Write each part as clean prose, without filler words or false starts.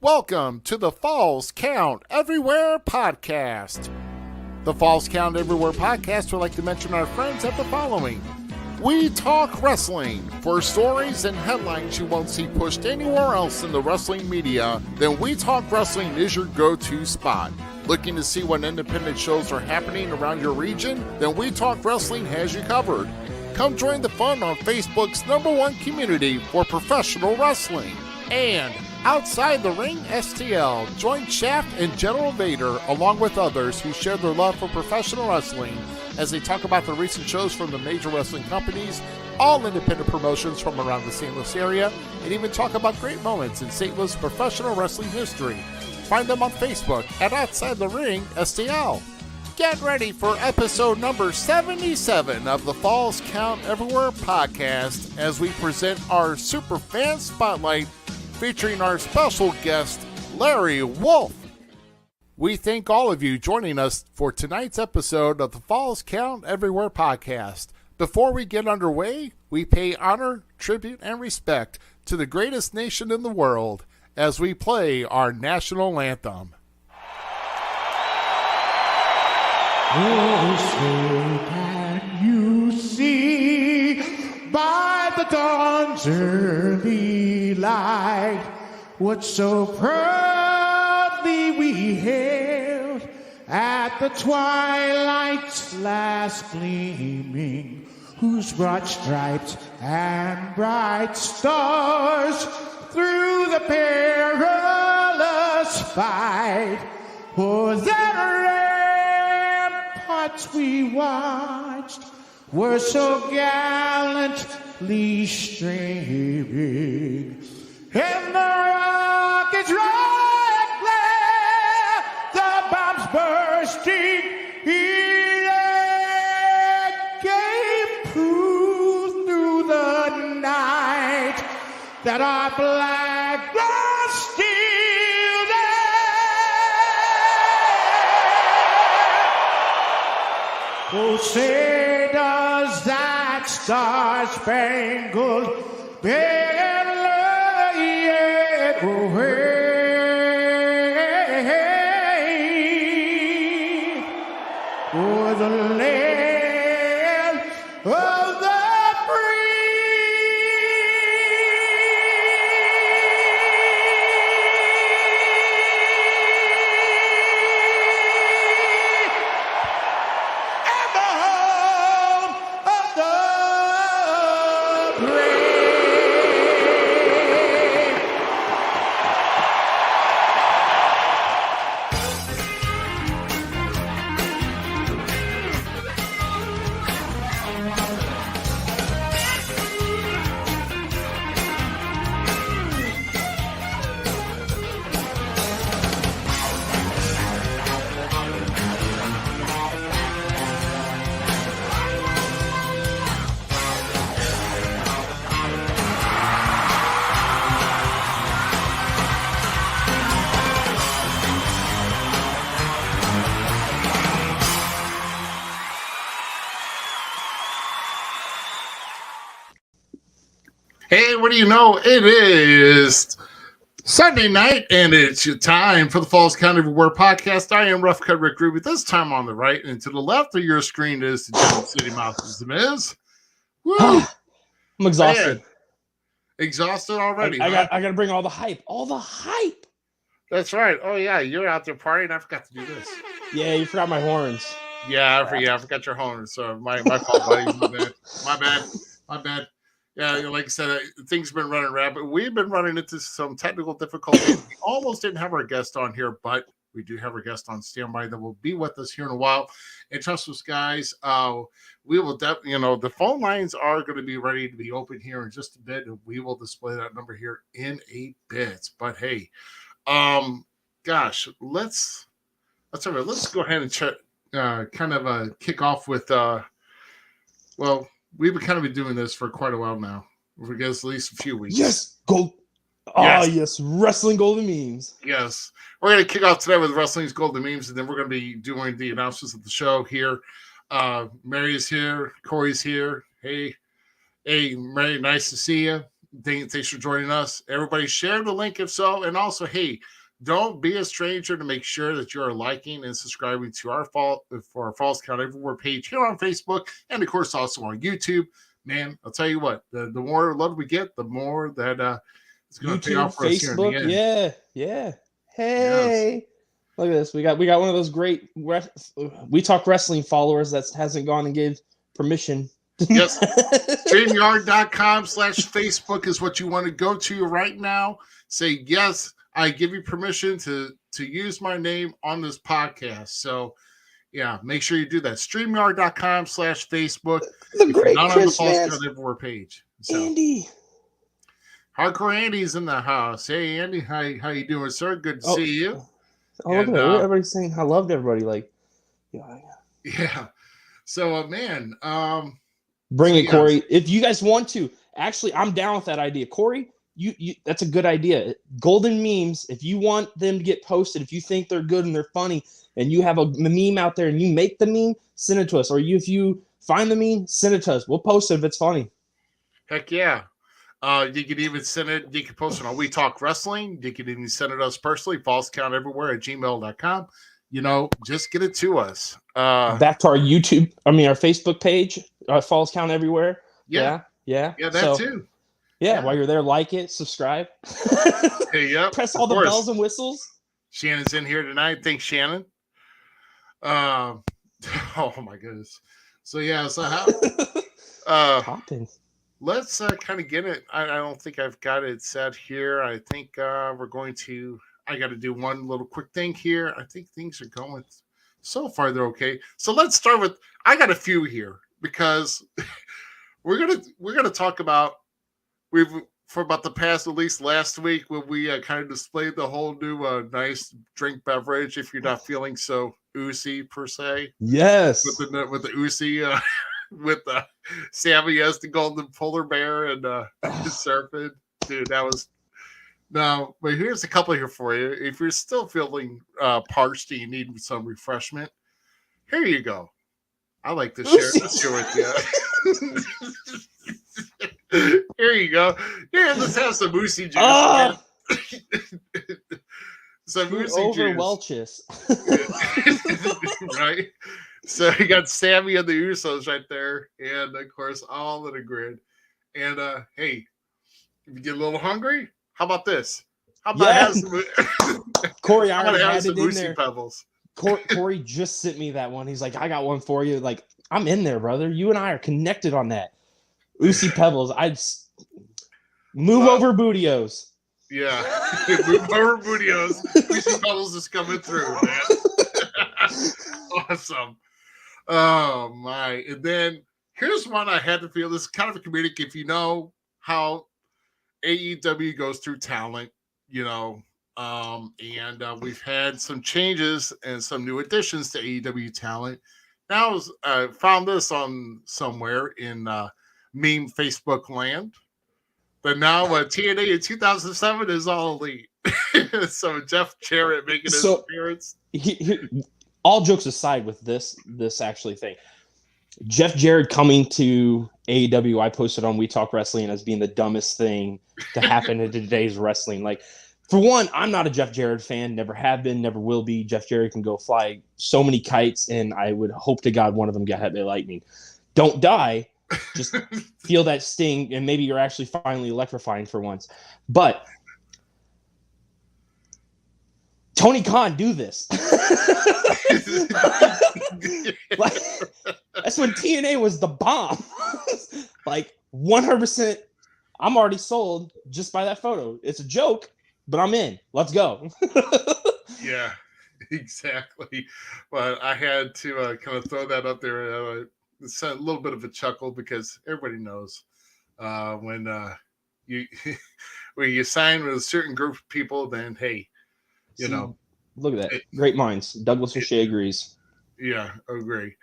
Welcome to the Falls Count Everywhere podcast. The Falls Count Everywhere podcast would like to mention our friends at the following. We talk wrestling. For stories and headlines you won't see pushed anywhere else in the wrestling media, then We Talk Wrestling is your go-to spot. Looking to see what independent shows are happening around your region? Then We Talk Wrestling has you covered. Come join the fun on Facebook's #1 community for professional wrestling. And Outside the Ring STL, join Shaft and General Vader along with others who share their love for professional wrestling as they talk about the recent shows from the major wrestling companies, all independent promotions from around the St. Louis area, and even talk about great moments in St. Louis professional wrestling history. Find them on Facebook at Outside the Ring STL. Get ready for episode number 77 of the Falls Count Everywhere podcast as we present our Super Fan Spotlight featuring our special guest, Larry Wolf. We thank all of you joining us for tonight's episode of the Falls Count Everywhere podcast. Before we get underway, we pay honor, tribute, and respect to the greatest nation in the world as we play our national anthem. Oh, say can you see by the dawn's early light what so proudly we hailed at the twilight's last gleaming, whose broad stripes and bright stars through the perilous fight o'er the ramparts we watched were so gallantly streaming, and the rockets' red glare, the bombs bursting in air, gave proof through the night that our flag was still there. Oh, say does that star-spangled banner yet wave o'er the land of the Hey, what do you know? It is Sunday night, and it's your time for the Falls Count Everywhere podcast. I am Rough Cut Rick Ruby. This time on the right, and to the left of your screen is the General City Mouth Zmiz. Woo! I'm exhausted. Man. Exhausted already. I got to bring all the hype. All the hype. That's right. Oh yeah, you're out there partying. I forgot to do this. Yeah, you forgot my horns. Yeah, I forgot your horns. So my fault, buddy. My bad. Yeah, like I said, things have been running rapid. We've been running into some technical difficulties. We almost didn't have our guest on here, but we do have our guest on standby that will be with us here in a while. And trust us, guys, we will definitely, the phone lines are going to be ready to be open here in just a bit, and we will display that number here in a bit. But hey, gosh, let's go ahead and kick off with we've been kind of been doing this for quite a while now. For at least a few weeks. Yes, gold. Yes, wrestling golden memes. Yes, we're going to kick off today with wrestling's golden memes, and then we're going to be doing the announcements of the show here. Mary is here. Corey's here. Hey, Mary, nice to see you. thanks for joining us. Everybody share the link if so. And also, hey, don't be a stranger to make sure that you are liking and subscribing to our Falls Count Everywhere page here on Facebook, and of course also on YouTube. Man, I'll tell you what, the more love we get, the more that it's going to pay off for us here in the end. Yeah. Hey, look at this. We got one of those great We Talk Wrestling followers that hasn't gone and gave permission. Yes. StreamYard.com/Facebook is what you want to go to right now. Say, yes, I give you permission to use my name on this podcast. So, yeah, make sure you do that. StreamYard.com/Facebook. The great not Chris, on the man. Falls Count Everywhere page. So. Andy. Hardcore Andy's in the house. Hey, Andy, how you doing, sir? Good to see you. Oh, look at that. Everybody's saying I loved everybody. Like, yeah. So, man. Bring it, Corey. If you guys want to. Actually, I'm down with that idea. Corey, you that's a good idea. Golden memes, if you want them to get posted, if you think they're good and they're funny, and you have a meme out there and you make the meme, send it to us. Or if you find the meme, send it to us. We'll post it if it's funny. Heck yeah. You can even send it. You can post it on We Talk Wrestling. You can even send it to us personally, fallscounteverywhere@gmail.com. Just get it to us. Back to our YouTube, our Facebook page, Falls Count Everywhere. Yeah, that too. Yeah, while you're there, like it, subscribe. Hey, yep. Press all the bells and whistles. Shannon's in here tonight. Thanks, Shannon. Oh my goodness. So how Popping. Let's kind of get it. I don't think I've got it set here. I think we're going to. I got to do one little quick thing here. I think things are going so far. They're okay. So let's start with. I got a few here because we're gonna talk about for about the past, at least last week, when we kind of displayed the whole new nice drink beverage. If you're not feeling so oozy per se, yes, with the oozy. With Sammy as the golden polar bear and surfing. Dude, that was no, but here's a couple here for you. If you're still feeling parched and you need some refreshment, here you go. I like to share this here with you. Here you go. Here, let's have some Moosey juice. Some Moosey juice. Welch's. Right? So you got Sammy and the Usos right there, and of course all in a grid. And hey, if you get a little hungry, how about this? How about having some Corey? I already had some it in there. Pebbles. Corey just sent me that one. He's like, I got one for you. Like, I'm in there, brother. You and I are connected on that. Oozy Pebbles. I'd move over Bootios. Yeah, move over Bootios. Oozy Pebbles is coming through, man. Awesome. Oh my! And then here's one I had to feel. This is kind of a comedic. If you know how AEW goes through talent, and we've had some changes and some new additions to AEW talent. Now I found this on somewhere in meme Facebook land. But now TNA in 2007 is all elite. So Jeff Jarrett making his appearance. All jokes aside with this actually thing, Jeff Jarrett coming to AEW, I posted on We Talk Wrestling as being the dumbest thing to happen in today's wrestling. Like, for one, I'm not a Jeff Jarrett fan, never have been, never will be. Jeff Jarrett can go fly so many kites, and I would hope to God one of them got hit by lightning. Don't die, just feel that sting, and maybe you're actually finally electrifying for once. But Tony Khan, do this. Like, that's when TNA was the bomb. Like, 100%, I'm already sold just by that photo. It's a joke, but I'm in. Let's go. Yeah, exactly. But I had to kind of throw that up there. It's a little bit of a chuckle because everybody knows when you sign with a certain group of people, then hey, look at that. Great minds. Douglas O'Shea agrees. Yeah, agree.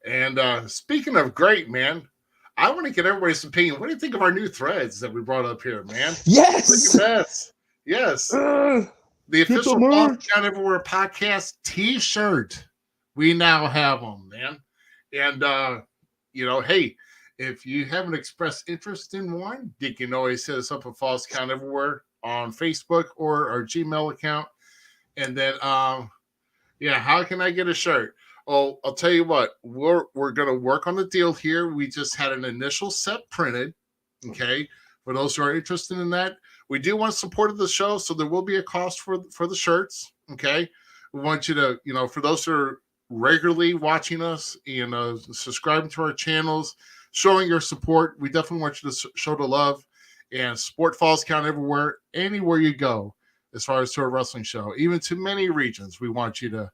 And speaking of great, man, I want to get everybody's opinion. What do you think of our new threads that we brought up here, man? Yes. Look at this. Yes. The official Falls Count Everywhere podcast T-shirt. We now have them, man. And, hey, if you haven't expressed interest in one, you can always hit us up at Falls Count Everywhere on Facebook or our Gmail account. And then, yeah, how can I get a shirt? Oh, I'll tell you what, we're gonna work on the deal here. We just had an initial set printed. Okay. For those who are interested in that, we do want support of the show, so there will be a cost for the shirts. Okay. We want you to, for those who are regularly watching us, subscribing to our channels, showing your support. We definitely want you to show the love and support Falls Count Everywhere, anywhere you go, as far as to a wrestling show, even to many regions. We want you to,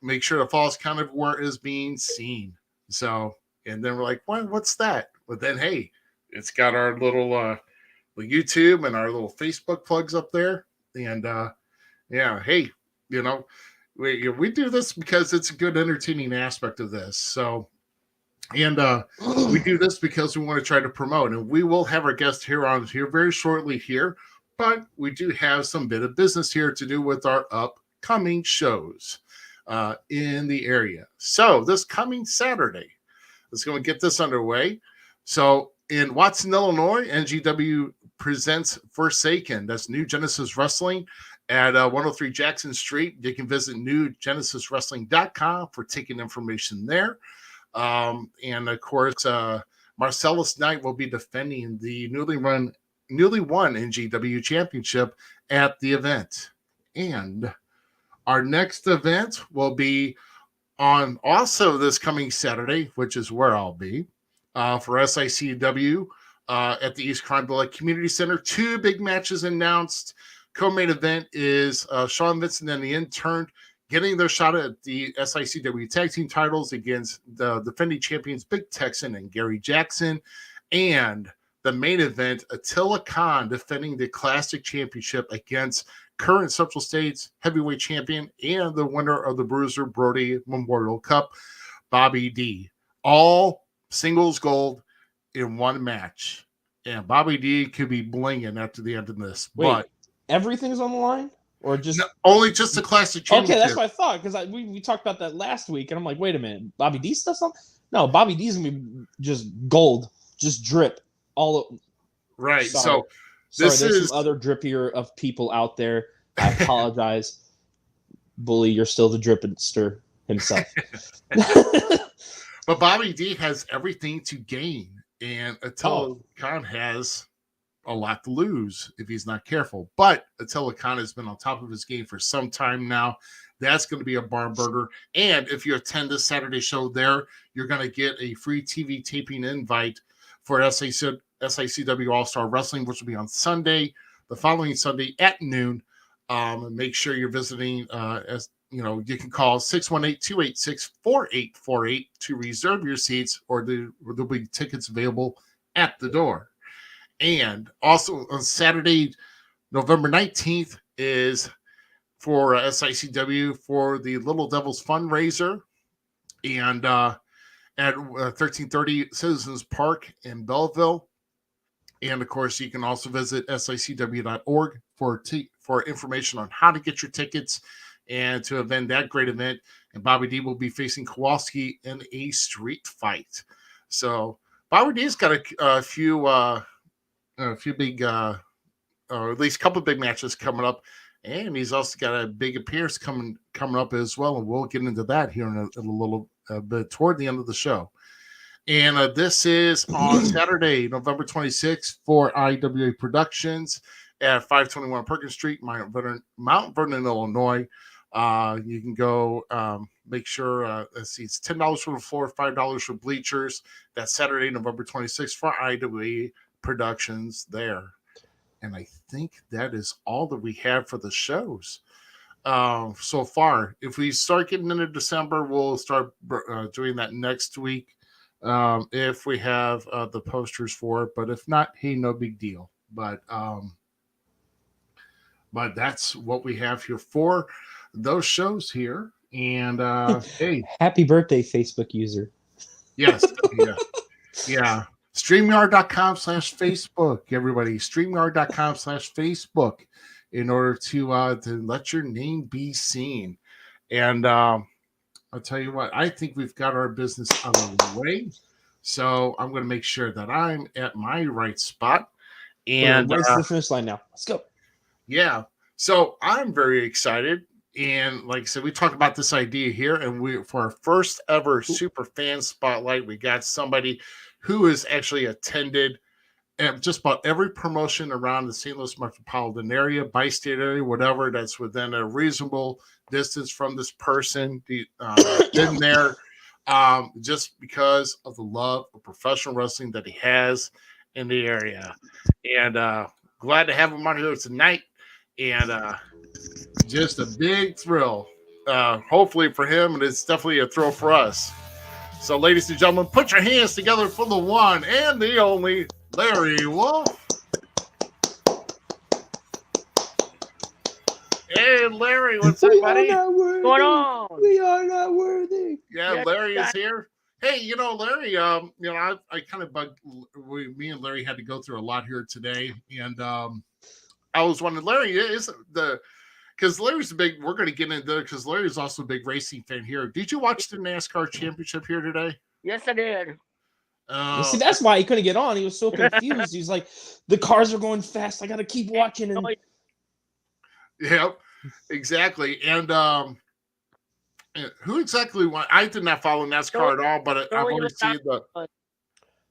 make sure the Falls Count Everywhere is being seen. So, and then we're like, what's that? But then, hey, it's got our little YouTube and our little Facebook plugs up there. And yeah, hey, we do this because it's a good entertaining aspect of this. So, and we do this because we want to try to promote. And we will have our guest here very shortly here. But we do have some bit of business here to do with our upcoming shows in the area. So this coming Saturday, let's go and get this underway. So in Watson, Illinois, NGW presents Forsaken. That's New Genesis Wrestling at 103 Jackson Street. You can visit newgenesiswrestling.com for ticket information there. And of course, Marcellus Knight will be defending the newly won NGW championship at the event. And our next event will be on also this coming Saturday, which is where I'll be for SICW at the East Crime Community Center. 2 big matches announced. Co-main event is Sean Vincent and the Intern getting their shot at the SICW tag team titles against the defending champions Big Texan and Gary Jackson. And the main event, Attila Khan defending the Classic Championship against current Central States heavyweight champion and the winner of the Bruiser Brody Memorial Cup, Bobby D. All singles gold in one match. And Bobby D could be blinging after the end of this. Wait, but everything's on the line? Or just only just the Classic Championship? Okay, that's what I thought, because we talked about that last week, and I'm like, wait a minute, Bobby D stuff something? No, Bobby D's gonna be just gold, just drip all. Right. Sorry. So this there's is some other drippier of people out there. I apologize, Bully. You're still the drippenster himself. But Bobby D has everything to gain, and Attila Khan has a lot to lose if he's not careful. But Attila Khan has been on top of his game for some time now. That's going to be a barn burner. And if you attend this Saturday show there, you're going to get a free TV taping invite for SICW All-Star Wrestling, which will be on Sunday, the following Sunday at noon. Make sure you're visiting, you can call 618-286-4848 to reserve your seats, or there'll be tickets available at the door. And also on Saturday, November 19th is for SICW for the Little Devils fundraiser, and at 1330 Citizens Park in Belleville. And of course, you can also visit sicw.org for information on how to get your tickets and to attend that great event. And Bobby D will be facing Kowalski in a street fight. So Bobby D's got a few big, or at least a couple of big matches coming up, and he's also got a big appearance coming up as well. And we'll get into that here in a little bit toward the end of the show. And this is on Saturday, November 26th for IWA Productions at 521 Perkins Street, Mount Vernon, Illinois. You can go make sure, it's $10 for the floor, $5 for bleachers. That's Saturday, November 26th for IWA Productions there. And I think that is all that we have for the shows so far. If we start getting into December, we'll start doing that next week. If we have the posters for it, but if not, hey, no big deal. But that's what we have here for those shows here. And hey, happy birthday, Facebook user. Yes, yeah. StreamYard.com/Facebook, everybody. StreamYard.com/Facebook, in order to let your name be seen. And I'll tell you what, I think we've got our business out of the way. So I'm going to make sure that I'm at my right spot. We're And gonna race to the finish line now. Let's go. yeah, so I'm very excited. And like I said, we talked about this idea here, and we for our first ever super fan spotlight, we got somebody who has actually attended just about every promotion around the St. Louis metropolitan area, bi-state area, whatever that's within a reasonable distance from this person. Been there just because of the love of professional wrestling that he has in the area. And glad to have him on here tonight. And just a big thrill, hopefully for him, and it's definitely a thrill for us. So, ladies and gentlemen, put your hands together for the one and the only Larry Wolf. Hey, Larry, what's up, buddy? What's going on? We are not worthy. Yeah, Larry is here. Hey, Larry, I kind of me and Larry had to go through a lot here today, and I was wondering, Larry, because Larry's we're going to get into it because Larry's also a big racing fan here. Did you watch the NASCAR championship here today? Yes, I did. See, that's why he couldn't get on. He was so confused. He's like, the cars are going fast. I got to keep watching. And Yep, exactly. And who exactly won? I did not follow NASCAR at all, but I've only seen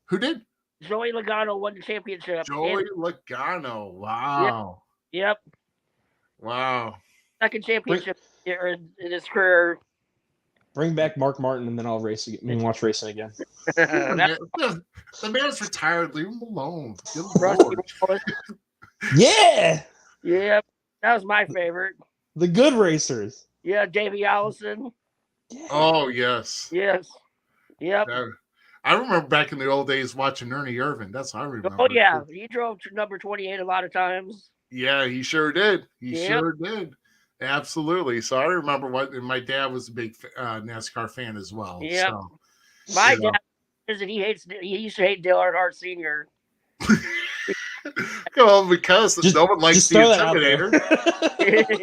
who did? Joey Logano won the championship. Joey Logano. Wow. Yep. Wow. Second championship in his career. Bring back Mark Martin, and then I'll race again and watch racing again. The man's retired. Leave him alone. Yeah. Yep. That was my favorite. The good racers. Yeah, Davey Allison. Yeah. Oh, yes. Yes. Yep. I remember back in the old days watching Ernie Irvin. That's what I remember. Oh, yeah. He drove to number 28 a lot of times. Yeah, he sure did. Sure did. Absolutely. So I remember and my dad was a big NASCAR fan as well. Yeah. So, my dad says that he used to hate Dale Earnhardt Sr. Well, because no one likes the Intimidator.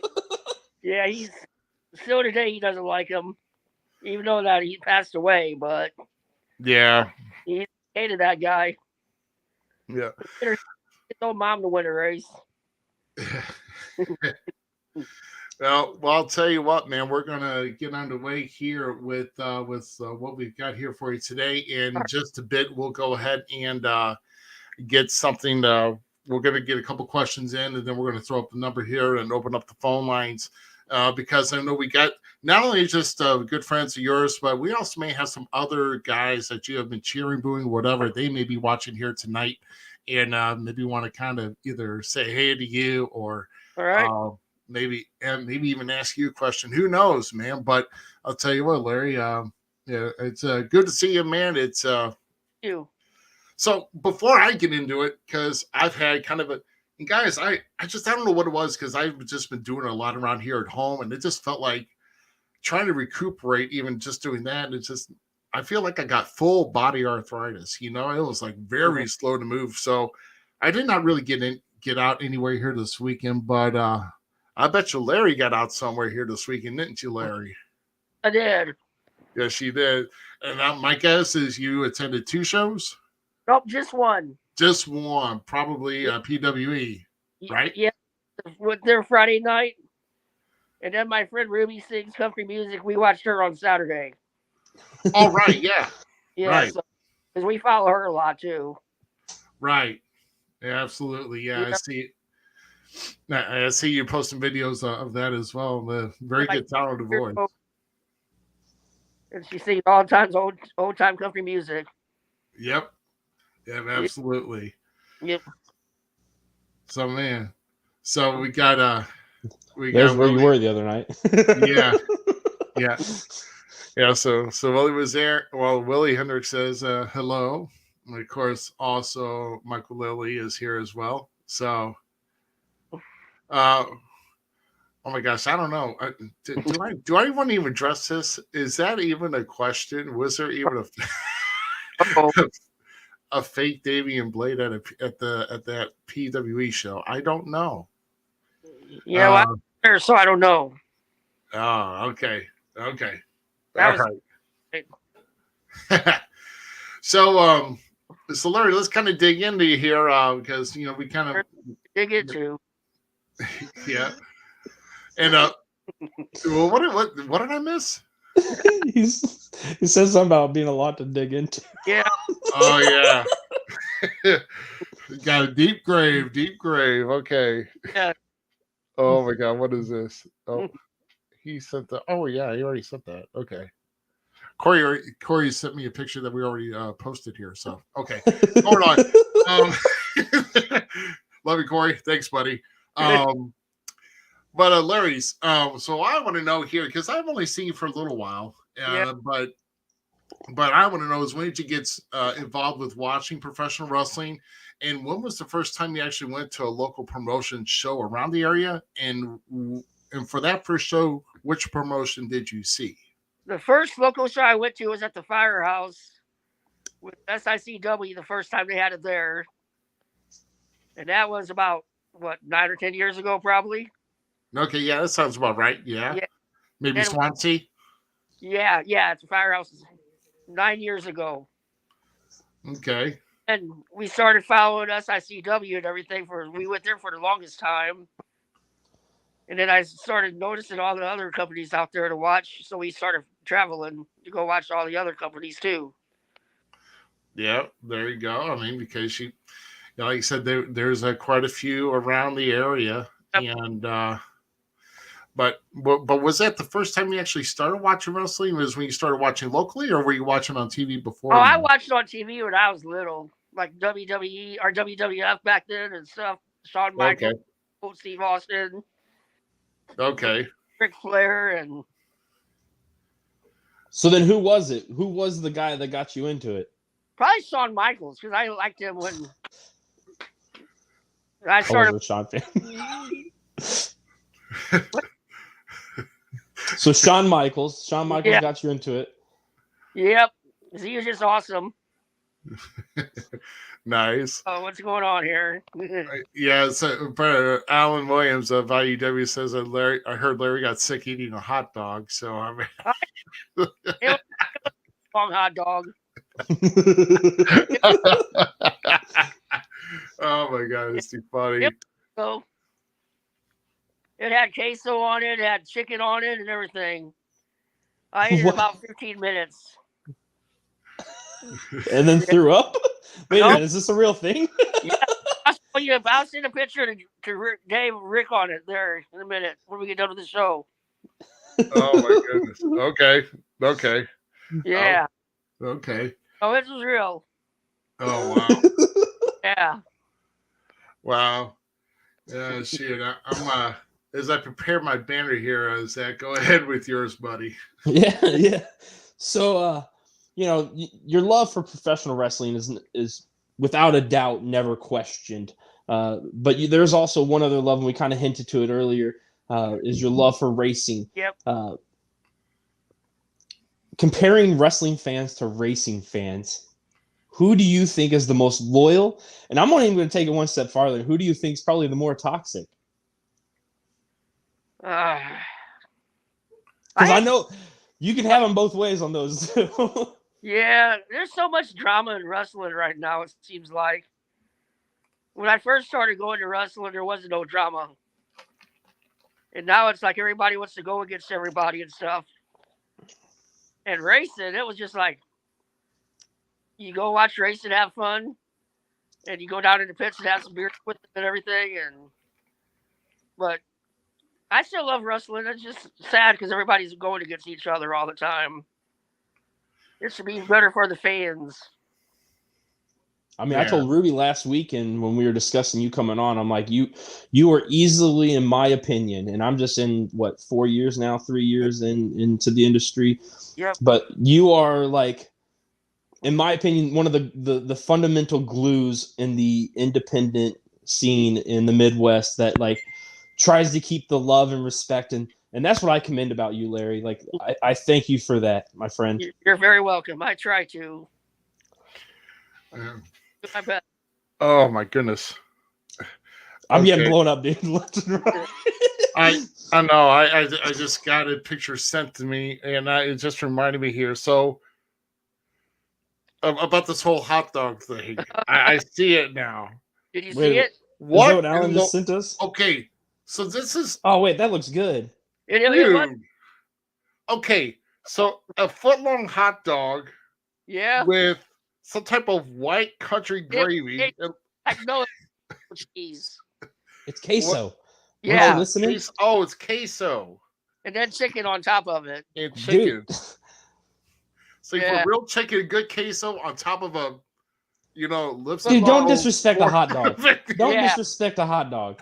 Yeah, he's still today he doesn't like him. Even though that he passed away, but yeah. He hated that guy. Yeah. His own mom to win a race. Well, I'll tell you what, man. We're gonna get underway here with what we've got here for you today. In just a bit, we'll go ahead and get something. We're gonna get a couple questions in, and then we're gonna throw up the number here and open up the phone lines because I know we got not only just good friends of yours, but we also may have some other guys that you have been cheering, booing, whatever. They may be watching here tonight, and maybe want to kind of either say hey to you or. All right. Maybe even ask you a question. Who knows, man? But I'll tell you what, Larry. Yeah, it's good to see you, man. It's you. So before I get into it, because I've had kind of and guys, I don't know what it was because I've just been doing a lot around here at home, and it just felt like trying to recuperate, even just doing that. It's just I feel like I got full body arthritis. It was like very slow to move. So I did not really get out anywhere here this weekend, but I bet you Larry got out somewhere here this weekend, didn't you, Larry? I did. Yes, she did. And my guess is you attended 2 shows? Nope, just one. Just one, probably PWE, right? Yeah, with their Friday night. And then my friend Ruby sings country music. We watched her on Saturday. Oh, right, yeah. Yeah, right. Because we follow her a lot, too. Right. Yeah, absolutely. Yeah, I see you posting videos of that as well. The very good talented voice. And she sings all times old time country music. Yep. Yeah, absolutely. Yep. So man. So we got There's where you were the other night. Yeah. Yeah. Yeah, so Willie was there. Well, Willie Hendricks says hello. And of course, also Michael Lilly is here as well. So oh my gosh, I don't know. Do I want to even address this? Is that even a question? Was there even a fake Davey and Blade at that PWE show? I don't know. Yeah, well, I'm there, so I don't know. Oh, okay. All right. So, so Larry, let's kind of dig into you here because we kind of dig into. Yeah. And well, what did I miss? He says something about being a lot to dig into. Yeah. Oh yeah. Got a deep grave. Okay. Yeah. Oh my God, what is this? Oh, he sent the. Oh yeah, he already sent that. Okay. Corey sent me a picture that we already posted here. So okay, hold on. Love you, Corey. Thanks, buddy. But Larry's. So I want to know here because I've only seen you for a little while. Yeah. But I want to know is when did you get involved with watching professional wrestling, and when was the first time you actually went to a local promotion show around the area, and for that first show, which promotion did you see? The first local show I went to was at the Firehouse with SICW the first time they had it there. And that was about, 9 or 10 years ago, probably? Okay, yeah, that sounds about right. Yeah. Maybe and, Swansea? Yeah, it's the Firehouse 9 years ago. Okay. And we started following SICW and everything. We went there for the longest time. And then I started noticing all the other companies out there to watch. So we started traveling to go watch all the other companies too. Yeah, there you go. I mean, because like you said, there's quite a few around the area. Yep. And but was that the first time you actually started watching wrestling? Was when you started watching locally, or were you watching on TV before? Oh, I watched on TV when I was little, like WWE or WWF back then and stuff. Shawn Michaels, Steve Austin. Okay. Ric Flair and. So then, who was it? Who was the guy that got you into it? Probably Shawn Michaels, because I liked him when I started. I was a Shawn fan. So Shawn Michaels got you into it. Yep, he was just awesome. Nice. Oh, what's going on here? Yeah, so Alan Williams of IEW says that I heard Larry got sick eating a hot dog. So I mean, it was a long hot dog. Oh my God, it's too funny. So it had queso on it, had chicken on it, and everything. I ate it in about 15 minutes. And then threw up? Wait a minute, is this a real thing? Yeah. I'll send a picture to Rick on it there in a minute when we get done with the show. Oh my goodness. Okay. Yeah. Okay. Oh, this was real. Oh wow. Yeah. Wow. Yeah, shit. I'm as I prepare my banner here, Zach, go ahead with yours, buddy. Yeah. So your love for professional wrestling is without a doubt never questioned. But there's also one other love, and we kind of hinted to it earlier, is your love for racing. Yep. Comparing wrestling fans to racing fans, who do you think is the most loyal? And I'm not even going to take it one step farther. Who do you think is probably the more toxic? Because I know you can have them both ways on those too. Yeah, there's so much drama in wrestling right now, it seems like. When I first started going to wrestling, there wasn't no drama. And now it's like everybody wants to go against everybody and stuff. And racing, it was just like, you go watch racing, have fun, and you go down in the pits and have some beer with them and everything. But I still love wrestling. It's just sad because everybody's going against each other all the time. It should be better for the fans. I mean, yeah. I told Ruby last weekend when we were discussing you coming on, I'm like, you are easily, in my opinion, and I'm just in, 3 years into the industry. Yep. But you are, like, in my opinion, one of the fundamental glues in the independent scene in the Midwest that, like, tries to keep the love and respect. And that's what I commend about you, Larry. Like, I thank you for that, my friend. You're very welcome. I try to. I bet. Oh my goodness! I'm getting blown up, dude. Left and right. I know. I just got a picture sent to me, and it just reminded me here. So about this whole hot dog thing. I see it now. Did you Wait, see it? Is that what Alan just sent us? Okay, so this is Oh wait, that looks good. It was, dude. Okay, so a foot-long hot dog yeah. with some type of white country gravy. I know it's cheese. It's queso. Yeah. Aren't you listening? Oh, it's queso And then chicken on top of it. and chicken. Dude. So you put real chicken and good queso on top of a, lips. Dude, don't disrespect a hot dog. Don't Yeah. disrespect a hot dog.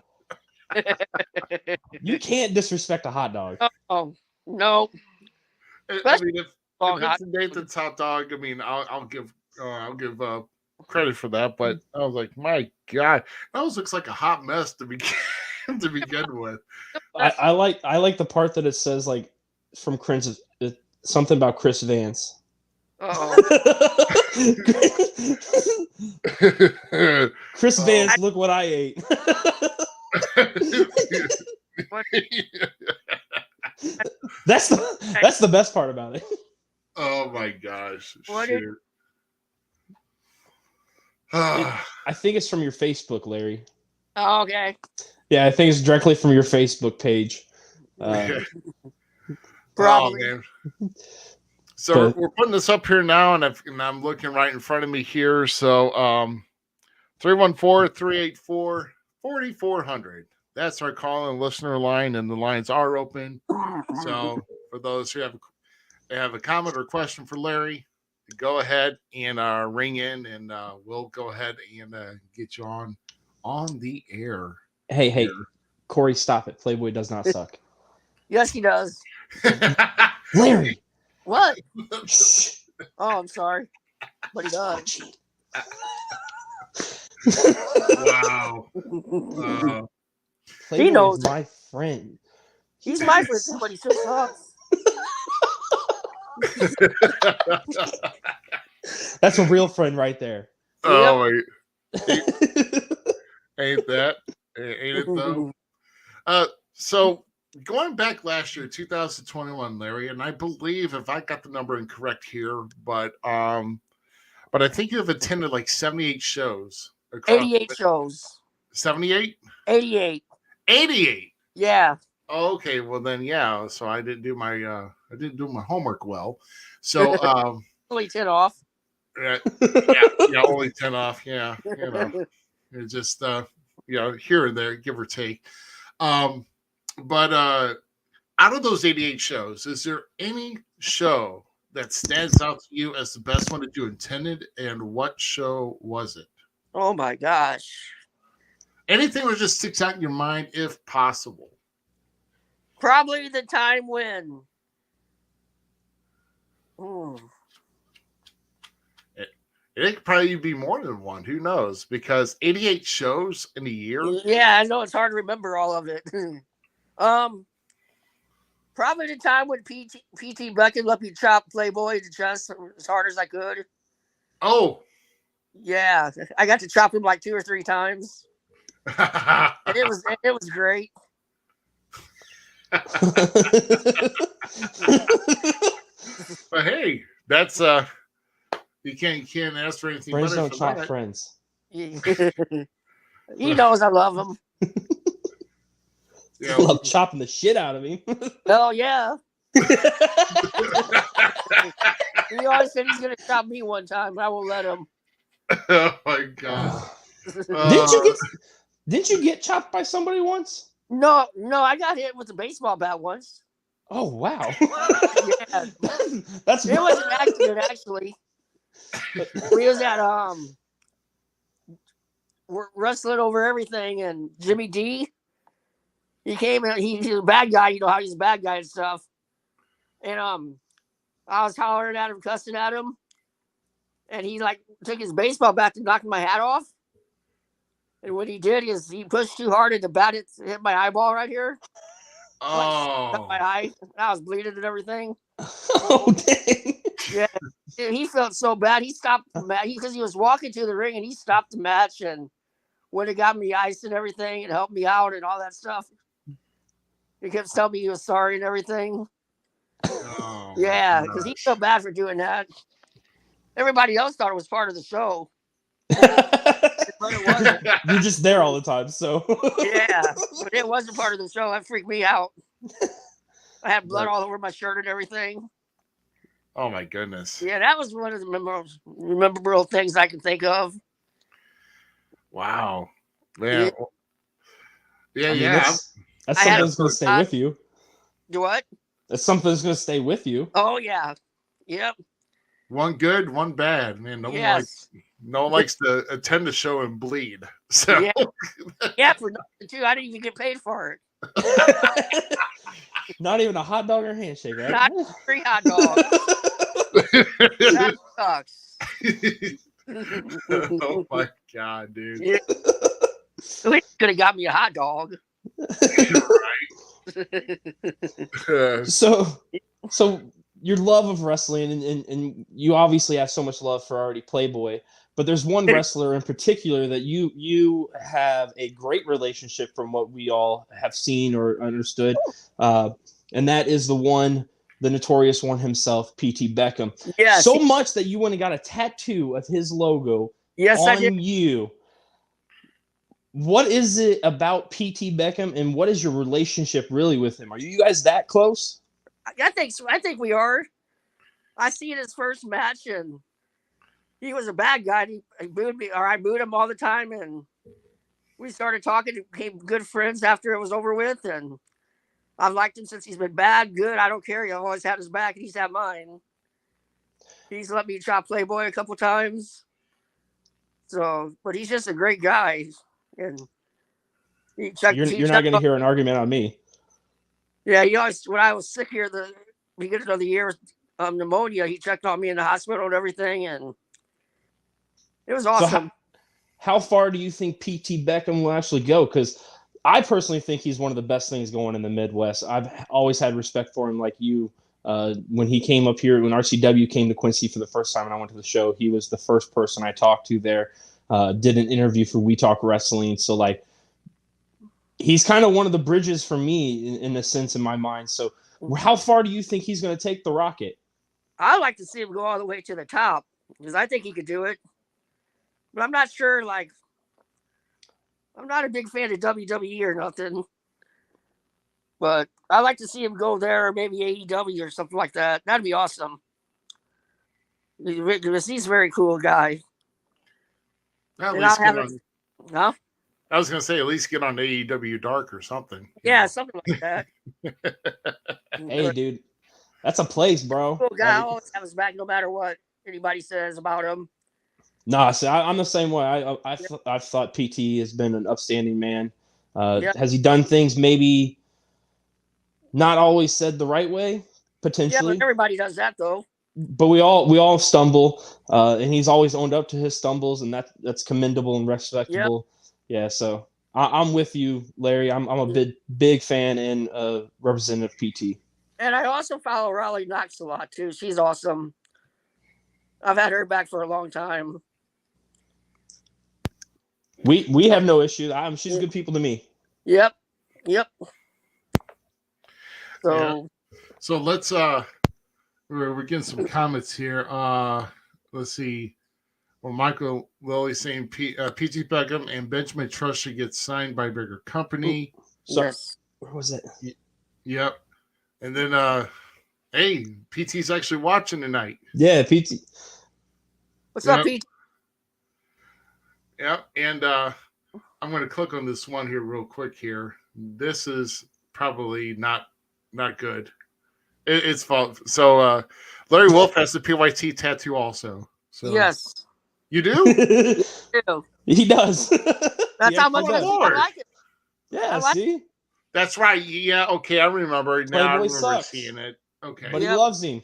You can't disrespect a hot dog. Oh no. I mean, if Long it's hot. a Nathan's hot dog, I mean, I'll give credit for that. But I was like, my God, that looks like a hot mess to begin with. I like the part that it says like from Chris, something about Chris Vance. Uh-oh. Chris Vance, look what I ate. That's the best part about it. Oh my gosh! What Shoot. I think it's from your Facebook, Larry. Oh, okay. Yeah, I think it's directly from your Facebook page. Probably. Oh, man. So we're putting this up here now, and I'm looking right in front of me here. So 314-384-4400. That's our call and listener line, and the lines are open. So for those who have a comment or question for Larry, go ahead and ring in, and we'll go ahead and get you on the air. Hey, Corey, stop it. Playboy does not suck. Yes, he does. Larry. What? Oh, I'm sorry. But he does. Wow. Playboy He knows. is my friend. He's my friend, but he still sucks. That's a real friend right there. Oh, wait. Ain't that? Ain't it though? So going back last year, 2021, Larry, and I believe if I got the number incorrect here, but I think you have attended like 78 shows. 88 shows. 78? 88. 88. Yeah. Oh, okay, well then, yeah. So I didn't do my homework well. So Only 10 off. yeah, only 10 off. Yeah, it's just here and there, give or take. But out of those 88 shows, is there any show that stands out to you as the best one that you attended, and what show was it? Oh my gosh. Anything that just sticks out in your mind, if possible. Probably the time when. It could probably be more than one. Who knows? Because 88 shows in a year. Yeah, I know it's hard to remember all of it. Probably the time when PT Bucket let me chop Playboy to chest as hard as I could. Oh. Yeah, I got to chop him like 2 or 3 times. And it was great. But hey, that's you can't ask for anything. Friends don't chop that. friends. He knows I love him. I love chopping the shit out of him. Oh yeah. He always said he's gonna chop me one time, but I won't let him. Oh my god! Didn't you get chopped by somebody once? No, I got hit with a baseball bat once. Oh wow! Yeah, it was an accident actually. We was at we're wrestling over everything, and Jimmy D, he came and he's a bad guy. You know how he's a bad guy and stuff. And I was hollering at him, cussing at him, and he like took his baseball bat to knock my hat off. And what he did is he pushed too hard and the bat hit my eyeball right here. Oh, like, my eye. I was bleeding and everything. Oh dang! Yeah, he felt so bad. He stopped the match because he was walking to the ring and he stopped the match and went and got me ice and everything and helped me out and all that stuff. He kept telling me he was sorry and everything. Oh, yeah, because he felt bad for doing that. Everybody else thought it was part of the show, but it wasn't. You're just there all the time, so Yeah, but it wasn't part of the show. That freaked me out. I had blood all over my shirt and everything. Oh my goodness! Yeah, that was one of the memorable things I can think of. Wow, man. Yeah, I mean, yeah. that's I had something that's going to stay with you. Do what? That's something that's going to stay with you. Oh yeah, yep. One good, one bad. Man, no one likes to attend the show and bleed. So yeah, for nothing too. I didn't even get paid for it. Not even a hot dog or a handshake, right? Not free hot dog. That sucks. Oh my god, dude! Yeah. At least could have got me a hot dog. So your love of wrestling, and you obviously have so much love for already Playboy, but there's one wrestler in particular that you have a great relationship from what we all have seen or understood, and that is the notorious one himself, P.T. Beckham. Yeah, so much that you went and got a tattoo of his logo on you. What is it about P.T. Beckham, and what is your relationship really with him? Are you guys that close? I think so. I think we are. I seen his first match, and he was a bad guy. He booed me, or I booed him all the time, and we started talking. Became good friends after it was over with, and I've liked him since he's been bad, good. I don't care. He always had his back, and he's had mine. He's let me chop Playboy a couple times. So, but he's just a great guy. And you're not going to hear an argument on me. Yeah, he always, when I was sick here the beginning of the year with pneumonia, he checked on me in the hospital and everything, and it was awesome. So how far do you think P.T. Beckham will actually go? Because I personally think he's one of the best things going in the Midwest. I've always had respect for him, like you. When he came up here, when RCW came to Quincy for the first time and I went to the show, he was the first person I talked to there. Did an interview for We Talk Wrestling. So, like, he's kind of one of the bridges for me in a sense in my mind. So how far do you think he's going to take the Rocket? I'd like to see him go all the way to the top because I think he could do it. But I'm not sure, like, I'm not a big fan of WWE or nothing. But I'd like to see him go there, or maybe AEW or something like that. That'd be awesome. Because he's a very cool guy. At least no? I was going to say, at least get on AEW Dark or something. Yeah, something like that. Hey, dude, that's a place, bro. Cool guy. I'll always have his back no matter what anybody says about him. Nah, see, I'm the same way. I've thought PT has been an upstanding man. Has he done things maybe not always said the right way? Potentially. Yeah, but everybody does that, though. But we all stumble, and he's always owned up to his stumbles, and that's commendable and respectable. Yep. Yeah, so I'm with you, Larry. I'm a big fan and representative PT. And I also follow Raleigh Knox a lot too. She's awesome. I've had her back for a long time. We have no issue. She's good people to me. Yep. So let's we're getting some comments here. Let's see. Well, Michael Lilly saying P.T. Beckham and Benjamin Trust should get signed by a bigger company. Yes. Where was it? Yep. And then, hey, PT's actually watching tonight. Yeah, PT. What's up, PT? Yep. And I'm going to click on this one here real quick here. This is probably not good. It's false. So Larry Wolf has the PYT tattoo also. So yes. You do? He does. That's how much I like it. Yeah, see? That's right. Yeah, okay, I remember. Now I remember seeing it. Okay. But he loves him.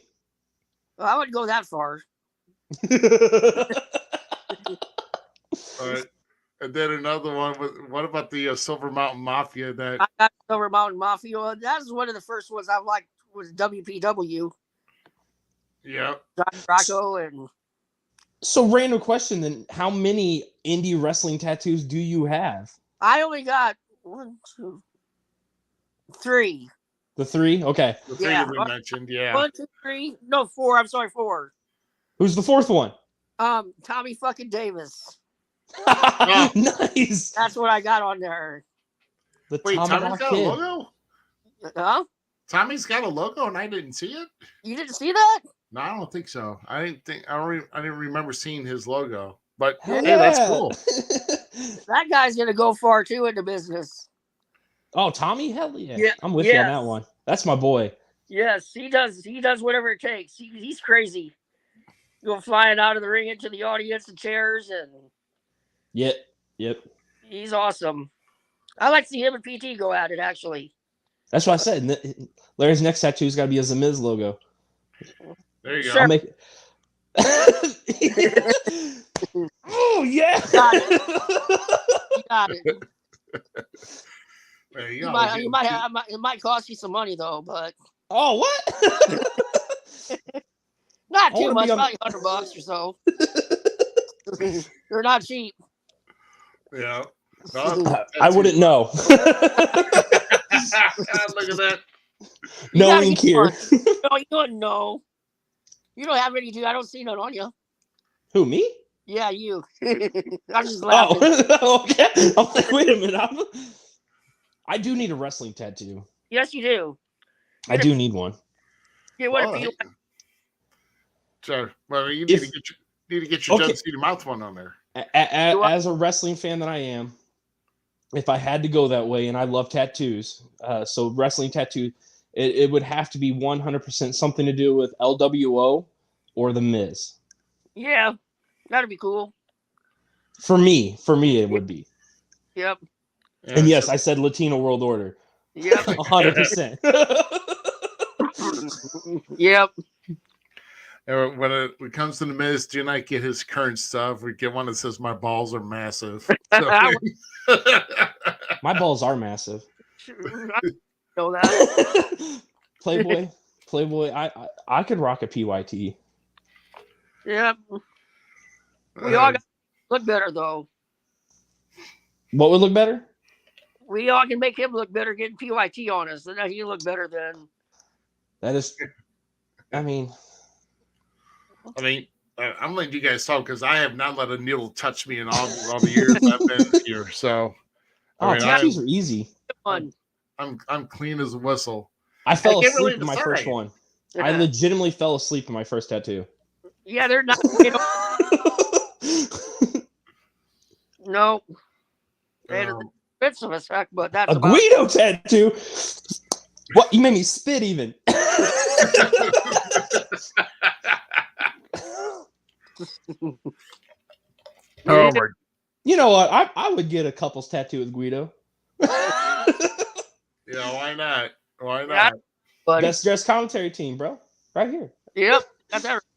Well, I wouldn't go that far. And then another one. What about the Silver Mountain Mafia? I got Silver Mountain Mafia. That's one of the first ones I liked was WPW. Yeah. Johnny Rocco and... So, random question then. How many indie wrestling tattoos do you have? I only got 1, 2, 3. The 3? Okay. The 3 that we mentioned, yeah. 1, 2, 3. No, 4. I'm sorry, 4. Who's the 4th one? Tommy fucking Davis. Nice. That's what I got on there. The Wait, Tommy's Tomahawk got a Kid. logo? Huh? Tommy's got a logo and I didn't see it? You didn't see that? No, I don't think so. I didn't remember seeing his logo. But Hell hey, that's yeah. cool. That guy's gonna go far too in the business. Oh, Tommy? Hell yeah. Yeah, I'm with you on yes. that one. That's my boy. Yes, he does. He does whatever it takes. He's crazy. Going flying out of the ring into the audience and chairs, and Yep. he's awesome. I like to see him and PT go at it. Actually, That's what I said. Larry's next tattoo's got to be a Zmiz logo. There you go. Sure. I'll make Oh yeah. Got you got it. There you You go. might it might cost you some money though, but Oh, what? not I too wanna much. be on- Probably $100 or so. They're not cheap. Yeah. No, I wouldn't know. Look at that. No gotta ink get here. one. No, you wouldn't know. You don't have any. I don't see none on you. Who, me? Yeah, you. I'm just laughing. Oh, okay. I'm like, wait a minute. I do need a wrestling tattoo. Yes, you do. I do need one. You want Oh, to be Sure. Well, you If- need to get your Okay. John Cena mouth one on there. As a wrestling fan that I am, if I had to go that way, and I love tattoos, so wrestling tattoo, it would have to be 100% something to do with LWO or the Miz. Yeah, that'd be cool. For me, it would be. Yep. Yeah, And yes, I said Latino World Order. Yep. 100%. Yep. when it comes to the Miz, do not get his current stuff. We get one that says "My balls are massive." My balls are massive. I know that. Playboy. I could rock a PYT. Yep. We all got to look better though. What would look better? We all can make him look better getting PYT on us. Then he look better than. That is, I mean, I'm letting you guys talk because I have not let a needle touch me in all the years I've been here. So, tattoos are easy. Fun. I'm clean as a whistle. I fell I can't asleep really in my decide. first one. I legitimately fell asleep in my first tattoo. Yeah, they're not. No. They had a expensive effect, but that's A about Guido tattoo? What? You made me spit even. Oh my! You know what? I would get a couple's tattoo with Guido. Yeah, why not? Why Yeah. not? buddy. Best dressed commentary team, bro. Right here. Yep. That's everything.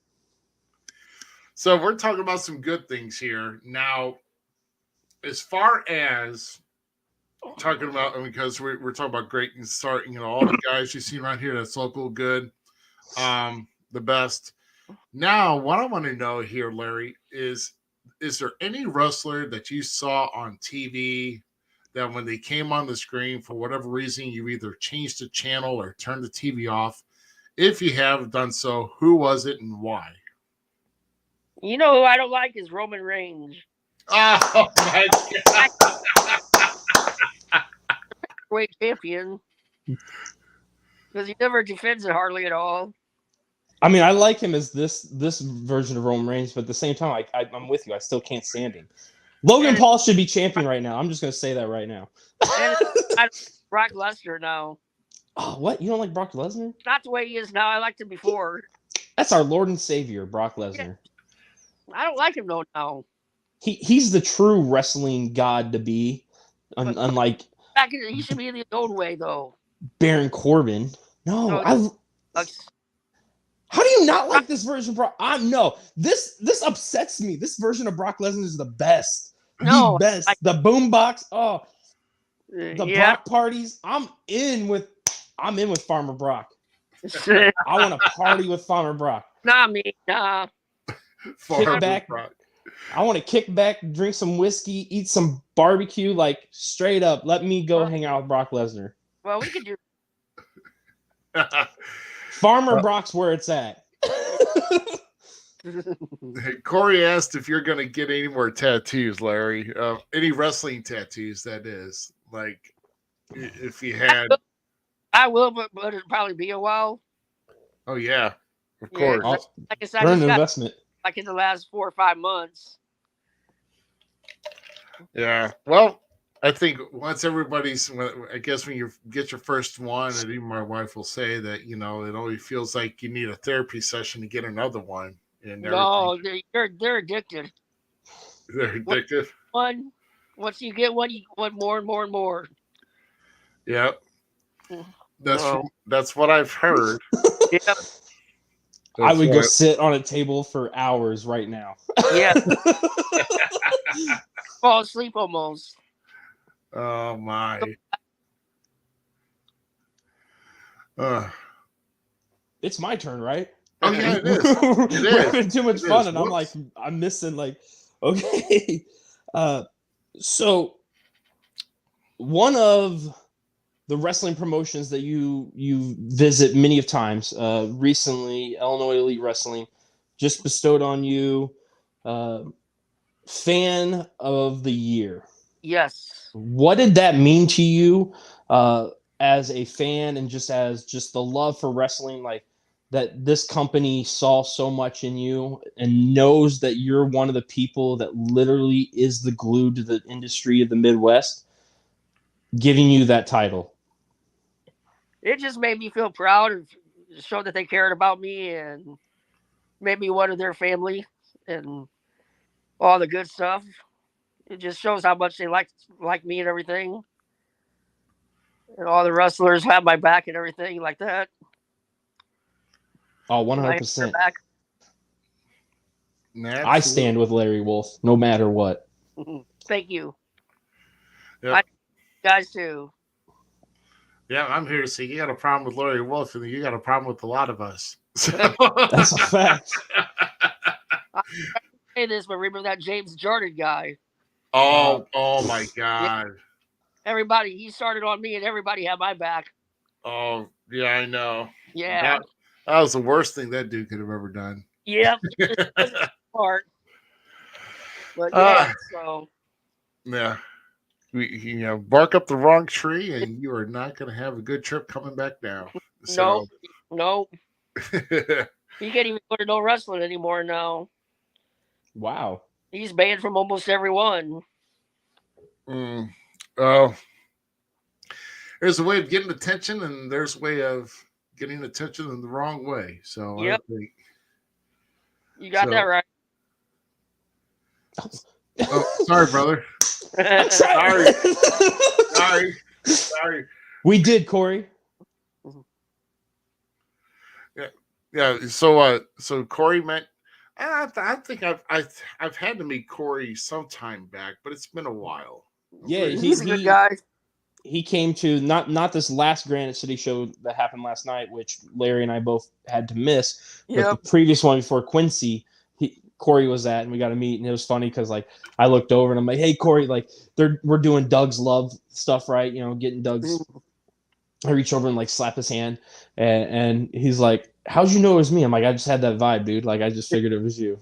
So we're talking about some good things here now. As far as talking about, because we're talking about great and start, all the guys you see right here that's local good, the best. Now, what I want to know here, Larry, is there any wrestler that you saw on TV that when they came on the screen, for whatever reason, you either changed the channel or turned the TV off? If you have done so, who was it and why? You know who I don't like is Roman Reigns. Oh my God. Weight champion. Because he never defends it hardly at all. I mean, I like him as this version of Roman Reigns, but at the same time, I'm with you. I still can't stand him. Logan Paul should be champion right now. I'm just going to say that right now. And Brock Lesnar now. Oh, what? You don't like Brock Lesnar? Not the way he is now. I liked him before. That's our Lord and Savior, Brock Lesnar. I don't like him though now. He's the true wrestling god to be, unlike He should be the old way though. Baron Corbin. No, how do you not like this version of Brock? No, this upsets me. This version of Brock Lesnar is the best. No, the best. The boombox. Oh, the yeah. Brock parties. I'm in with Farmer Brock. I want to party with Farmer Brock. Nah, me. Nah. Farmer back. Brock. I want to kick back, drink some whiskey, eat some barbecue, like straight up. Let me go hang out with Brock Lesnar. Well, we could do. Farmer Brock's where it's at. Corey asked if you're going to get any more tattoos, Larry. Any wrestling tattoos, that is. Like, if you had. I will, but it'll probably be a while. Oh, yeah. Of Yeah, course. 'cause like I said, I Earn just an got investment. like in the last 4 or 5 months. Yeah. Well, I think once everybody's, I guess when you get your first one, and even my wife will say that, it always feels like you need a therapy session to get another one. And No, they're addicted. they're addictive. Once you get one, you want more and more and more. Yep. That's So, that's what I've heard. yep. I would go sit on a table for hours right now. Yeah. Fall asleep almost. Oh my. It's my turn, right? Oh yeah, it is. We're having too much fun, and Whoops. I'm missing okay. So one of the wrestling promotions that you visit many of times, recently, Illinois Elite Wrestling just bestowed on you Fan of the Year. Yes. What did that mean to you as a fan, and just the love for wrestling, like that this company saw so much in you and knows that you're one of the people that literally is the glue to the industry of the Midwest, giving you that title? It just made me feel proud and show that they cared about me and made me one of their family and all the good stuff. It just shows how much they like me and everything. And all the wrestlers have my back and everything like that. Oh, And I have 100%. their back. I stand with Larry Wolf no matter what. Thank you. Yep. Guys too. Yeah, I'm here to say you got a problem with Larry Wolf, and you got a problem with a lot of us. So. That's a fact. I say this, but remember that James Jordan guy. Oh my God. Everybody, he started on me, and everybody had my back. Oh, yeah, I know. Yeah. That was the worst thing that dude could have ever done. Yep. Part. But yeah, so. Yeah. Bark up the wrong tree, and you are not going to have a good trip coming back down. So. Nope. He can't even go to no wrestling anymore now. Wow. He's banned from almost everyone. Oh. There's a way of getting attention, and there's a way of getting attention in the wrong way. So yep. I think you got that right. Oh, sorry, brother. Sorry. We did, Corey. Yeah. So Corey met. I think I've had to meet Corey sometime back, but it's been a while. Yeah, he's a good guy. He came to not this last Granite City show that happened last night, which Larry and I both had to miss, but the previous one before Quincy, Corey was at, and we got to meet, and it was funny because like I looked over and I'm like, "Hey, Corey, like we're doing Doug's Love stuff, right? Getting Doug's." I reach over and like slap his hand, and he's like, "How'd you know it was me?" I'm like, "I just had that vibe, dude. Like I just figured it was you."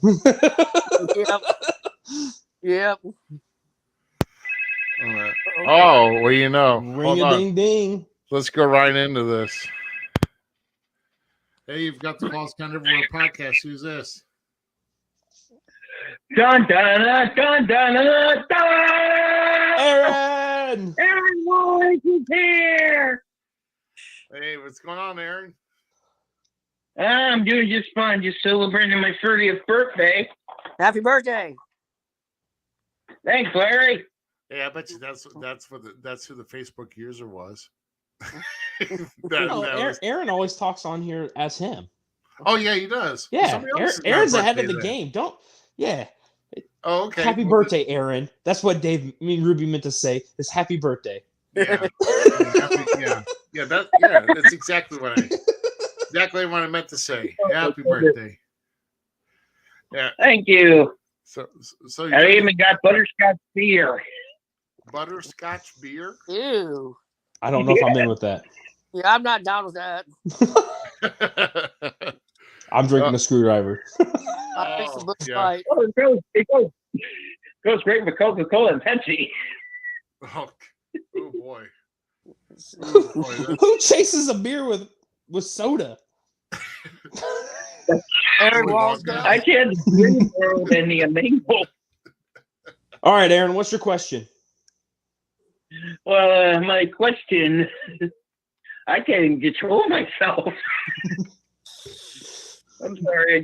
Yep. All right. Oh, well, ring a ding ding. Let's go right into this. Hey, you've got the Falls Count Everywhere podcast. Who's this? Dun dun dun dun dun dun dun! Aaron! Aaron Wallace is here! Hey, what's going on, Aaron? I'm doing just fine. Just celebrating my 30th birthday. Happy birthday! Thanks, Larry. Yeah, I bet you that's who the Facebook user was. Aaron always talks on here as him. Oh yeah, he does. Yeah, Aaron's ahead of the game. Yeah. Oh, okay. Happy birthday, Aaron. That's what me and Ruby meant to say. Is happy birthday. Yeah. That's exactly what I meant to say. Happy birthday. Yeah. Thank you. So I even got butterscotch beer. Butterscotch beer? Ew. I don't know if I'm in with that. Yeah, I'm not down with that. I'm drinking a screwdriver. I think some yeah. Light. Oh, goes great with Coca-Cola and Pepsi. Oh boy. Oh boy. Who chases a beer with soda? Aaron Willy Walls Wonka. I can't drink more than the mango. All right, Aaron, what's your question? Well, my question, I can't even control myself. I'm sorry.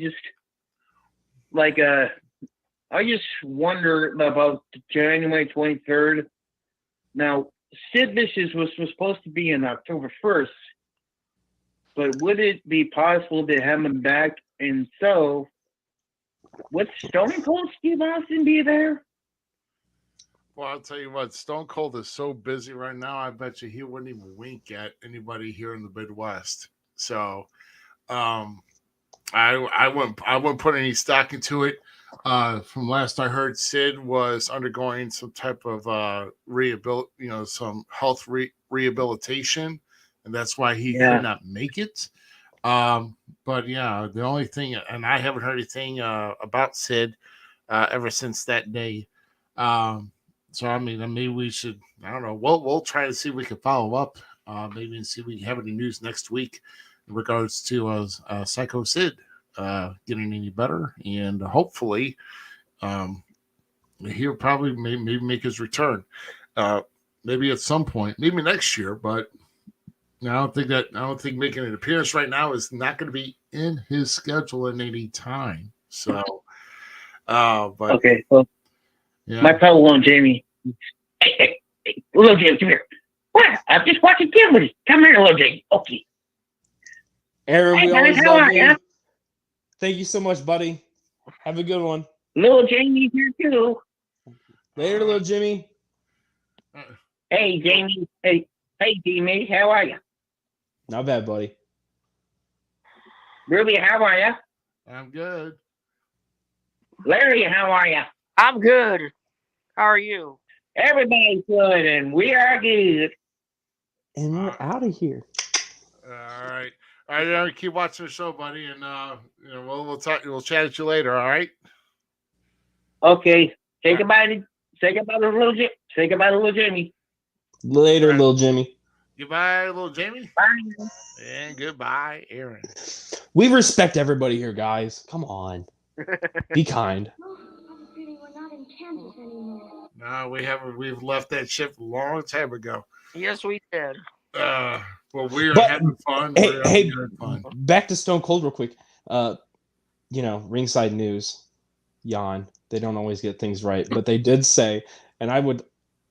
I just wonder about January 23rd. Now, Sid Vicious was supposed to be on October 1st, but would it be possible to have him back? And so, would Stone Cold Steve Austin be there? Well, I'll tell you what, Stone Cold is so busy right now, I bet you he wouldn't even wink at anybody here in the Midwest. So I wouldn't put any stock into it. From last I heard, Sid was undergoing some type of some health rehabilitation, and that's why he could not make it. But yeah, the only thing, and I haven't heard anything about Sid ever since that day. So I mean, maybe we should. I don't know. We'll try to see if we can follow up. Maybe and see if we have any news next week in regards to Psycho Sid getting any better, and hopefully, he'll probably maybe make his return. Maybe at some point, maybe next year. But I don't think making an appearance right now is not going to be in his schedule at any time. So, but Okay, well. yeah. My fellow one, Jamie. Hey, little Jamie, come here. What? I'm just watching TV. Come here, little Jamie. Okay. Aaron, Hey, we guys, always how love are you. ya? Thank you so much, buddy. Have a good one. Little Jamie's here too. Later, little Jimmy. Hey, Jamie. Hey, Jamie. How are you? Not bad, buddy. Ruby, how are you? I'm good. Larry, how are you? I'm good. How are you? Everybody's good, and we are good. And we're out of here. All right, Aaron, keep watching the show, buddy, and we'll talk. We'll chat at you later. All right. Okay. Say goodbye to little Jimmy. Say goodbye to little Jimmy. Later, All right. little Jimmy. Goodbye, little Jamie. Bye. And goodbye, Aaron. We respect everybody here, guys. Come on. Be kind. We're not in Kansas anymore. No, we've left that ship a long time ago. Yes, we did. Well, we are But- having fun. Hey, We're hey, having fun. back to Stone Cold real quick. Ringside News, yawn. They don't always get things right, but they did say, and I would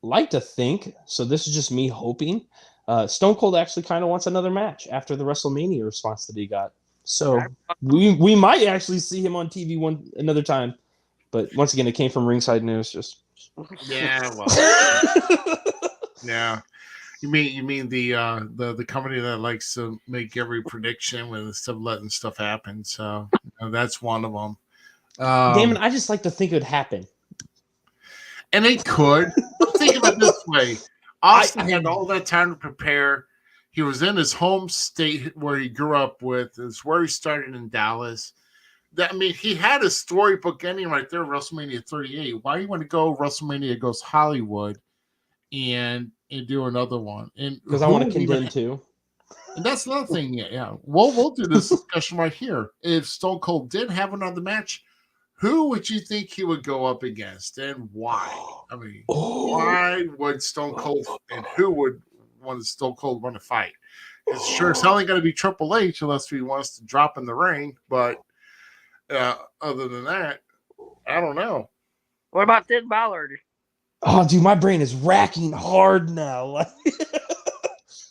like to think, so this is just me hoping, Stone Cold actually kind of wants another match after the WrestleMania response that he got. So we might actually see him on TV another time. But once again, it came from Ringside News. Just Yeah, well, yeah. You mean the company that likes to make every prediction when instead of letting stuff happen. So that's one of them. damn it, I just like to think it would happen. And it could. Think of it this way: Austin had all that time to prepare. He was in his home state where he grew up with. It's where he started in Dallas. He had a storybook ending right there, WrestleMania 38. Why do you want to go WrestleMania goes Hollywood and do another one? And Because I want to condemn too. And that's another thing. Yeah. We'll do this discussion right here. If Stone Cold did have another match, who would you think he would go up against and why? I mean, why would Stone Cold and who would Stone Cold want to fight? It's sure it's only going to be Triple H unless he wants to drop in the ring. But other than that, I don't know. What about Finn Ballard? Oh, dude, my brain is racking hard now.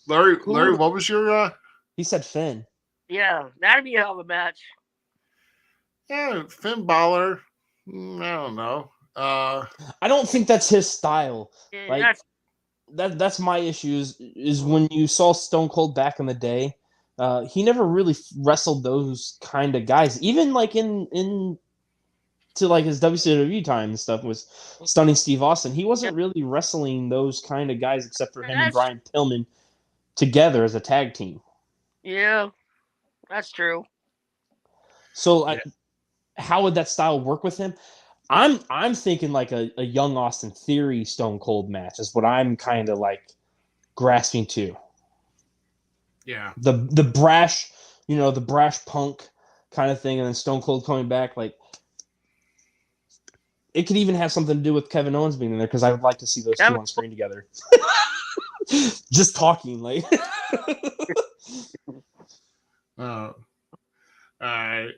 Larry, what was your? He said Finn. Yeah, that'd be a hell of a match. Yeah, Finn Balor. I don't know. I don't think that's his style. Yeah, Like, that's my issue is when you saw Stone Cold back in the day, he never really wrestled those kind of guys. Even like in to like his WCW time and stuff was Stunning Steve Austin. He wasn't really wrestling those kind of guys except for him and Brian Pillman together as a tag team. yeah, that's true. So how would that style work with him? I'm thinking like a young Austin Theory Stone Cold match is what I'm kind of like grasping to. Yeah. The brash, the brash punk kind of thing, and then Stone Cold coming back. Like, it could even have something to do with Kevin Owens being in there because I would like to see those two on screen together. Just talking, like. All right.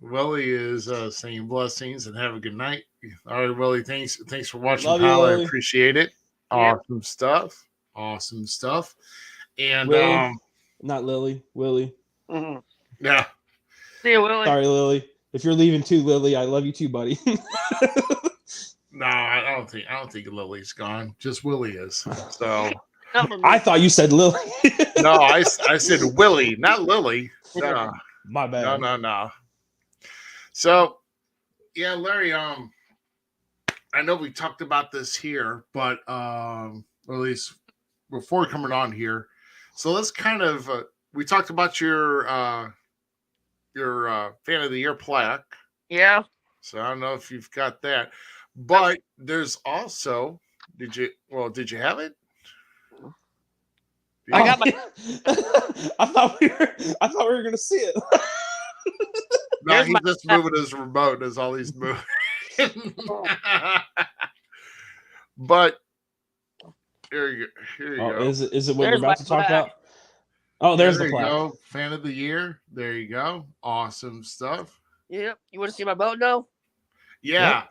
Willie is saying blessings and have a good night. All right, Willie. Thanks for watching, Love you, pal. I Willie. appreciate it. Yep. Awesome stuff. Awesome stuff. And Willie, not Lily. Willie. Mhm. yeah. See you, Willie. Sorry, Lily. If you're leaving too, Lily, I love you too, buddy. No, I don't think Lily's gone. Just Willie is. So I thought you said Lily. no, I said Willie, not Lily. No. My bad. No. So yeah, Larry, I know we talked about this here, but or at least before coming on here. So let's kind of we talked about your fan of the year plaque. Yeah. So I don't know if you've got that. But there's also did you have it? I got my I thought we were gonna see it. No, he's just moving his remote as all these moving. But here you go. Is it what There's you're about to talk about? Oh, there's the plaque. Go. Fan of the year. There you go. Awesome stuff. Yep. You want to see my belt now? Yeah.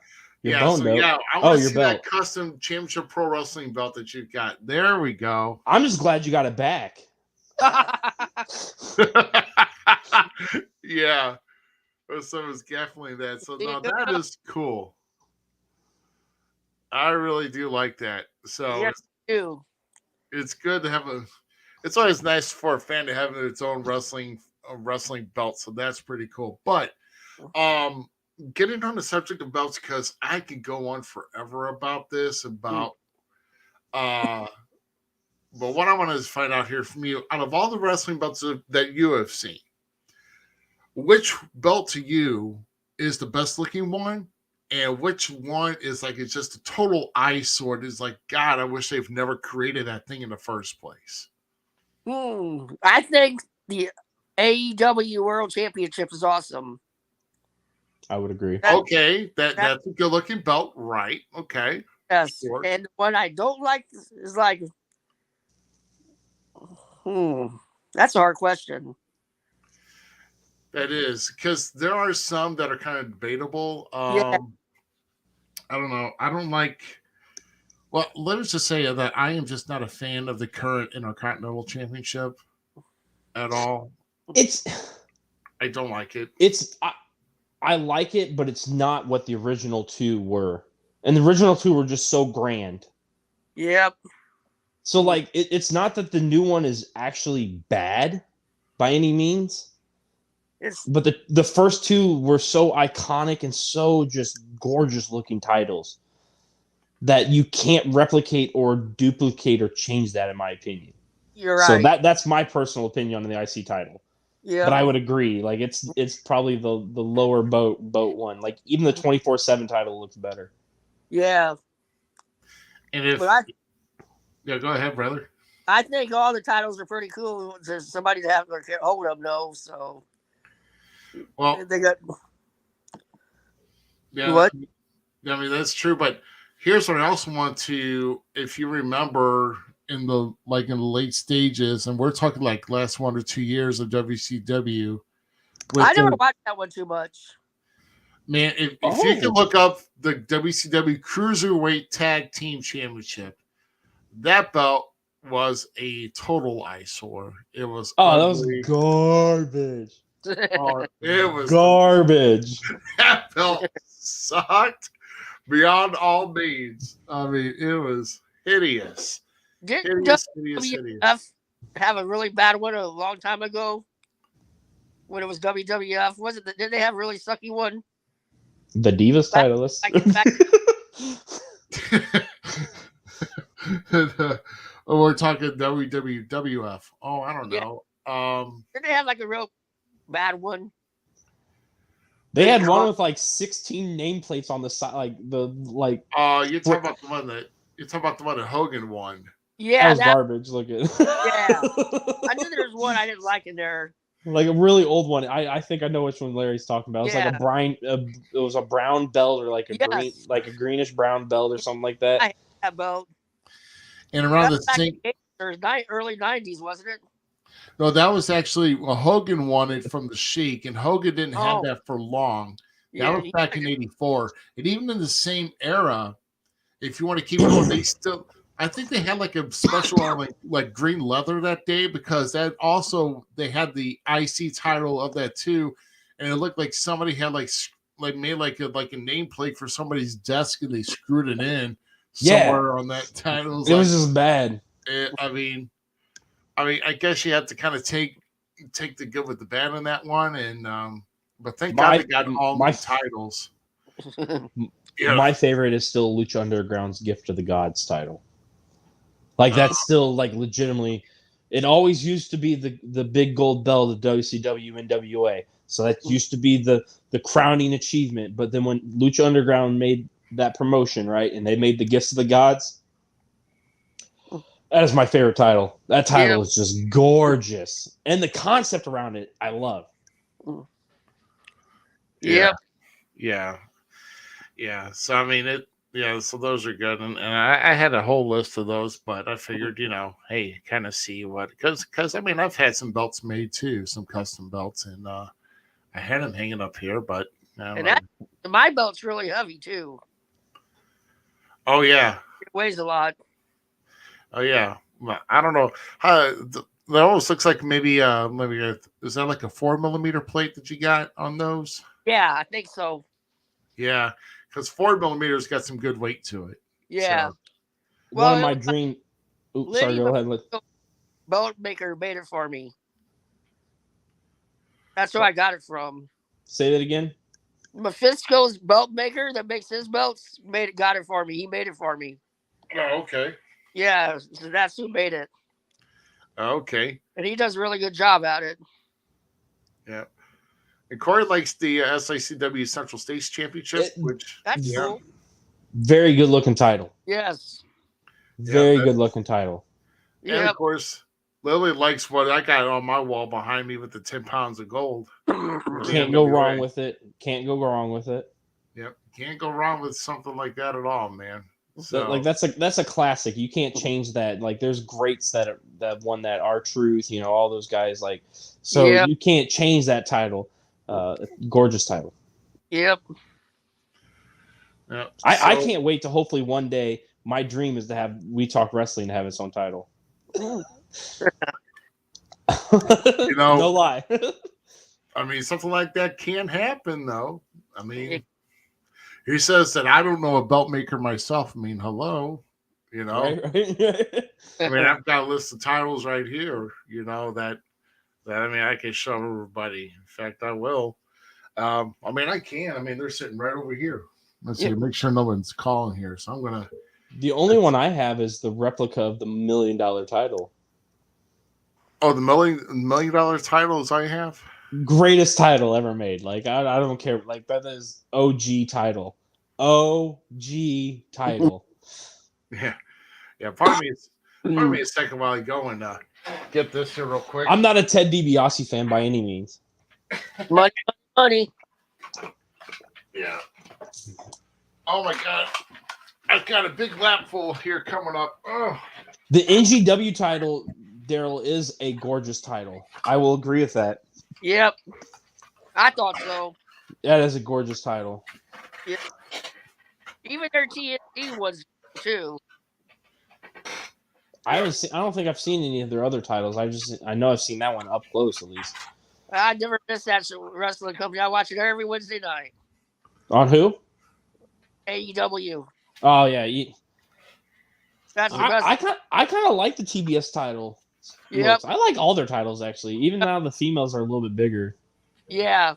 Your yeah. bone So belt. yeah, I want to your see belt. that custom championship pro wrestling belt that you've got. There we go. I'm just glad you got it back. Yeah. So it's definitely that. So no, that is cool. I really do like that. So Yes, you. it's good to have it's always nice for a fan to have its own wrestling belt. So that's pretty cool. But getting on the subject of belts, because I could go on forever about this, but what I want to find out here from you, out of all the wrestling belts that you have seen, which belt to you is the best looking one? And which one is like, it's just a total eyesore? It's like, God, I wish they've never created that thing in the first place. I think the AEW World Championship is awesome. I would agree. Okay, that's a good looking belt, right? Okay. Yes. Sure. And the one I don't like is like, that's a hard question. That is, because there are some that are kind of debatable. Yeah. I don't know. I don't like. Well, let us just say that I am just not a fan of the current Intercontinental Championship at all. I don't like it. I like it, but it's not what the original two were. And the original two were just so grand. Yep. So, like, it's not that the new one is actually bad by any means. But the first two were so iconic and so just gorgeous looking titles that you can't replicate or duplicate or change that, in my opinion. You're right. So that's my personal opinion on the IC title. Yeah. But I would agree. Like, it's probably the lower boat one. Like, even the 24/7 title looks better. Yeah. And go ahead, brother. I think all the titles are pretty cool. There's somebody to have their hold of, though. So, well, they got. Yeah, what? I mean, that's true. But here's what I also want to, if you remember, in the late stages, and we're talking like last 1 or 2 years of WCW. I never watched that one too much. Man, if you can look up the WCW Cruiserweight Tag Team Championship, that belt was a total eyesore. It was that was garbage. It was garbage. That belt sucked beyond all means. I mean, it was hideous. Didn't WWF have a really bad one a long time ago? When it was WWF, did they have a really sucky one? The Divas titleist. We're talking WWF. Oh, I don't know. Did they have like a real bad one? They had one with like 16 nameplates on the side, You're talking about the one that Hogan won. Yeah, that was garbage looking. Yeah. I knew there was one I didn't like in there. Like a really old one. I think I know which one Larry's talking about. It was like it was a brown belt or like a green, like a greenish brown belt or something like that. I had that belt. And around That the same, early 90s, wasn't it? no, that was actually Hogan won it from the Sheik, and Hogan didn't have that for long. That was back in '84, and even in the same era, if you want to keep going, they still. I think they had like a special on like green leather that day because that also they had the IC title of that too, and it looked like somebody had like made like a nameplate for somebody's desk and they screwed it in somewhere on that title. It was just bad. I mean, I guess you have to kind of take the good with the bad on that one, and but thank God they got all my titles. My favorite is still Lucha Underground's Gift of the Gods title. Like that's still like legitimately. It always used to be the big gold belt of WCW NWA. So that used to be the crowning achievement. But then when Lucha Underground made that promotion, right, and they made the Gifts of the Gods, that is my favorite title. That title is just gorgeous, and the concept around it, I love. Yeah. So I mean it. Yeah, so those are good, and I had a whole list of those, but I figured, hey, kind of see what, because I mean I've had some belts made too, some custom belts, and I had them hanging up here, but my belt's really heavy too. Oh yeah, it weighs a lot. Oh yeah, well, I don't know how that almost looks like maybe is that like a 4mm plate that you got on those? Yeah, I think so. Yeah. Because 4mm got some good weight to it. Yeah. So. Well, one of my dream. Oops, sorry, go ahead. Belt maker made it for me. That's where I got it from. Say that again. Mephisto's belt maker that makes his belts got it for me. He made it for me. Oh, okay. Yeah, so that's who made it. Okay. And he does a really good job at it. Yeah. And Corey likes the SICW Central States Championship, that's cool. Very good looking title. Yes. Very good looking title. And of course, Lily likes what I got on my wall behind me with the 10 pounds of gold. Can't go wrong with it. Can't go wrong with it. Yep. Can't go wrong with something like that at all, man. So. That's a classic. You can't change that. Like there's greats that won that R-Truth, all those guys you can't change that title. Gorgeous title. Yep. Yep. I can't wait to hopefully one day. My dream is to have We Talk Wrestling to have its own title. No lie. I mean, something like that can happen, though. I mean, he says that I don't know a belt maker myself. I mean, hello, Right. I mean, I've got a list of titles right here. That I mean, I can show everybody. In fact, I will. I mean, I can. I mean, they're sitting right over here. Let's see. Make sure no one's calling here. So I'm gonna. The only one I have is the replica of the $1 million title. Oh, the $1 million titles I have. Greatest title ever made. Like I don't care. Like that is OG title. OG title. Yeah. Pardon me a second while I go and get this here real quick. I'm not a Ted DiBiase fan by any means. Money. Yeah. Oh my God. I've got a big lap full here coming up. Oh. The NGW title, Daryl, is a gorgeous title. I will agree with that. Yep. I thought so. That is a gorgeous title. Yeah. Even their TNT was too. I don't think I've seen any of their other titles. I know I've seen that one up close at least. I never missed that wrestling company. I watch it every Wednesday night. On who? AEW. Oh yeah. That's the best. I kind of like the TBS title. Yep. I like all their titles actually. Even now the females are a little bit bigger. Yeah.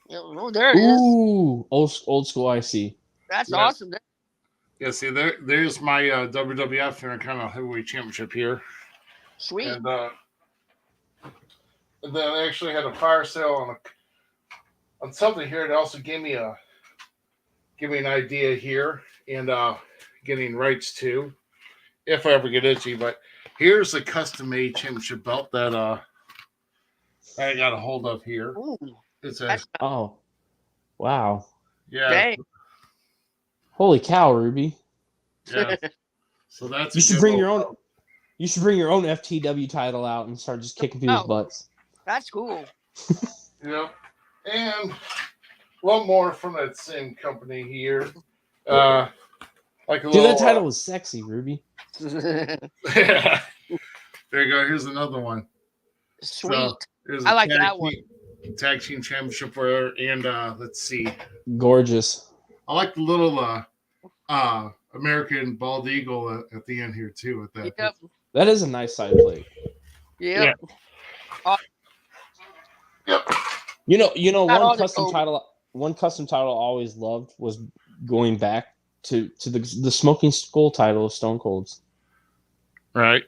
Oh, there it is. Ooh, old school IC. That's awesome. Yeah, see, there's my WWF Intercontinental Heavyweight Championship here. Sweet. And then I actually had a fire sale on something here that also gave me an idea here and getting rights to, if I ever get itchy. But here's a custom made championship belt that I got a hold of here. Ooh, It's a that's Oh, wow. yeah, dang. Holy cow, Ruby. yeah. So that's You a should good bring little your own. belt. You should bring your own FTW title out and start just kicking people's Oh. butts. That's cool. Yep. And one more from that same company here. Like a Dude, little that title was sexy, Ruby. yeah. There you go. Here's another one. Sweet. So, here's I a like that one. Tag team championship wear, and let's see. Gorgeous. I like the little American bald eagle at the end here too. With that. Yep. That is a nice side plate. Yep. Yep. You know, Not all one the custom gold. title. One custom title I always loved was going back to the Smoking Skull title of Stone Cold's. Right.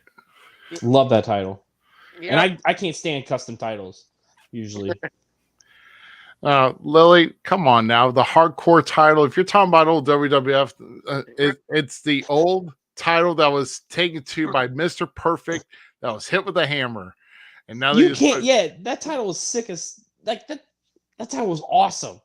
Love that title. Yep. And I can't stand custom titles usually. Lily, come on now. The hardcore title. If you're talking about old WWF, it's the old title that was taken to by Mr. Perfect that was hit with a hammer. And now You can't. Yeah, that title was sick as like that. That title was awesome.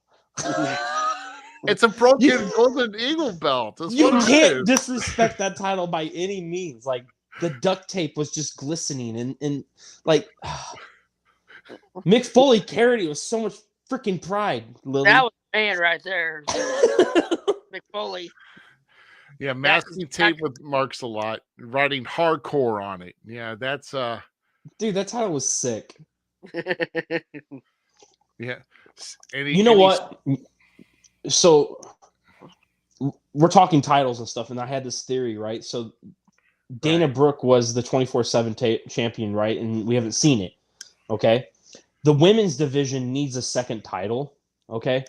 it's a broken golden eagle belt. That's You what it can't is. disrespect that title by any means. Like the duct tape was just glistening and like Mick Foley carried it with so much freaking pride. Lily. That was a man right there. McFoley. Yeah, masking tape with marks a lot. Writing hardcore on it. Yeah, that's Dude, that title was sick. yeah. You know what? So we're talking titles and stuff, and I had this theory, right? So Dana Brooke was the 24/7 champion, right? And we haven't seen it. Okay. The women's division needs a second title. Okay.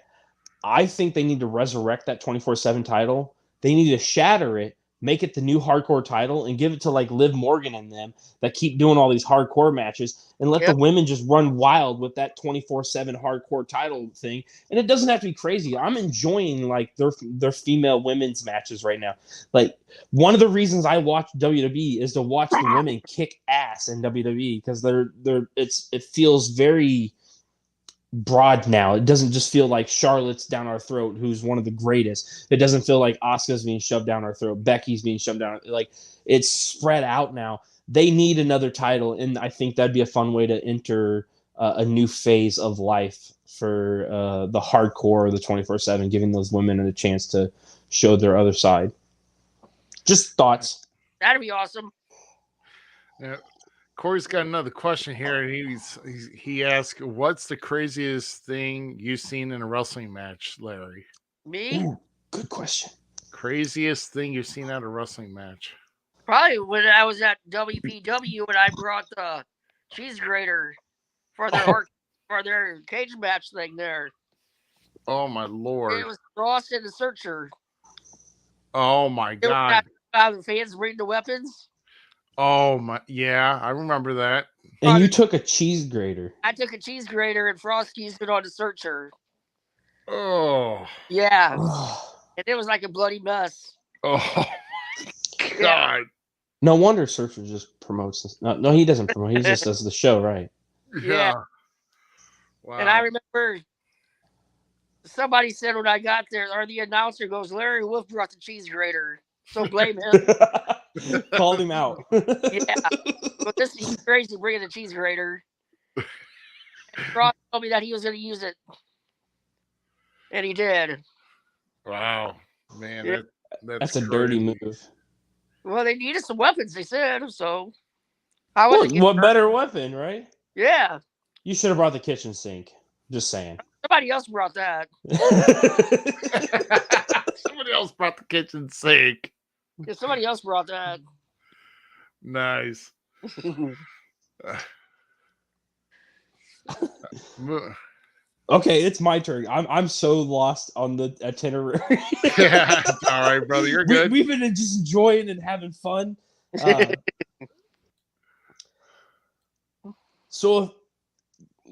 I think they need to resurrect that 24/7 title. They need to shatter it, make it the new hardcore title, and give it to like Liv Morgan and them that keep doing all these hardcore matches, and let the women just run wild with that 24/7 hardcore title thing. And it doesn't have to be crazy. I'm enjoying like their female women's matches right now. Like one of the reasons I watch WWE is to watch the women kick ass in WWE because it feels very broad now. It doesn't just feel like Charlotte's down our throat, who's one of the greatest. It doesn't feel like Asuka's being shoved down our throat. Becky's being shoved down. Like it's spread out now. They need another title, and I think that'd be a fun way to enter a new phase of life for the hardcore, the 24/7, giving those women a chance to show their other side. Just thoughts. That'd be awesome. Yeah. Corey's got another question here, and he asked, "What's the craziest thing you've seen in a wrestling match, Larry?" Me? Ooh, good question. Craziest thing you've seen at a wrestling match? Probably when I was at WPW and I brought the cheese grater for their cage match thing there. Oh my lord! It was Ross and the Searcher. Oh my It was god! the fans bring the weapons. Oh my, yeah, I remember that. And you took a cheese grater. I took a cheese grater and Frost used it on the Searcher. Oh, Yeah. And it was like a bloody mess. oh, God. No wonder Searcher just promotes this. No, he doesn't promote. He just does the show, right? Yeah. Wow. And I remember somebody said when I got there, or the announcer goes, Larry Wolf brought the cheese grater. So blame him. Called him out. Yeah. But he's crazy bringing the cheese grater. And Frost told me that he was going to use it. And he did. Wow. Man, Yeah. That's a dirty move. Well, they needed some weapons, they said. So, What better weapon, right? Yeah. You should have brought the kitchen sink. Just saying. Somebody else brought that. Somebody else brought the kitchen sink. Yeah, somebody else brought that. Nice. Okay, it's my turn. I'm so lost on the itinerary. Yeah, all right, brother, you're good. We've been just enjoying and having fun. So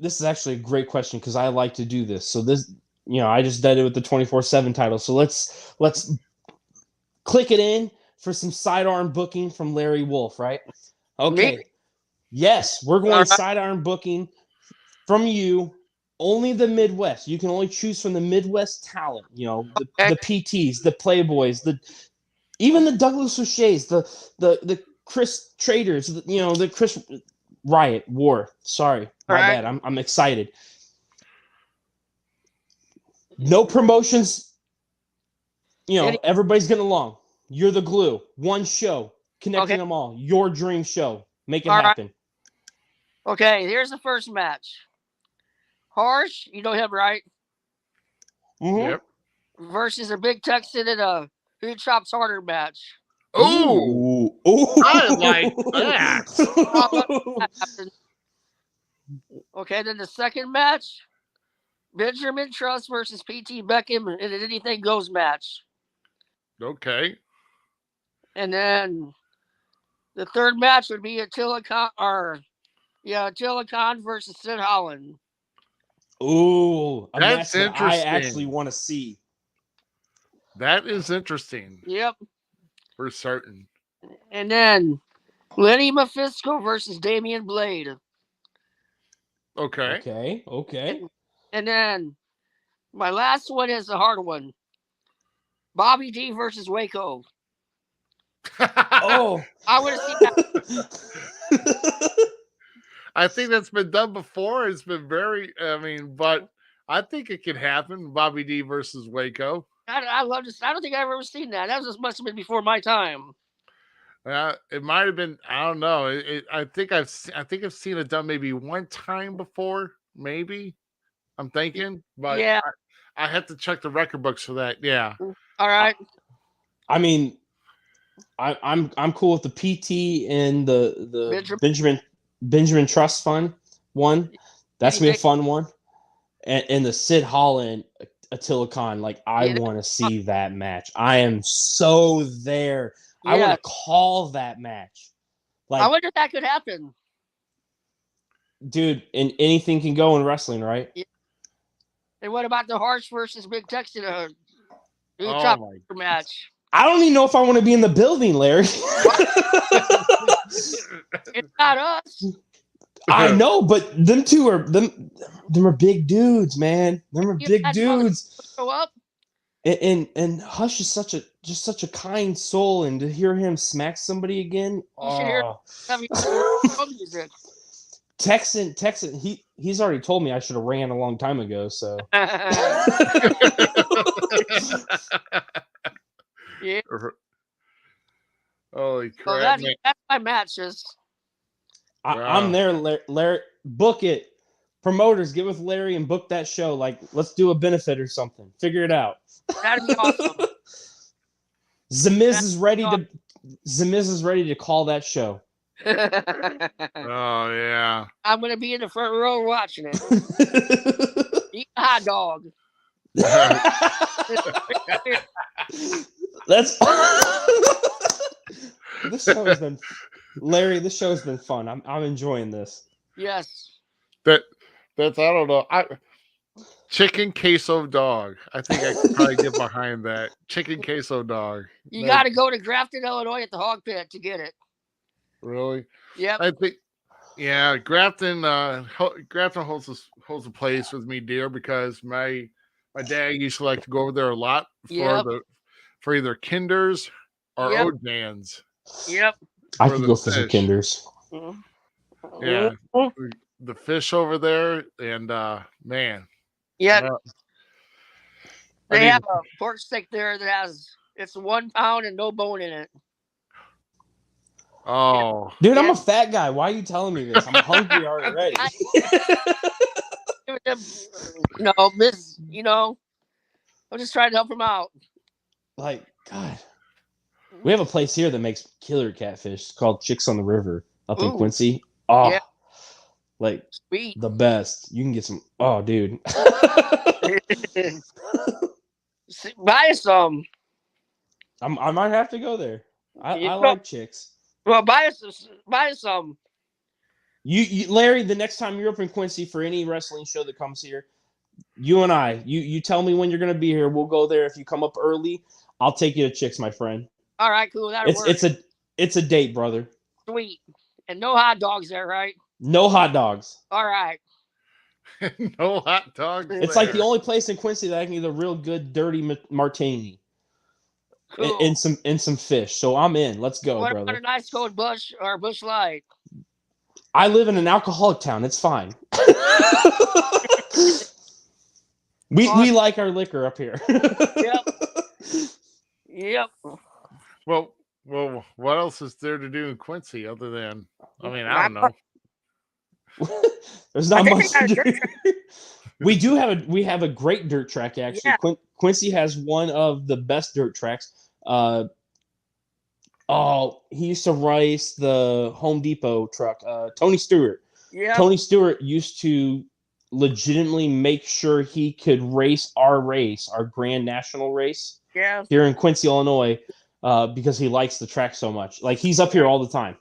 this is actually a great question because I like to do this. So this, I just did it with the 24/7 title. So let's click it in for some sidearm booking from Larry Wolf, right? Okay. Me? Yes, we're going All right. sidearm booking from you. Only the Midwest. You can only choose from the Midwest talent. The PTs, the Playboys, even the Douglas O'Shea's, the Chris Traders, the Chris Riot War. Sorry, my bad. I'm excited. No promotions. Everybody's getting along. You're the glue. One show connecting them all. Your dream show. Make it happen. Right. Okay, here's the first match. Harsh, you know him, right? Mm-hmm. Yep. Versus a Big Texan in a Who Chops Harder match. Ooh. I like that. Okay, then the second match, Benjamin Truss versus PT Beckham in an Anything Goes match. Okay. And then the third match would be Attila Khan versus Sid Holland. Ooh, a match That's that I interesting. actually want to see. That is interesting. Yep. For certain. And then Lenny Mephisto versus Damian Blade. Okay. Okay. And then my last one is the hard one. Bobby D versus Waco. Oh, I want to see that. I think that's been done before. It's been but I think it could happen. Bobby D versus Waco. I love this. I don't think I've ever seen that. That must have been before my time. It might have been. I don't know. I think I've seen it done maybe one time before. Maybe I'm thinking, but yeah, I have to check the record books for that. Yeah. All right. I mean, I'm cool with the PT and the Benjamin Trust one. That's gonna be a fun one, and the Sid Holland Attila Khan. Like I want to see that match. I am so there. I want to call that match. Like I wonder if that could happen, dude. And anything can go in wrestling, right? Yeah. And what about the Harsh versus Big Texan match? I don't even know if I want to be in the building, Larry. It's not us. I know, but them two are them are big dudes, man. Them are big dudes. Show up. And Hush is such a kind soul, and to hear him smack somebody again, Texan, he's already told me I should have ran a long time ago. So, yeah. Holy crap! So that's my matches. I'm there, Larry. Book it. Promoters, get with Larry and book that show. Like, let's do a benefit or something. Figure it out. That'd be awesome. Zmiz is ready to call that show. Oh yeah. I'm gonna be in the front row watching it. Eat a hot dog. That's this show has been Larry. This show has been fun. I'm enjoying this. Yes. That's I don't know. Chicken queso dog. I think I could probably get behind that. Chicken queso dog. You got to go to Grafton, Illinois, at the Hog Pit to get it. Really? Yep. I think. Yeah, Grafton. Grafton holds a place with me, dear, because my dad used to like to go over there a lot for either Kinders or Ojans. Yep. I could go for some Kinders. Mm-hmm. Yeah. The fish over there, and man. Yeah. They have a pork steak there that it's 1 pound and no bone in it. Oh. Dude, I'm a fat guy. Why are you telling me this? I'm hungry already. I'm just trying to help him out. Like, God. We have a place here that makes killer catfish. It's called Chicks on the River up in Quincy. Oh, yeah. Like, sweet. The best. You can get some. Oh, dude. Buy some. I might have to go there. I like chicks. Well, buy some. Larry, the next time you're up in Quincy for any wrestling show that comes here, you and I, you tell me when you're gonna be here. We'll go there. If you come up early, I'll take you to Chicks, my friend. All right, cool. That'll work. It's a date, brother. Sweet. And no hot dogs there, right? No hot dogs. All right. No hot dogs. It's like the only place in Quincy that I can get a real good dirty martini Cool. and some fish. So I'm in. Let's go, What brother. about a nice cold Bush or Bush Light? I live in an alcoholic town. It's fine. we like our liquor up here. Yep. Well, what else is there to do in Quincy other than? I mean, I don't know. There's not much to do. We have a great dirt track actually. Yeah. Quincy has one of the best dirt tracks. He used to race the Home Depot truck. Tony Stewart. Yeah. Tony Stewart used to legitimately make sure he could race our Grand National race. Yeah. Here in Quincy, Illinois, because he likes the track so much. Like he's up here all the time.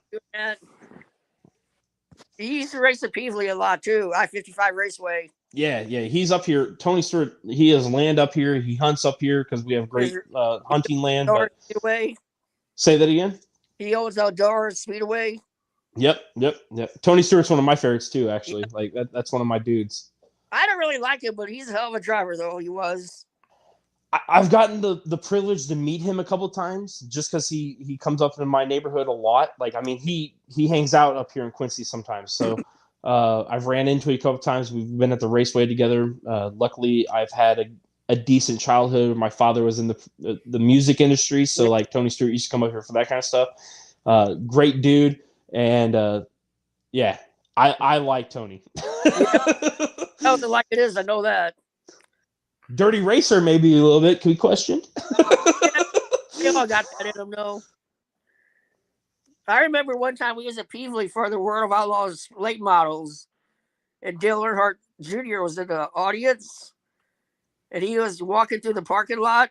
He used to race at Peevely a lot too. I-55 Raceway. Yeah, He's up here. Tony Stewart, he has land up here. He hunts up here because we have great hunting land. But... Speedway. Say that again? He owns Outdoor Speedway. Yep. Tony Stewart's one of my favorites too, actually. Like that's one of my dudes. I don't really like him, but he's a hell of a driver, though. He was. I've gotten the privilege to meet him a couple of times just because he comes up in my neighborhood a lot. Like, I mean, he hangs out up here in Quincy sometimes. So I've ran into him a couple of times. We've been at the raceway together. Luckily, I've had a decent childhood. My father was in the music industry. So, like, Tony Stewart used to come up here for that kind of stuff. Great dude. And, I like Tony. Sounds like it is. I know that. Dirty racer, maybe a little bit. Can we question? You all got that in them, though. I remember one time we was at Peevely for the World of Outlaws late models, and Dale Earnhardt Jr. was in the audience, and he was walking through the parking lot,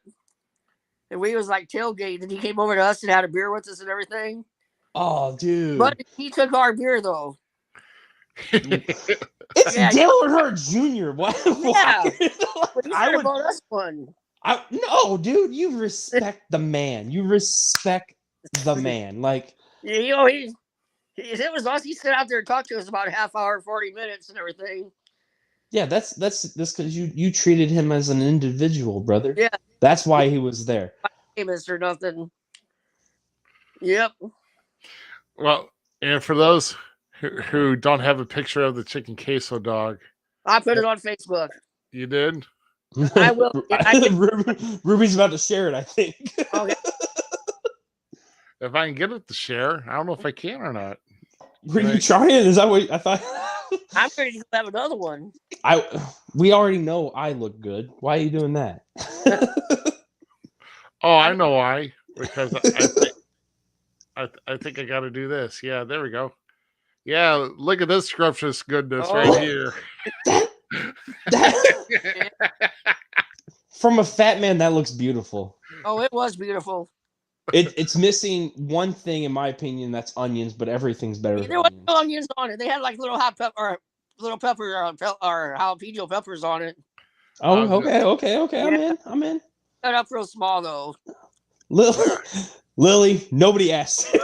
and we was like tailgating, and he came over to us and had a beer with us and everything. Oh, dude! But he took our beer though. It's Dale Earnhardt Jr. Why? Yeah, but he would bought us one. No, dude, you respect the man. You respect the man. Like, you know, it was us. He sat out there and talked to us about a half hour, 40 minutes, and everything. Yeah, that's because you treated him as an individual, brother. Yeah, that's why he was there. Not famous or nothing. Yep. Well, and for those who don't have a picture of the chicken queso dog, I put it on Facebook. You did? I will. Ruby's about to share it, I think. Okay. If I can get it to share, I don't know if I can or not. Were you trying? Is that what I thought? I'm ready to have another one. We already know I look good. Why are you doing that? Oh, I know why. Because I think I got to do this. Yeah, there we go. Yeah, look at this scrumptious goodness right here. From a fat man, that looks beautiful. Oh, it was beautiful. It's missing one thing, in my opinion, that's onions, but everything's better. There was no onions on it. They had like little hot pepper or jalapeno peppers on it. Oh, okay. Yeah. I'm in. Cut up real small though. Lily, nobody asked.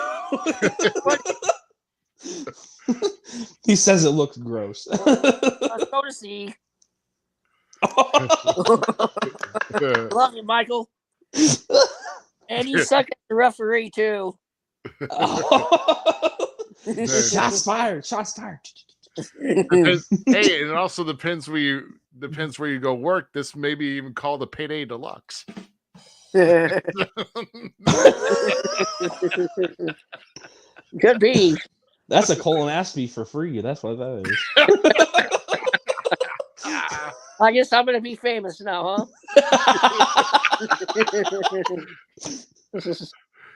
He says it looks gross. Let's go to see. Love you, Michael. And you suck at the referee too. Shots fired. Because, hey, it also depends where you go work. This may be even called a payday deluxe. Could be. That's a colonoscopy for free. That's what that is. I guess I'm gonna be famous now, huh?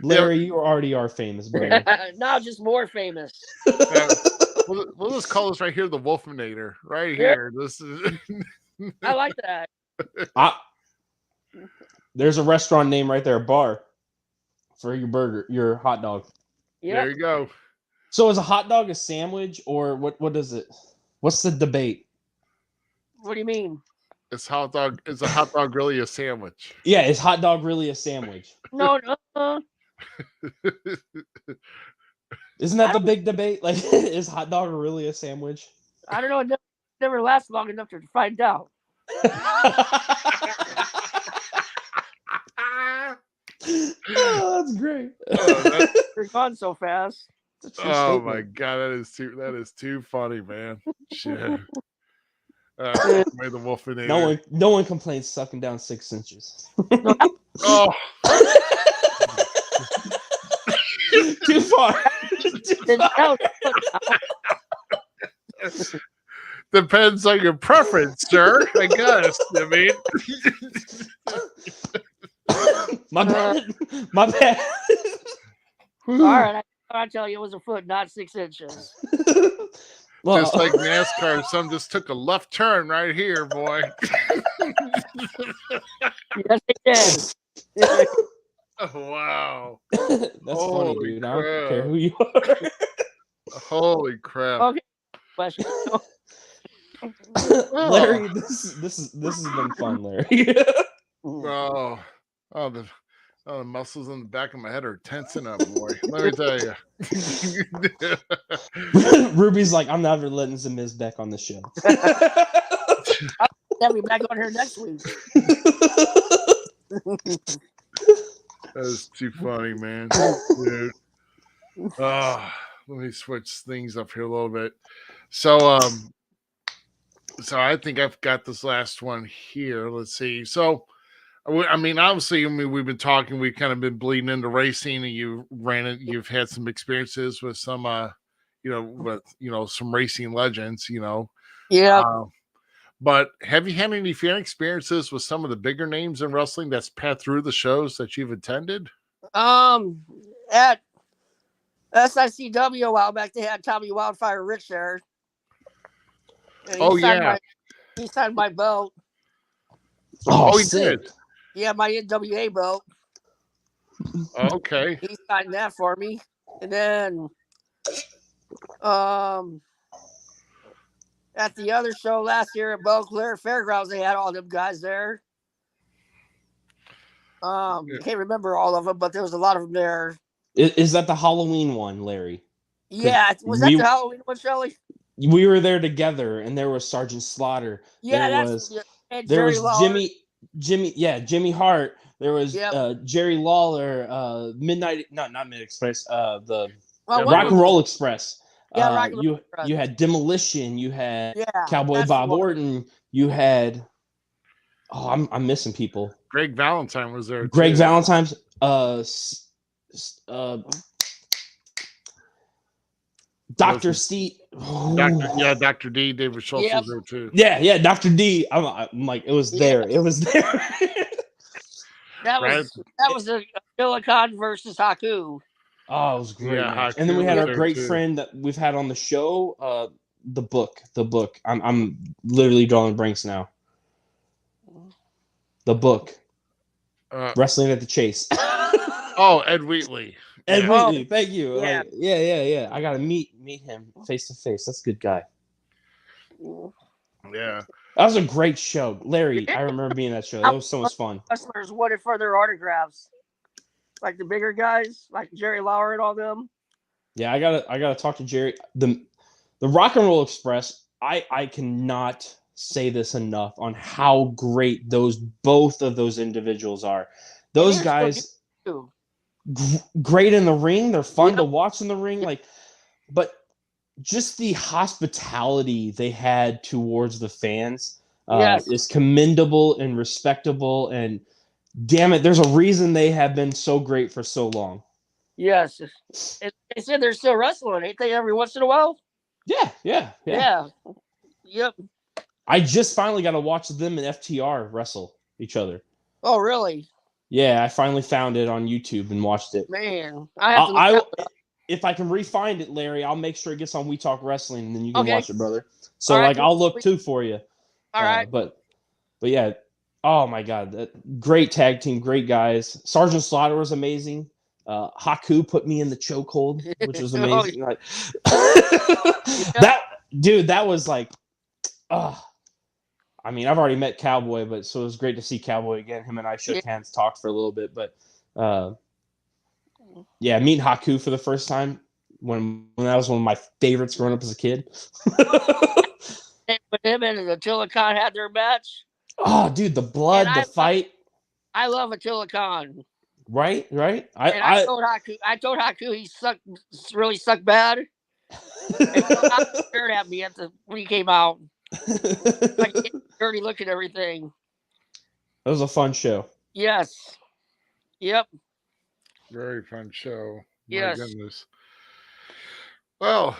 Larry, you already are famous, brother. Now just more famous. We'll just call this right here the Wolfmanator. Right here. This is. I like that. There's a restaurant name right there, a bar for your burger, your hot dog. Yep. There you go. So is a hot dog a sandwich or what is it? What's the debate? What do you mean? Is a hot dog really a sandwich? Yeah, is hot dog really a sandwich? No, Isn't that the big debate? Like, is hot dog really a sandwich? I don't know. It never lasts long enough to find out. Oh, that's great. You're gone so fast. Oh my god, that is too funny, man. Shit. May the wolf in the No one complains sucking down 6 inches. Oh. Too far. Depends on your preference, sir. I guess. I mean, my bad. My bad. All right, I tell you, it was a foot, not 6 inches. Well, just like NASCAR, some just took a left turn right here, boy. Yes, it did. Oh, wow. that's Holy funny, dude. I crap. don't care who you are. Holy crap. Okay. Question. Larry, this has been fun, Larry. Oh, the muscles in the back of my head are tensing up, boy. Let me tell you. Ruby's like, I'm never letting Zmiz back on the show. I'll be back on here next week. That is too funny, man. Dude. Let me switch things up here a little bit. So I think I've got this last one here. Let's see. So, I mean, obviously, we've been talking. We've kind of been bleeding into racing, and you've had some experiences with some, some racing legends, Yeah. But have you had any fan experiences with some of the bigger names in wrestling that's passed through the shows that you've attended? At SICW a while back, they had Tommy Wildfire Rich there. And he signed my belt. Oh, he sick. did. Yeah, my NWA belt. Okay. He signed that for me. And then at the other show last year at Beauclair Fairgrounds, they had all them guys there. Can't remember all of them, but there was a lot of them there. Is that the Halloween one, Larry? Yeah, was that the Halloween one, Shelley? We were there together, and there was Sergeant Slaughter. Yeah, there was Jimmy Hart. There was Jerry Lawler, not Midnight Express, the Rock and Roll Express. You had Demolition. You had Cowboy Bob Orton. You had I'm missing people. Greg Valentine was there. Greg Valentine's. Dr. Steve. Dr. D. David Schultz was there too. Yeah, Dr. D. I'm like, it was there. It was there. That was a Silicon versus Haku. Oh, it was great. Yeah, and then we had our great friend that we've had on the show, the book. I'm literally drawing blanks now. The book. Wrestling at the Chase. Ed Wheatley. Ed Wheatley, thank you. Yeah. Yeah. I gotta meet him face to face. That's a good guy. Yeah. That was a great show. Larry, I remember being at that show. That was so much fun. Wrestlers wanted for their autographs. Like the bigger guys, like Jerry Lawler and all them. Yeah, I gotta talk to Jerry. The Rock and Roll Express, I cannot say this enough on how great both of those individuals are. Those guys great in the ring. They're fun to watch in the ring. But just the hospitality they had towards the fans is commendable and respectable. And damn it, there's a reason they have been so great for so long. Yes. And they said they're still wrestling, ain't they, every once in a while? Yeah. Yep. I just finally got to watch them and FTR wrestle each other. Oh, really? Yeah, I finally found it on YouTube and watched it. Man, I have to look if I can re-find it, Larry, I'll make sure it gets on We Talk Wrestling, and then you can watch it, brother. So, I'll look too for you. All right. But yeah, oh my God, great tag team, great guys. Sergeant Slaughter was amazing. Haku put me in the chokehold, which was Oh, amazing. Like, that was like, I mean, I've already met Cowboy, but so it was great to see Cowboy again. Him and I shook hands, talked for a little bit, but yeah, meeting Haku for the first time when that was one of my favorites growing up as a kid. When him and Attila Khan had their match. Oh, dude, the blood, the fight. I love Attila Khan. Right. I told Haku he really sucked bad. And he stared at me when he came out. Like dirty look at everything. That was a fun show. Yes. Yep. Very fun show. Yes. My goodness. Well,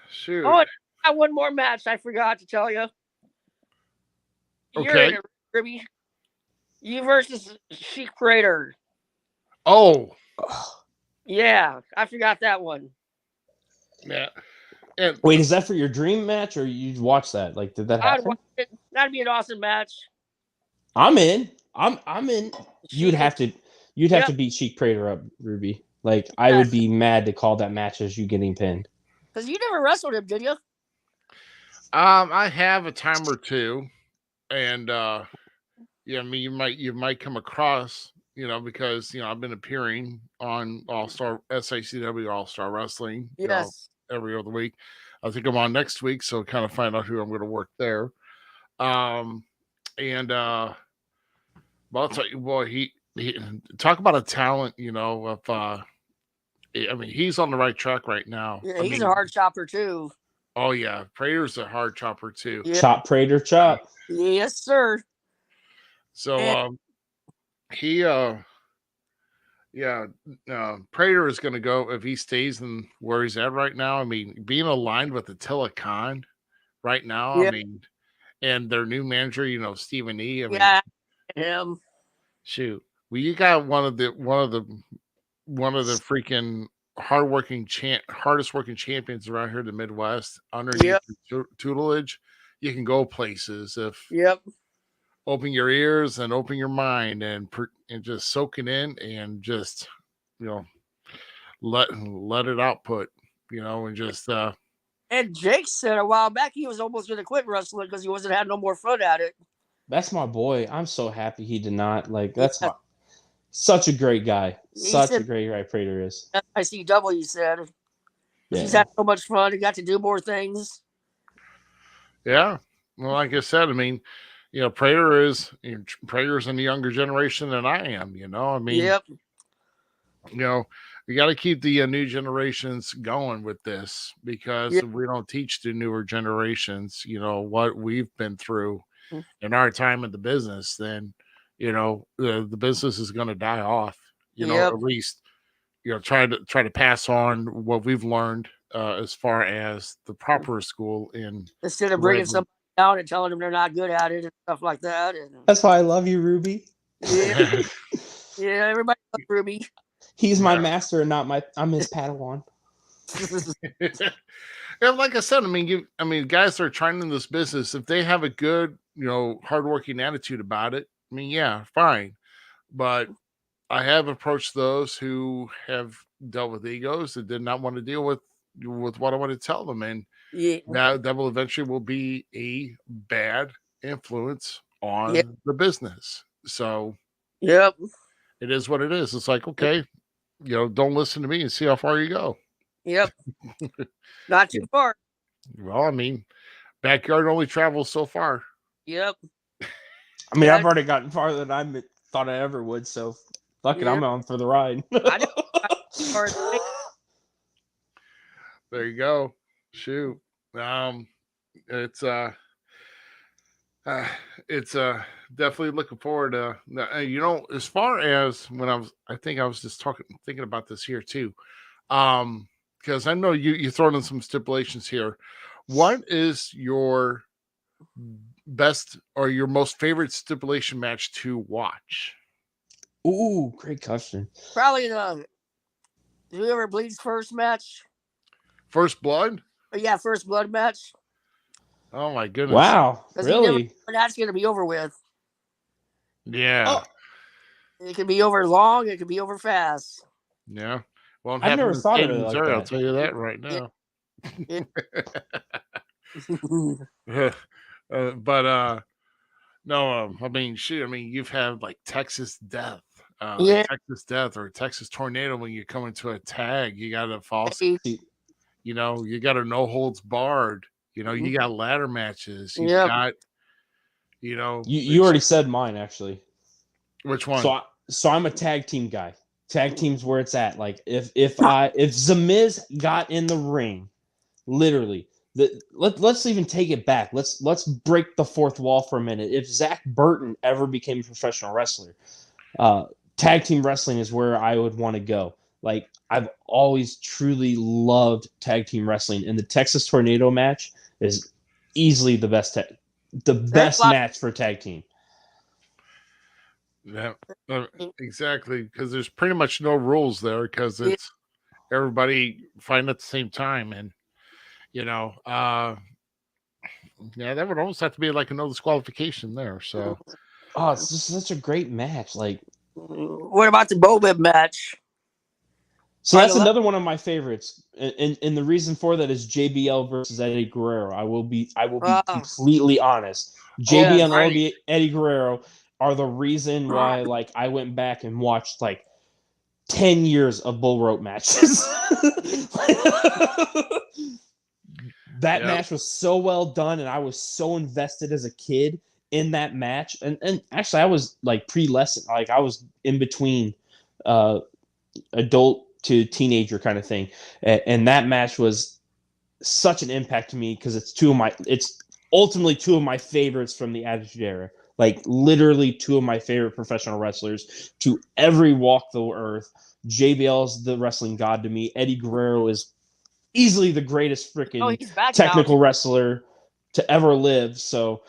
shoot. Oh, I got one more match I forgot to tell you. You're Okay. in it, Ruby. You versus Sheik Prater. Oh. Yeah, I forgot that one. Yeah. And wait, is that for your dream match, or you watch that? Like, did that I'd happen? watch it. That'd be an awesome match. I'm in. I'm in. You'd Sheik- have to beat Sheik Prater up, Ruby. Like, I would be mad to call that match as you getting pinned. Because you never wrestled him, did you? I have a time or two, and yeah, I mean, you might come across, because I've been appearing on All-Star SICW All-Star Wrestling, Yes. every other week. I think I'm on next week, so kind of find out who I'm going to work there. And but I'll tell you, boy, he talk about a talent, of I mean, he's on the right track right now. Yeah, he's a hard chopper too. Oh yeah, Prater's a hard chopper too. Yeah. Chop Prater, chop. Yes, sir. So Prater is going to go if he stays in where he's at right now. I mean, being aligned with Attila Khan right now. Yep. I mean, and their new manager, Stephen E. I mean, Yeah, him. shoot, well, you got one of the freaking hardest working champions around here in the Midwest underneath your tutelage. You can go places if open your ears and open your mind and just soak it in and just let it output, and just And Jake said a while back he was almost going to quit wrestling because he wasn't having no more fun at it. That's my boy. I'm so happy he did not. Like, that's such a great guy. A great guy Prater is. ICW said. Yeah. He's had so much fun. He got to do more things. Yeah. Well, like I said, I mean, Prater's in the younger generation than I am, I mean, we got to keep the new generations going with this because if we don't teach the newer generations, what we've been through in our time in the business, then, the business is going to die off, at least, try to pass on what we've learned as far as the proper school instead of bringing somebody down and telling them they're not good at it and stuff like that. And that's why I love you, Ruby. Yeah, yeah, everybody loves Ruby. He's my master and I'm his Padawan. Yeah, like I said, I mean, guys that are trying in this business, if they have a good, hardworking attitude about it, I mean, yeah, fine. But I have approached those who have dealt with egos that did not want to deal with what I want to tell them, and that will eventually will be a bad influence on the business. So, it is what it is. It's like, okay, don't listen to me and see how far you go. Yep. Not too far. Well, I mean, backyard only travels so far. Yep. I mean, I've already gotten farther than I thought I ever would, so fuck it, I'm on for the ride. There you go. Shoot. It's definitely looking forward to as far as when I think I was just thinking about this here too. Because I know you thrown in some stipulations here. What is your best or your most favorite stipulation match to watch? Ooh, great question. Probably whoever bleeds first match. First Blood? Yeah, First Blood match. Oh my goodness! Wow, really? That's going to be over with. Yeah. It could be over long. It could be over fast. Yeah. Won't I've happen never in thought of state of it like Missouri. I'll that. tell you that right now. But no, I mean, shoot, I mean, you've had like Texas Death, Yeah. Texas Death, or Texas Tornado when you come into a tag. You got a false, you know, you got a no holds barred. You know, you got ladder matches. You've Yep. got, you know, You already said mine actually. which one? So I'm a tag team guy. Tag team's where it's at. Like if Zmiz got in the ring, literally, let's even take it back. Let's break the fourth wall for a minute. If Zach Burton ever became a professional wrestler, tag team wrestling is where I would want to go. Like I've always truly loved tag team wrestling, and the Texas Tornado match is easily the best match for tag team. Yeah, exactly. Because there's pretty much no rules there because it's everybody fighting at the same time, and you know, yeah, that would almost have to be like no disqualification there. So, Oh, it's just such a great match. Like, what about the Bowman match? so that's another one of my favorites, and the reason for that is JBL versus Eddie Guerrero. I will be completely honest. JBL and Eddie Guerrero are the reason why, like, I went back and watched like 10 years of bull rope matches. That match was so well done, and I was so invested as a kid in that match. And actually, I was like pre-lesson, like I was in between adult to teenager kind of thing, and that match was such an impact to me because it's ultimately two of my favorites from the Attitude Era. Like literally two of my favorite professional wrestlers to every walk the earth. JBL's the wrestling god to me. Eddie Guerrero is easily the greatest freaking technical wrestler to ever live. So,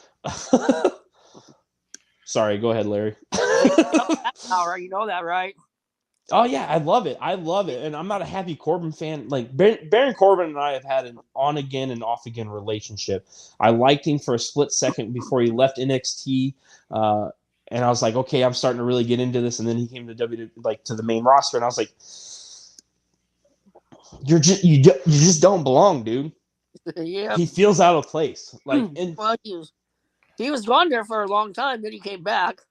sorry, go ahead, Larry. You know that, right? Oh yeah, I love it. And I'm not a Happy Corbin fan. Like Baron Corbin and I have had an on again and off again relationship. I liked him for a split second before he left NXT, and I was like, okay, I'm starting to really get into this. And then he came to to the main roster, and I was like, you just don't belong, dude. Yeah, he feels out of place. Like, and well, he was gone there for a long time. Then he came back.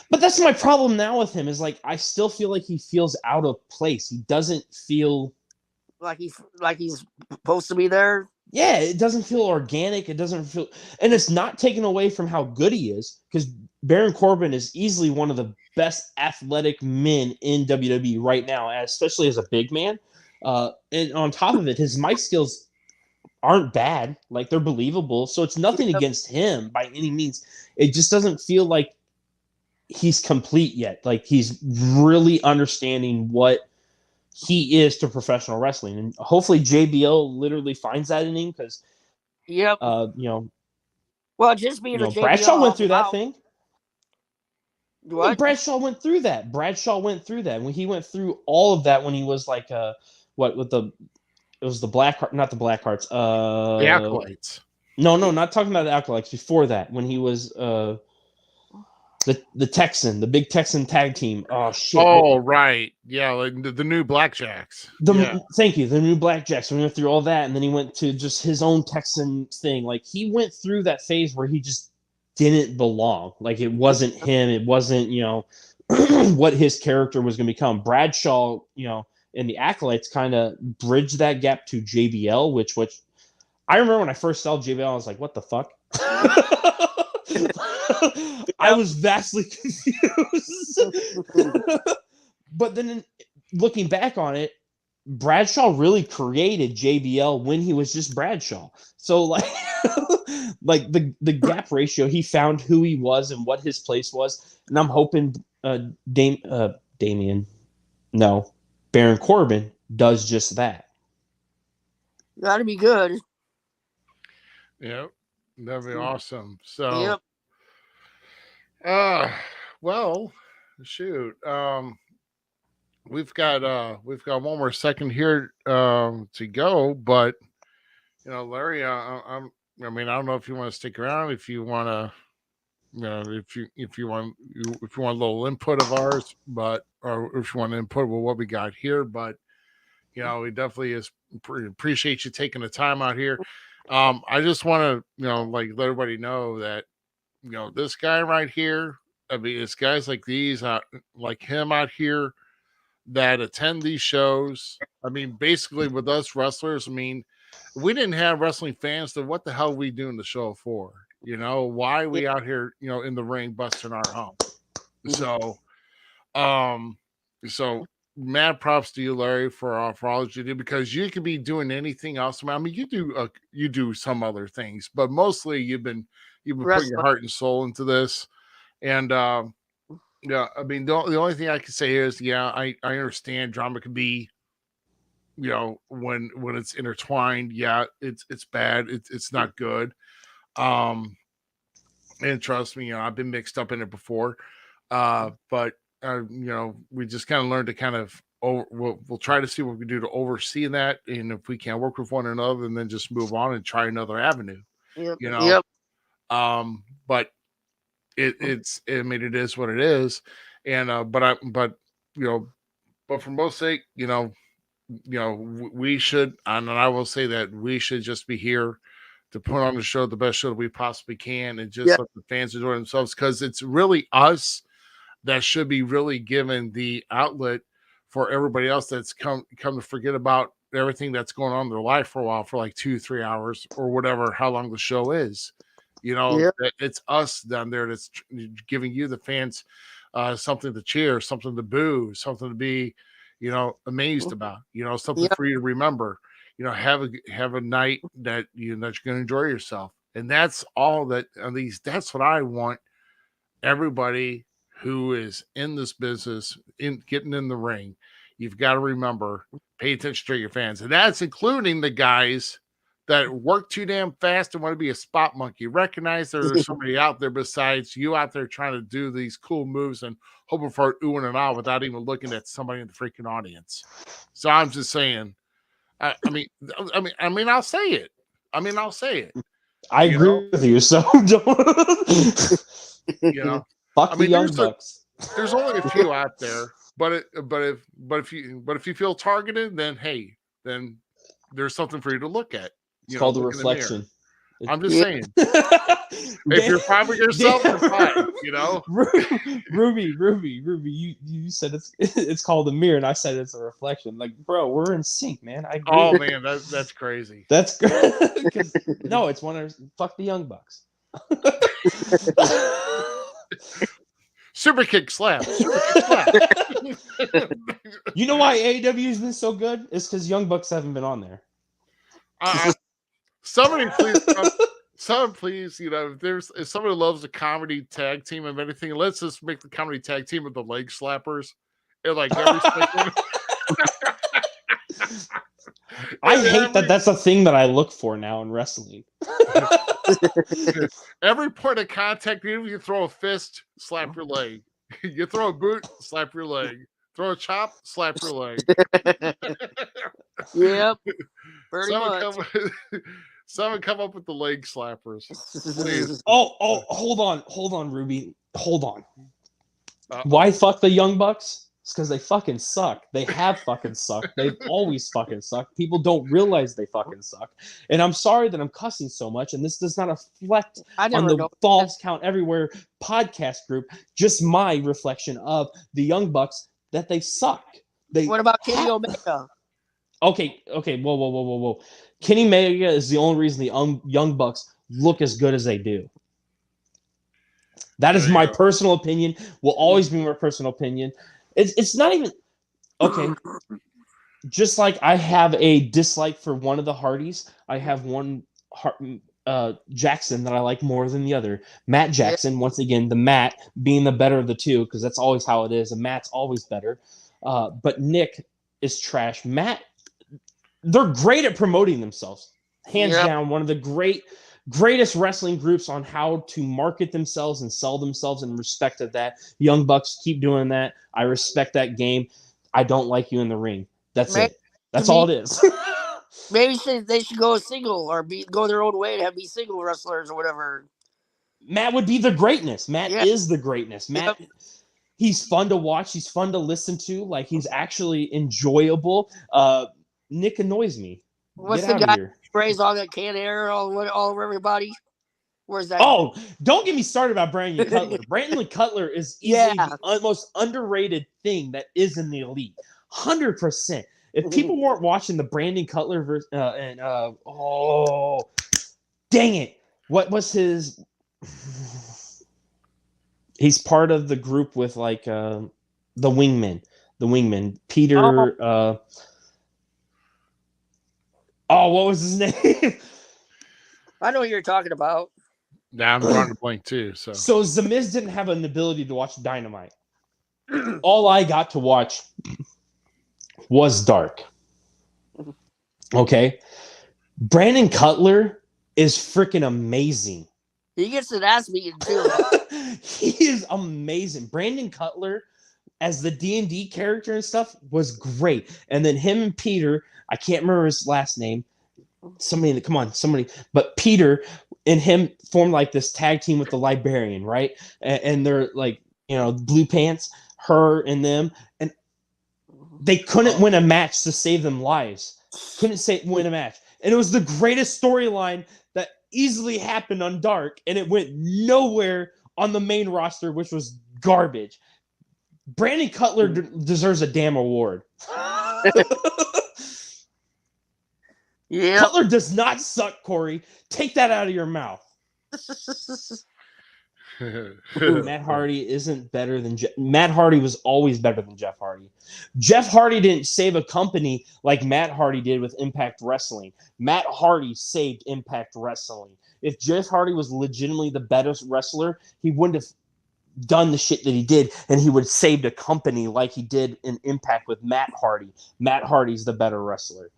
But that's my problem now with him is like I still feel like he feels out of place. He doesn't feel like he's supposed to be there. Yeah, it doesn't feel organic. It doesn't feel, and it's not taken away from how good he is because Baron Corbin is easily one of the best athletic men in WWE right now, especially as a big man. And on top of it, his mic skills aren't bad. Like they're believable. So it's nothing against him by any means. It just doesn't feel like he's complete yet. Like he's really understanding what he is to professional wrestling, and hopefully JBL literally finds that in him because, well, just being a JBL Bradshaw went through that thing. What? Bradshaw went through that. When he went through all of that when he was like it was the Black Heart, not the Black Hearts. The Acolytes. No, not talking about the Acolytes. Before that, when he was the Texan, the big Texan tag team. Oh shit! Oh right, yeah, like the new Blackjacks. Thank you, the new Blackjacks. We went through all that, and then he went to just his own Texan thing. Like he went through that phase where he just didn't belong. Like it wasn't him. It wasn't what his character was going to become. Bradshaw, and the Acolytes kind of bridged that gap to JBL, which I remember when I first saw JBL, I was like, what the fuck? I was vastly confused. But then looking back on it, Bradshaw really created JBL when he was just Bradshaw. So like the gap ratio, he found who he was and what his place was. And I'm hoping Baron Corbin does just that. That'd be good. Yep. That'd be awesome. So well, shoot. We've got one more second here to go, but Larry, I don't know if you want to stick around, if you want to, if you want a little input of ours, but or if you want to input with what we got here, but we definitely appreciate you taking the time out here. I just want to, like let everybody know that, this guy right here, I mean, it's guys like these, like him out here that attend these shows. I mean, basically with us wrestlers, I mean, if we didn't have wrestling fans, then what the hell are we doing the show for? Why are we out here, in the ring busting our hump? So, so mad props to you, Larry, for all that you do, because you could be doing anything else. I mean, you do some other things, but mostly you've been putting your heart and soul into this. And yeah, I mean, the only thing I can say is, I understand drama can be, when it's intertwined, it's bad, it's not good. And trust me, I've been mixed up in it before. But we just kind of learned to kind of we'll try to see what we can do to oversee that, and if we can work with one another, and then just move on and try anher avenue. Yep. But it's I mean, it is what it is, and but for most sake, we should, and I will say that we should just be here to put on the show, the best show that we possibly can, and just let the fans enjoy themselves, because it's really us that should be really given the outlet for everybody else that's come to forget about everything that's going on in their life for a while, for like 2-3 hours or whatever, how long the show is. It's us down there that's giving you, the fans, something to cheer, something to boo, something to be, amazed about, something for you to remember. Have a night that you're going to enjoy yourself, and that's all that. At least that's what I want everybody who is in this business, in getting in the ring. You've got to remember, pay attention to your fans, and that's including the guys that work too damn fast and want to be a spot monkey. Recognize there's somebody out there besides you out there trying to do these cool moves and hoping for an ooh and an ah without even looking at somebody in the freaking audience. So I'm just saying. I mean, I'll say it. I agree with you. So don't. Fuck the Young Bucks. There's only a few out there, but if you feel targeted, then hey, then there's something for you to look at. It's called the reflection. I'm just saying. If you're fine with yourself, you're fine. Ruby, you said it's called a mirror, and I said it's a reflection. Like, bro, we're in sync, man. I agree. Oh man, that's crazy. That's good. No, it's one of fuck the Young Bucks. Super kick slap. You know why AEW has been so good? It's because Young Bucks haven't been on there. Somebody please, if somebody loves a comedy tag team of anything, let's just make the comedy tag team with the leg slappers. And like every I hate that that's a thing that I look for now in wrestling. Every point of contact, even if you throw a fist, slap your leg. You throw a boot, slap your leg. Throw a chop, slap your leg. Yep. Pretty much. Someone come up with the leg slappers. Please. Oh, hold on, Ruby. Hold on. Why fuck the Young Bucks? It's because they fucking suck. They have fucking sucked. They've always fucking sucked. People don't realize they fucking suck. And I'm sorry that I'm cussing so much, and this does not reflect on the Falls Count Everywhere podcast group, just my reflection of the Young Bucks, that they suck. What about Kenny Omega? Okay, whoa. Kenny Omega is the only reason the Young Bucks look as good as they do. That is my personal opinion. Will always be my personal opinion. It's not even okay. Just like I have a dislike for one of the Hardys, I have one Jackson that I like more than the other. Matt Jackson, once again, the Matt being the better of the two, because that's always how it is. And Matt's always better. But Nick is trash. Matt, they're great at promoting themselves. Hands down, one of the greatest wrestling groups on how to market themselves and sell themselves, in respect of that. Young Bucks, keep doing that. I respect that game. I don't like you in the ring. That's it. That's all it is. Maybe they should go single or go their own way and be single wrestlers or whatever. Matt would be the greatness. Matt is the greatness. Matt, He's fun to watch. He's fun to listen to. Like, he's actually enjoyable. Nick annoys me. What's Get the out of guy here. who sprays all that can air all over everybody? Where's that? Oh, don't get me started about Brandon Cutler. Brandon Cutler is easily Yeah. the most underrated thing that is in the elite. 100%. If people weren't watching the Brandon Cutler dang it. What was his? He's part of the group with like the wingman. Peter. What was his name? I know what you're talking about. Yeah, I'm drawing a blank too. So Zmiz didn't have an ability to watch Dynamite. All I got to watch was Dark. Okay. Brandon Cutler is freaking amazing. He gets an ass beating too. He is amazing. Brandon Cutler as the D&D character and stuff was great. And then him and Peter, I can't remember his last name. Somebody, but Peter and him formed like this tag team with the Librarian, right? And they're like, blue pants, her and them, and they couldn't win a match to save them lives. Win a match. And it was the greatest storyline that easily happened on Dark, and it went nowhere on the main roster, which was garbage. Brandon Cutler deserves a damn award. Yeah. Cutler does not suck, Corey. Take that out of your mouth. Matt Hardy isn't better than Matt Hardy was always better than Jeff Hardy. Jeff Hardy didn't save a company like Matt Hardy did with Impact Wrestling. Matt Hardy saved Impact Wrestling. If Jeff Hardy was legitimately the best wrestler, he wouldn't have done the shit that he did, and he would have saved a company like he did in Impact with Matt Hardy. Matt Hardy's the better wrestler.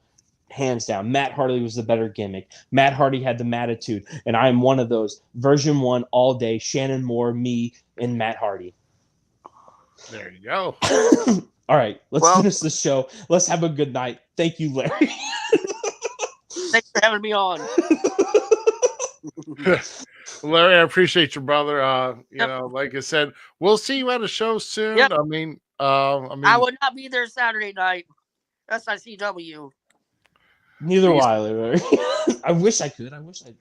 Hands down. Matt Hardy was the better gimmick. Matt Hardy had the Mattitude, and I am one of those. Version 1 all day. Shannon Moore, me, and Matt Hardy. There you go. All right, let's finish the show. Let's have a good night. Thank you, Larry. Thanks for having me on. Larry, I appreciate you, brother. Like I said, we'll see you at a show soon. Yep. I mean, I would not be there Saturday night. SICW. Neither will I, Larry. I wish I could.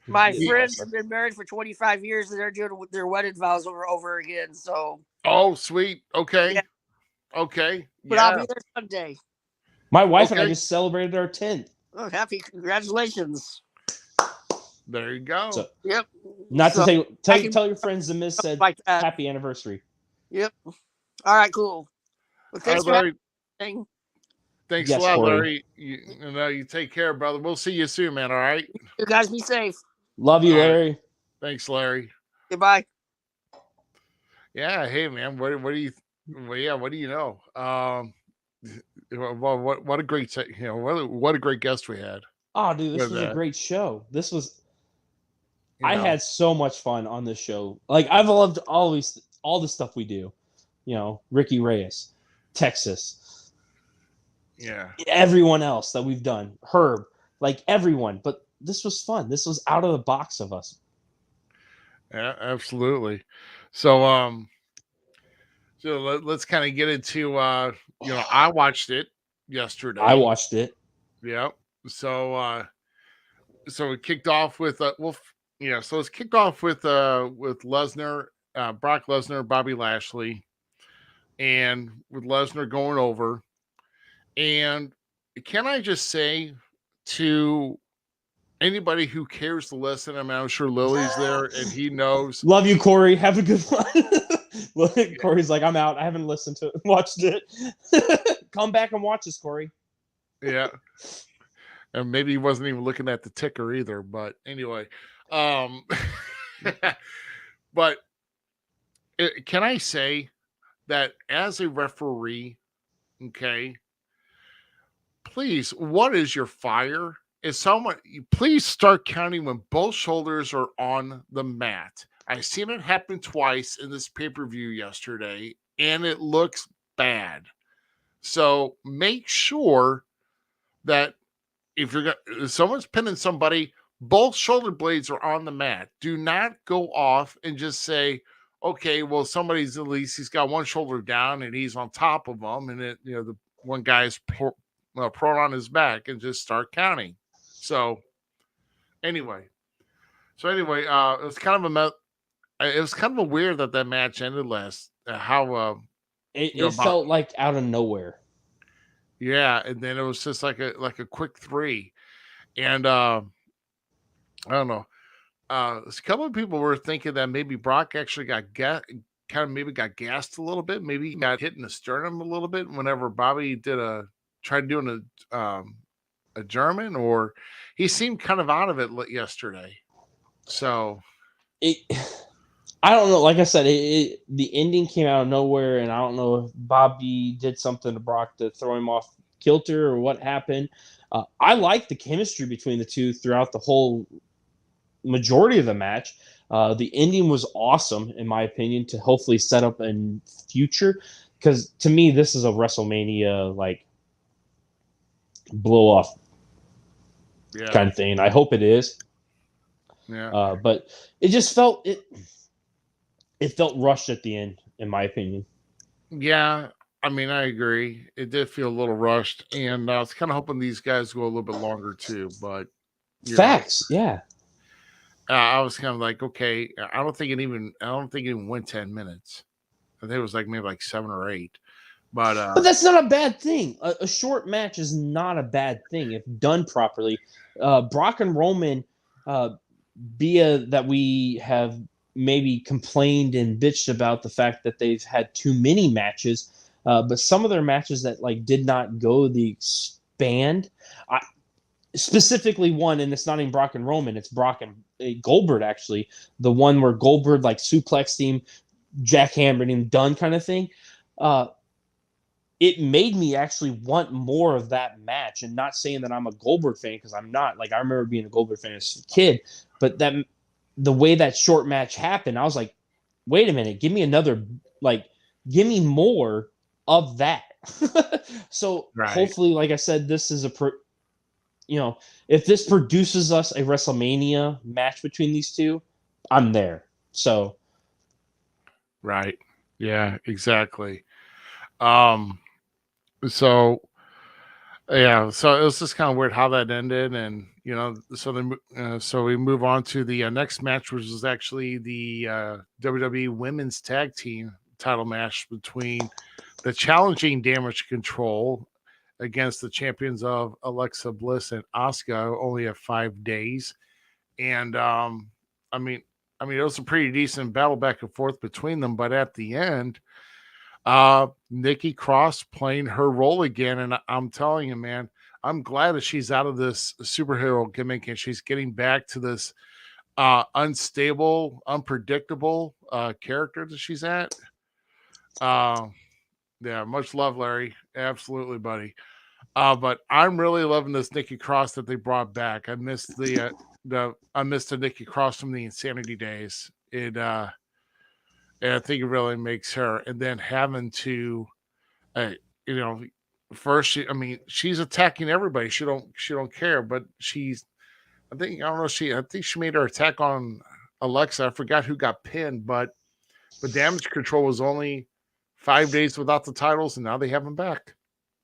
My friends have been married for 25 years, and they're doing their wedding vows over again. So. Oh, sweet. Okay. Yeah. Okay. But I'll be there Sunday. My wife and I just celebrated our 10th. Oh, congratulations. There you go. So, yep. Not to say, tell your friends the Miz said like happy anniversary. Yep. All right, cool. Well, thanks for Larry. having me. Thanks a lot, Larry. You take care, brother. We'll see you soon, man. All right. You guys be safe. Love you, Larry. Thanks, Larry. Goodbye. Yeah. Hey, man. What do you? Well, yeah. What do you know? What a great what a great guest we had. Oh, dude, this was a great show. This was. I had so much fun on this show. Like, I've loved all the stuff we do. Ricky Reyes, Texas. Yeah. Everyone else that we've done. Herb. Like, everyone. But this was fun. This was out of the box of us. Yeah, absolutely. So, let's kind of get into, I watched it yesterday. I watched it. Yeah. So it kicked off with, so it's kicked off with Lesnar, Brock Lesnar, Bobby Lashley, and with Lesnar going over. And can I just say to anybody who cares to listen, I'm sure Lily's there and he knows. Love you, Corey. Have a good one. Corey's like, I'm out. I haven't watched it. Come back and watch this, Corey. Yeah. And maybe he wasn't even looking at the ticker either. But anyway. But can I say that as a referee, okay, please, what is your fire? Please start counting when both shoulders are on the mat. I've seen it happen twice in this pay-per-view yesterday, and it looks bad. So make sure that if someone's pinning somebody, both shoulder blades are on the mat. Do not go off and just say, okay, well, somebody's at least he's got one shoulder down and he's on top of them, and the one guy's prone on his back and just start counting. So anyway, it was kind of it was kind of a weird that match ended last. How It felt like out of nowhere. yeah, and then it was just like a quick 3, and I don't know. A couple of people were thinking that maybe Brock actually got gassed a little bit. Maybe he got hit in the sternum a little bit whenever Bobby tried doing a German, or he seemed kind of out of it yesterday. So I don't know. Like I said, the ending came out of nowhere, and I don't know if Bobby did something to Brock to throw him off kilter or what happened. I like the chemistry between the two throughout the whole majority of the match. The ending was awesome, in my opinion, to hopefully set up in future. Because to me, this is a WrestleMania like blow off kind of thing. I hope it is. Yeah. But it just felt it felt rushed at the end, in my opinion. Yeah, I mean, I agree. It did feel a little rushed, and I was kind of hoping these guys go a little bit longer too. But Facts, yeah. I was kind of like, okay, I don't think it even went 10 minutes. I think it was maybe 7 or 8. But that's not a bad thing. A short match is not a bad thing if done properly. Brock and Roman, via that we have maybe complained and bitched about the fact that they've had too many matches, but some of their matches that did not go the expand. Specifically one, and it's not even Brock and Roman, it's Brock and Goldberg, actually. The one where Goldberg suplexed him, jackhammered him, done kind of thing. It made me actually want more of that match, and not saying that I'm a Goldberg fan, because I'm not. I remember being a Goldberg fan as a kid, but the way that short match happened, I was like, wait a minute, give me another, give me more of that. So hopefully, like I said, this is if this produces us a WrestleMania match between these two, I'm there. So, right, yeah, exactly. So yeah, so it was just kind of weird how that ended, and so we move on to the next match, which was actually the WWE Women's Tag Team title match between the challenging Damage Control against the champions of Alexa Bliss and Asuka, only at 5 days. And I mean, it was a pretty decent battle back and forth between them, but at the end, Nikki Cross playing her role again, and I'm telling you, man, I'm glad that she's out of this superhero gimmick and she's getting back to this unstable, unpredictable character that she's at. Yeah, much love, Larry. Absolutely, buddy. But I'm really loving this Nikki Cross that they brought back. I missed the Nikki Cross from the Insanity days. And I think it really makes her. And then having to, first, she's attacking everybody. She don't care, but I think she made her attack on Alexa. I forgot who got pinned, but Damage Control was only 5 days without the titles, and now they have them back.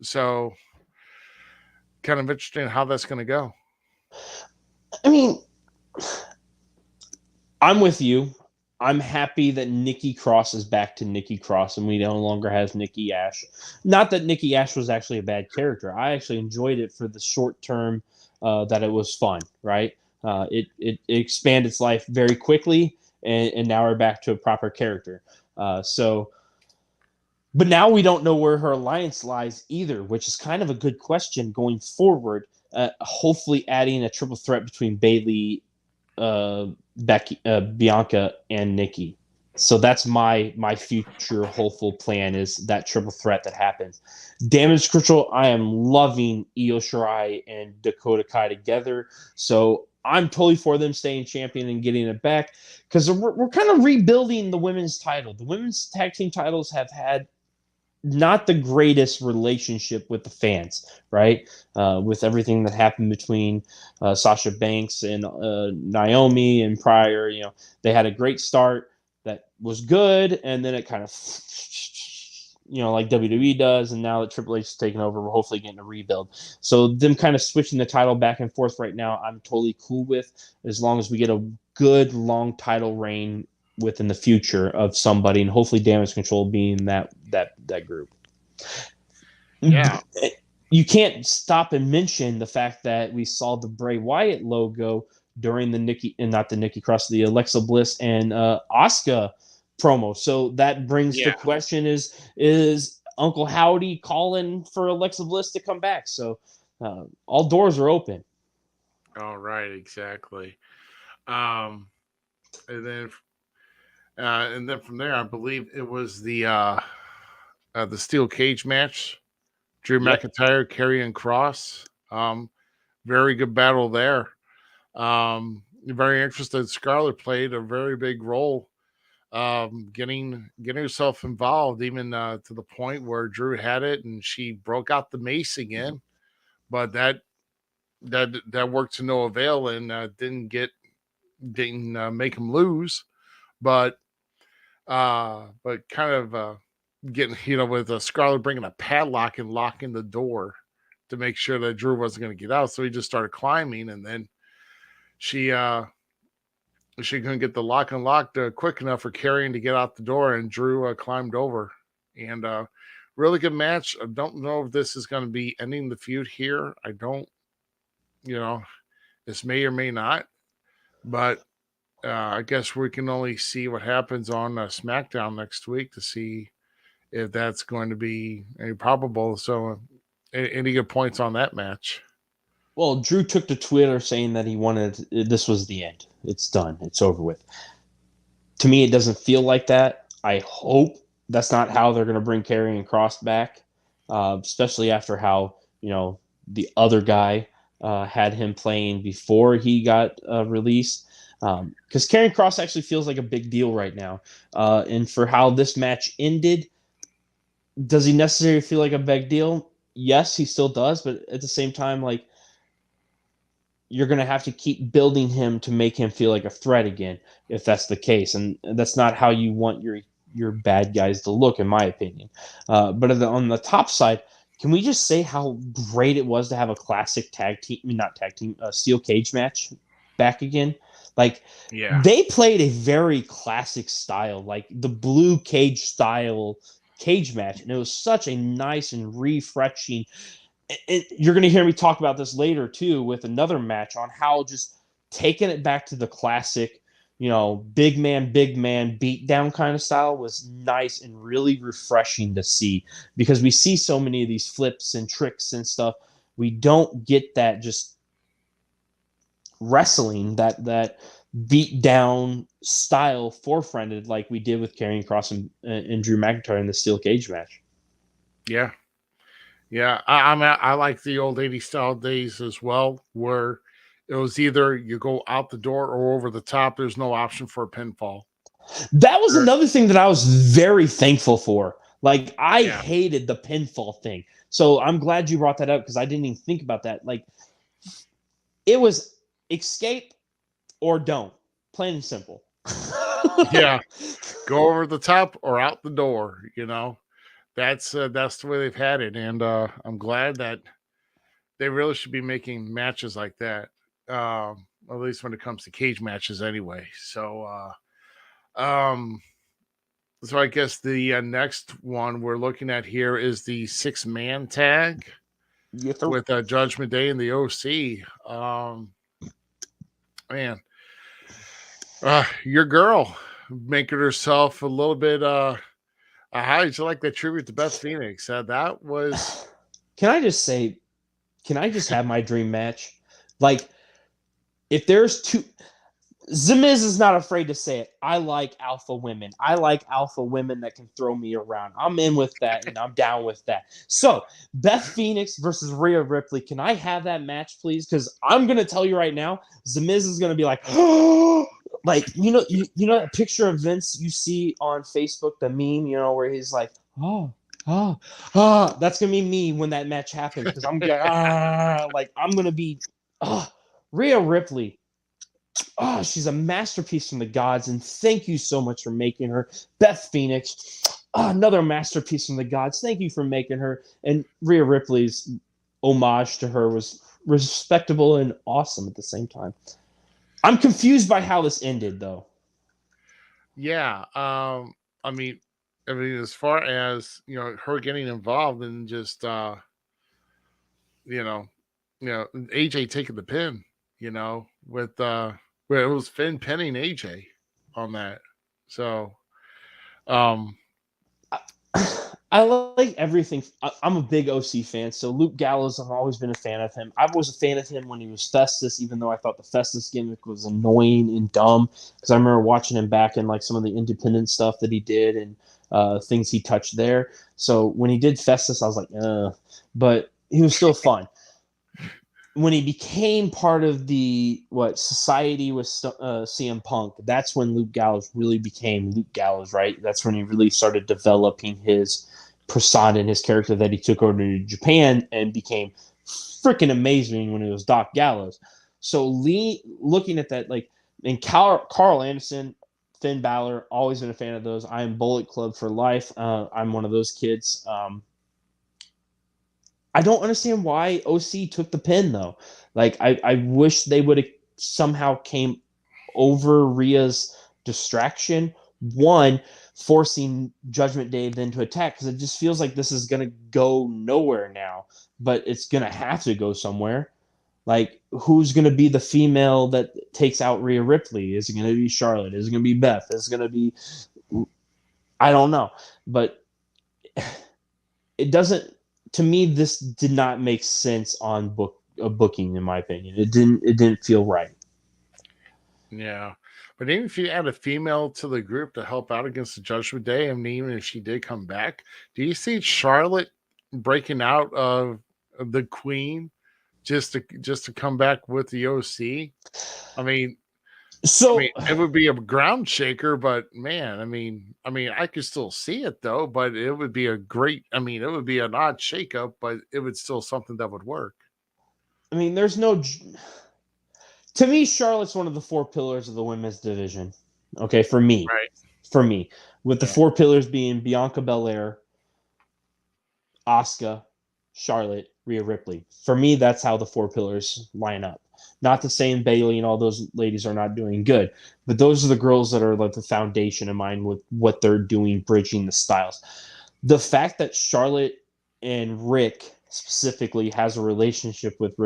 So, kind of interesting how that's going to go. I mean, I'm with you. I'm happy that Nikki Cross is back to Nikki Cross and we no longer have Nikki Ash. Not that Nikki Ash was actually a bad character. I actually enjoyed it for the short term that it was fun, right? It expanded its life very quickly, and now we're back to a proper character. But now we don't know where her alliance lies either, which is kind of a good question going forward. Hopefully adding a triple threat between Bayley, Becky, Bianca, and Nikki. So that's my future hopeful plan, is that triple threat that happens. Damage Control, I am loving Io Shirai and Dakota Kai together. So I'm totally for them staying champion and getting it back, because we're kind of rebuilding the women's title. The women's tag team titles have had not the greatest relationship with the fans, right? With everything that happened between Sasha Banks and Naomi and prior, they had a great start that was good, and then it kind of, like WWE does, and now that Triple H is taking over, we're hopefully getting a rebuild. So them kind of switching the title back and forth right now, I'm totally cool with, as long as we get a good long title reign within the future of somebody, and hopefully Damage Control being that group. Yeah. You can't stop and mention the fact that we saw the Bray Wyatt logo during the the Alexa Bliss and Asuka promo. So that brings the question: is Uncle Howdy calling for Alexa Bliss to come back? So all doors are open. All right, exactly. And then from there, I believe it was the steel cage match. Drew McIntyre, Karrion Kross. Very good battle there. Very interested. Scarlett played a very big role, getting herself involved, even to the point where Drew had it and she broke out the mace again, but that worked to no avail and didn't make him lose, but kind of getting with Scarlett bringing a padlock and locking the door to make sure that Drew wasn't going to get out, so he just started climbing, and then she couldn't get the lock unlocked quick enough for Karrion to get out the door, and Drew climbed over. And really good match. I don't know if this is going to be ending the feud here. I don't, this may or may not, but I guess we can only see what happens on SmackDown next week to see if that's going to be any probable. So any good points on that match? Well, Drew took to Twitter saying that this was the end. It's done. It's over with. To me, it doesn't feel like that. I hope that's not how they're going to bring Karrion Kross back, especially after how, the other guy had him playing before he got released. Because Karrion Kross actually feels like a big deal right now. And for how this match ended, does he necessarily feel like a big deal? Yes, he still does. But at the same time, like, you're going to have to keep building him to make him feel like a threat again, if that's the case. And that's not how you want your bad guys to look, in my opinion. But on the top side, can we just say how great it was to have a classic steel cage match back again? Like, they played a very classic style, like the blue cage style cage match. And it was such a nice and refreshing. You're going to hear me talk about this later too with another match on how just taking it back to the classic, big man beat down kind of style was nice and really refreshing to see, because we see so many of these flips and tricks and stuff. We don't get that just wrestling, that beat down style forefronted like we did with Karrion Kross and Drew McIntyre in the steel cage match. Yeah. Yeah, I like the old 80s style days as well, where it was either you go out the door or over the top. There's no option for a pinfall. That was another thing that I was very thankful for. Like, I hated the pinfall thing. So I'm glad you brought that up, because I didn't even think about that. Like, it was escape or don't. Plain and simple. Yeah. Go over the top or out the door, That's the way they've had it, and I'm glad that they really should be making matches like that, at least when it comes to cage matches, anyway. So, so I guess the next one we're looking at here is the 6-man tag with Judgment Day and the OC. Man, your girl making herself a little bit. How did you like that tribute to Beth Phoenix? That was. Can I just have my dream match? Like, if there's two, Zmiz is not afraid to say it. I like alpha women. I like alpha women that can throw me around. I'm in with that, and I'm down with that. So, Beth Phoenix versus Rhea Ripley. Can I have that match, please? Because I'm gonna tell you right now, Zmiz is gonna be like, oh. Like, that picture of Vince you see on Facebook, the meme, where he's like, that's gonna be me when that match happens, because I'm gonna be Rhea Ripley. Oh, she's a masterpiece from the gods, and thank you so much for making her. Beth Phoenix, another masterpiece from the gods. Thank you for making her. And Rhea Ripley's homage to her was respectable and awesome at the same time. I'm confused by how this ended, though. Yeah. I mean, as far as her getting involved and just you know, AJ taking the pin, with where it was Finn pinning AJ on that. So, I like everything. I'm a big OC fan, so Luke Gallows, I've always been a fan of him. I was a fan of him when he was Festus, even though I thought the Festus gimmick was annoying and dumb, because I remember watching him back in like some of the independent stuff that he did and things he touched there. So when he did Festus, I was like, but he was still fun. When he became part of the society with CM Punk, that's when Luke Gallows really became Luke Gallows, right? That's when he really started developing his persona and his character that he took over to Japan and became freaking amazing when it was Doc Gallows. So looking at that, like, and Carl Anderson, Finn Balor, always been a fan of those. I am Bullet Club for life. I'm one of those kids. I don't understand why OC took the pin, though. Like, I wish they would have somehow came over Rhea's distraction. One, forcing Judgment Day then to attack, because it just feels like this is going to go nowhere now. But it's going to have to go somewhere. Like, who's going to be the female that takes out Rhea Ripley? Is it going to be Charlotte? Is it going to be Beth? Is it going to be... I don't know. But it doesn't... To me, this did not make sense on booking, in my opinion. It didn't feel right. Yeah, but even if you add a female to the group to help out against the Judgment Day, I mean, even if she did come back, do you see Charlotte breaking out of the Queen just to come back with the OC? I mean, it would be a ground shaker, but man, I mean, I could still see it though. But it would be it would be an odd shakeup, but it would still something that would work. I mean, there's no. To me, Charlotte's one of the four pillars of the women's division. Okay, for me, right? With the four pillars being Bianca Belair, Asuka, Charlotte, Rhea Ripley. For me, that's how the four pillars line up. Not to say Bailey and all those ladies are not doing good, but those are the girls that are like the foundation of mine with what they're doing, bridging the styles. The fact that Charlotte and Rick specifically has a relationship with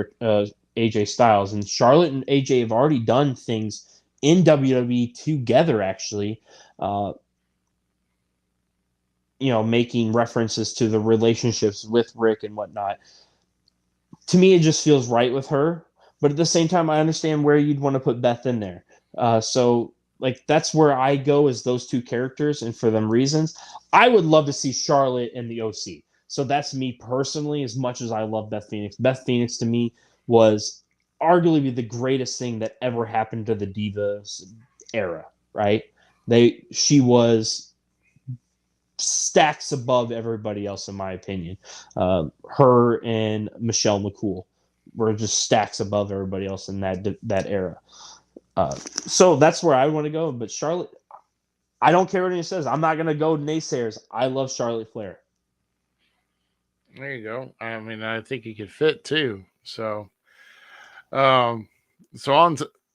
AJ Styles, and Charlotte and AJ have already done things in WWE together, actually. Making references to the relationships with Rick and whatnot. To me, it just feels right with her. But at the same time, I understand where you'd want to put Beth in there. So, like, that's where I go, is those two characters, and for them reasons. I would love to see Charlotte and the OC. So that's me personally, as much as I love Beth Phoenix. Beth Phoenix, to me, was arguably the greatest thing that ever happened to the Divas era, right? She was stacks above everybody else, in my opinion. Her and Michelle McCool were just stacks above everybody else in that era. So that's where I want to go. But Charlotte, I don't care what anyone says. I'm not going to go naysayers. I love Charlotte Flair. There you go. I mean, I think he could fit too. So, so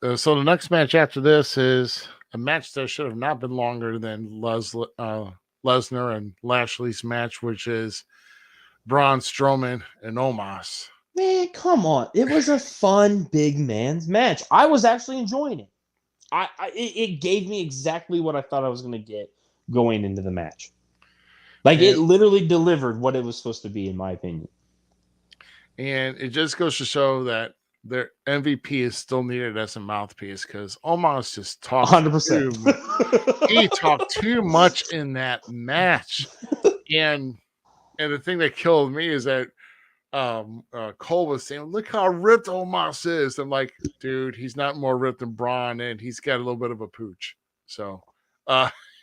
the next match after this is a match that should have not been longer than Lesnar and Lashley's match, which is Braun Strowman and Omos. Man, come on! It was a fun big man's match. I was actually enjoying it. It gave me exactly what I thought I was going to get going into the match. Like, it literally delivered what it was supposed to be, in my opinion. And it just goes to show that their MVP is still needed as a mouthpiece, because Omos just talked 100%. He talked too much in that match. And the thing that killed me is that Cole was saying, "Look how ripped Omos is." I'm like, dude, he's not more ripped than Braun, and he's got a little bit of a pooch. So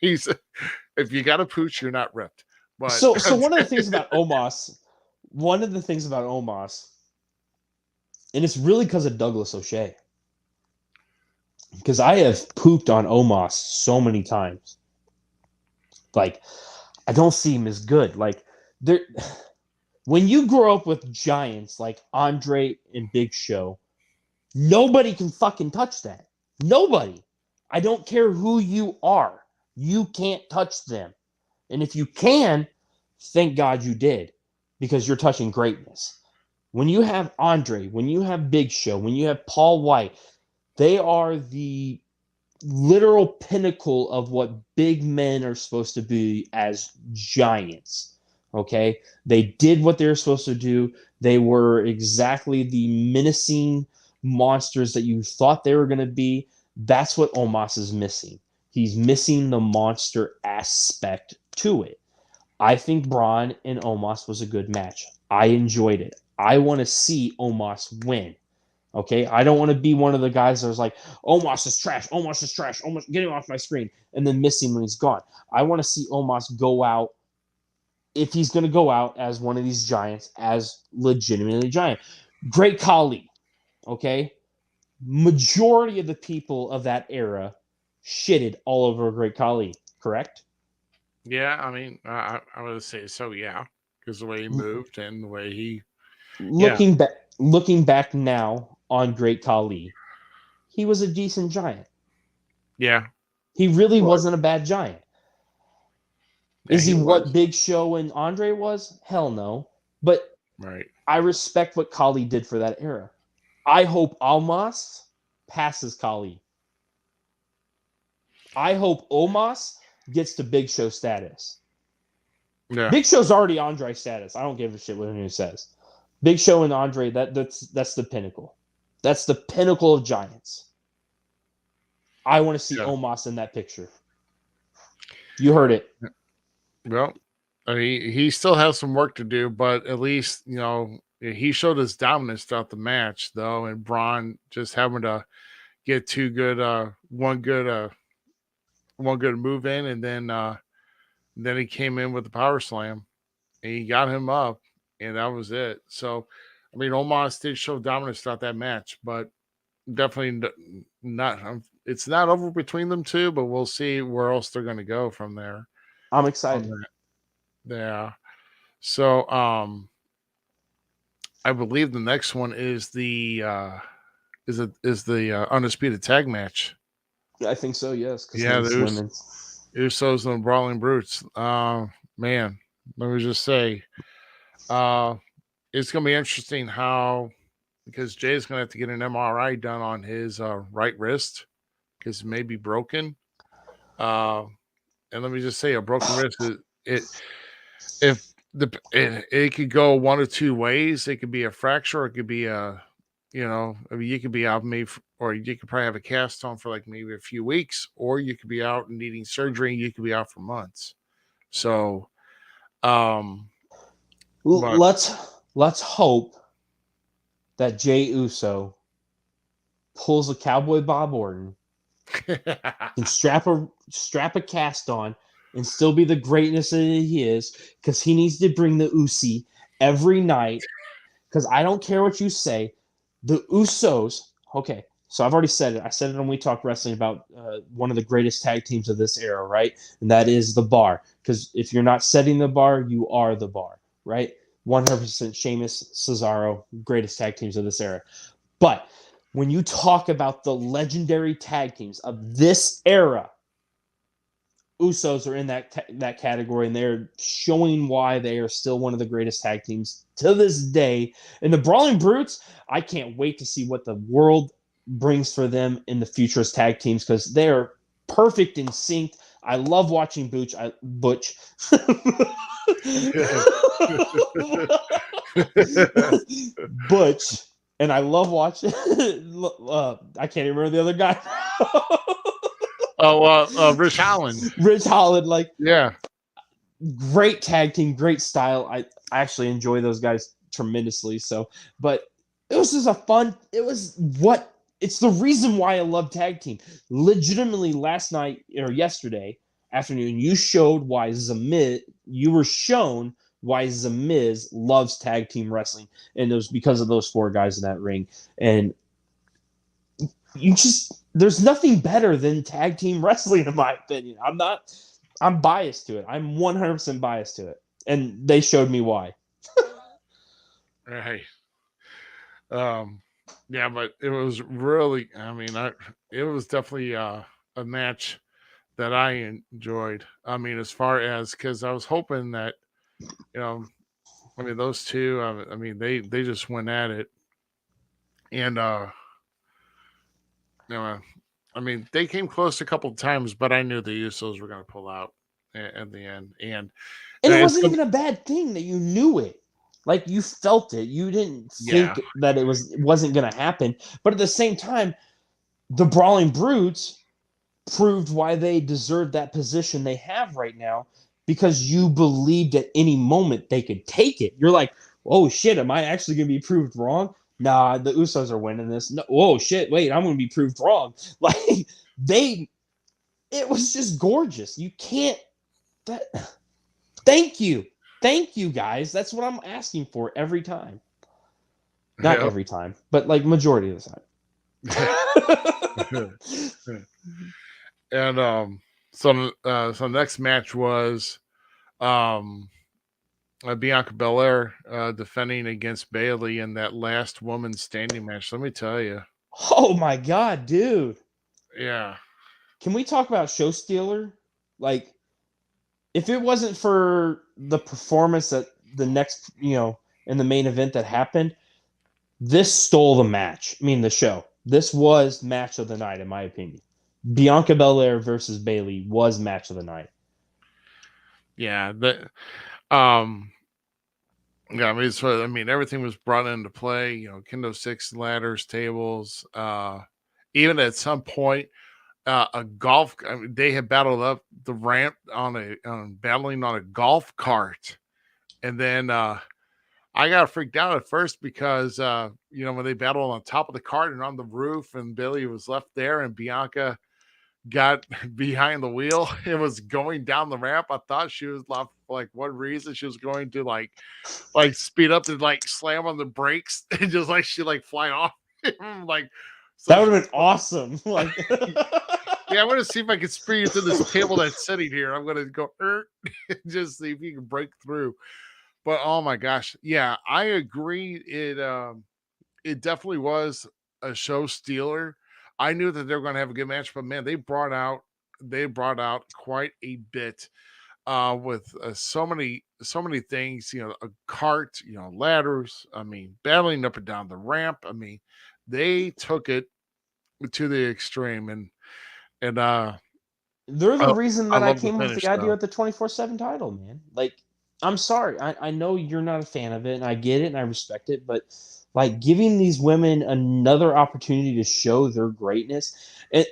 if you got a pooch, you're not ripped. But so one of the things about Omos, and it's really because of Douglas O'Shea. because I have pooped on Omos so many times. Like, I don't see him as good. Like, there, when you grow up with giants like Andre and Big Show, nobody can fucking touch that. Nobody. I don't care who you are. You can't touch them. And if you can, thank God you did, because you're touching greatness. When you have Andre, when you have Big Show, when you have Paul White, they are the literal pinnacle of what big men are supposed to be as giants. Okay? They did what they were supposed to do. They were exactly the menacing monsters that you thought they were going to be. That's what Omos is missing. He's missing the monster aspect to it. I think Braun and Omos was a good match. I enjoyed it. I want to see Omos win. Okay? I don't want to be one of the guys that was like, Omos is trash. Omos is trash. Omos, get him off my screen. And then miss him when he's gone. I want to see Omos go out, if he's going to go out as one of these giants, as legitimately giant. Great Khali. Okay? Majority of the people of that era shitted all over Great Khali, correct? Yeah, I mean, I would say so. Yeah, because the way he moved and the way he Looking back now on Great Khali, he was a decent giant. Yeah, He really wasn't a bad giant. yeah, Is he was. what Big Show and Andre was? Hell no. But Right. I respect what Khali did for that era. I hope Almas passes Khali. I hope Omos gets to Big Show status. Yeah. Big Show's already Andre status. I don't give a shit what anyone says. Big Show and Andre, that's the pinnacle. That's the pinnacle of giants. I want to see Omos in that picture. You heard it. Well, I mean, he still has some work to do, but at least, he showed his dominance throughout the match, though, and Braun just having to get one good move in, and then he came in with the power slam, and he got him up, and that was it. So, I mean, Omos did show dominance throughout that match, but definitely not. It's not over between them two, but we'll see where else they're going to go from there. I'm excited. Yeah. So, I believe the next one is the undisputed tag match. I think so. Yes. Yeah, there's Usos and the Brawling Brutes. Man, let me just say, it's gonna be interesting because Jay's gonna have to get an MRI done on his right wrist because it may be broken. And let me just say, a broken wrist it could go one of two ways. It could be a fracture, or it could be you could be out or you could probably have a cast on for like maybe a few weeks, or you could be out and needing surgery, and you could be out for months. So, let's hope that Jey Uso pulls a Cowboy Bob Orton and strap a cast on and still be the greatness that he is, because he needs to bring the Usi every night. Because I don't care what you say, the Usos. Okay, so I've already said it. I said it when we talk wrestling about one of the greatest tag teams of this era, right? And that is the Bar. Because if you're not setting the bar, you are the bar, right? 100% Sheamus, Cesaro, greatest tag teams of this era. But when you talk about the legendary tag teams of this era, Usos are in that category, and they're showing why they are still one of the greatest tag teams to this day. And the Brawling Brutes, I can't wait to see what the world brings for them in the future as tag teams, because they are perfect in sync. I love watching Butch. Butch, and I love watching. I can't even remember the other guy. Rich Holland. Rich Holland, yeah, great tag team, great style. I actually enjoy those guys tremendously. So, but it was just it's the reason why I love tag team. Legitimately, last night or yesterday afternoon, you were shown why Zmiz loves tag team wrestling, and it was because of those four guys in that ring. And there's nothing better than tag team wrestling, in my opinion. I'm biased to it. I'm 100% biased to it. And they showed me why. Right. Yeah, but it was really, it was definitely a match that I enjoyed. I mean, as far as, because I was hoping that, those two, they just went at it. And, they came close a couple of times, but I knew the Usos were going to pull out at the end. And it wasn't even a bad thing that you knew it. Like, you felt it. You didn't think that it wasn't going to happen. But at the same time, the Brawling Brutes proved why they deserve that position they have right now, because you believed at any moment they could take it. You're like, oh shit, am I actually going to be proved wrong? Nah, the Usos are winning this. No, whoa, shit, wait, I'm going to be proved wrong. Like, it was just gorgeous. You can't. Thank you, guys. That's what I'm asking for every time. Not every time, but like majority of the time. And so next match was Bianca Belair defending against Bayley in that last woman standing match. Let me tell you. Oh my god, dude. Yeah. Can we talk about show stealer? Like, if it wasn't for the performance at the next, in the main event that happened, this stole the match. I mean, the show. This was match of the night, in my opinion. Bianca Belair versus Bayley was match of the night. Yeah, everything was brought into play. Kendo 6 ladders, tables. Even at some point, a golf. They had battled up the ramp battling on a golf cart, and then I got freaked out at first because when they battled on top of the cart and on the roof, and Bayley was left there, and Bianca got behind the wheel and was going down the ramp. I thought she was like one reason she was going to like speed up and like slam on the brakes and just like she like fly off. Like that would have been awesome. Like yeah, I'm gonna see if I can speed to this table that's sitting here. I'm gonna go and just see if you can break through. But oh my gosh, yeah, I agree. It definitely was a show stealer. I knew that they were going to have a good match, but man, they brought out quite a bit with so many things. A cart, ladders. Battling up and down the ramp. They took it to the extreme, and they're the reason that I came with the idea though. of the 24/7 title, man. Like, I'm sorry, I know you're not a fan of it, and I get it, and I respect it, but like giving these women another opportunity to show their greatness, and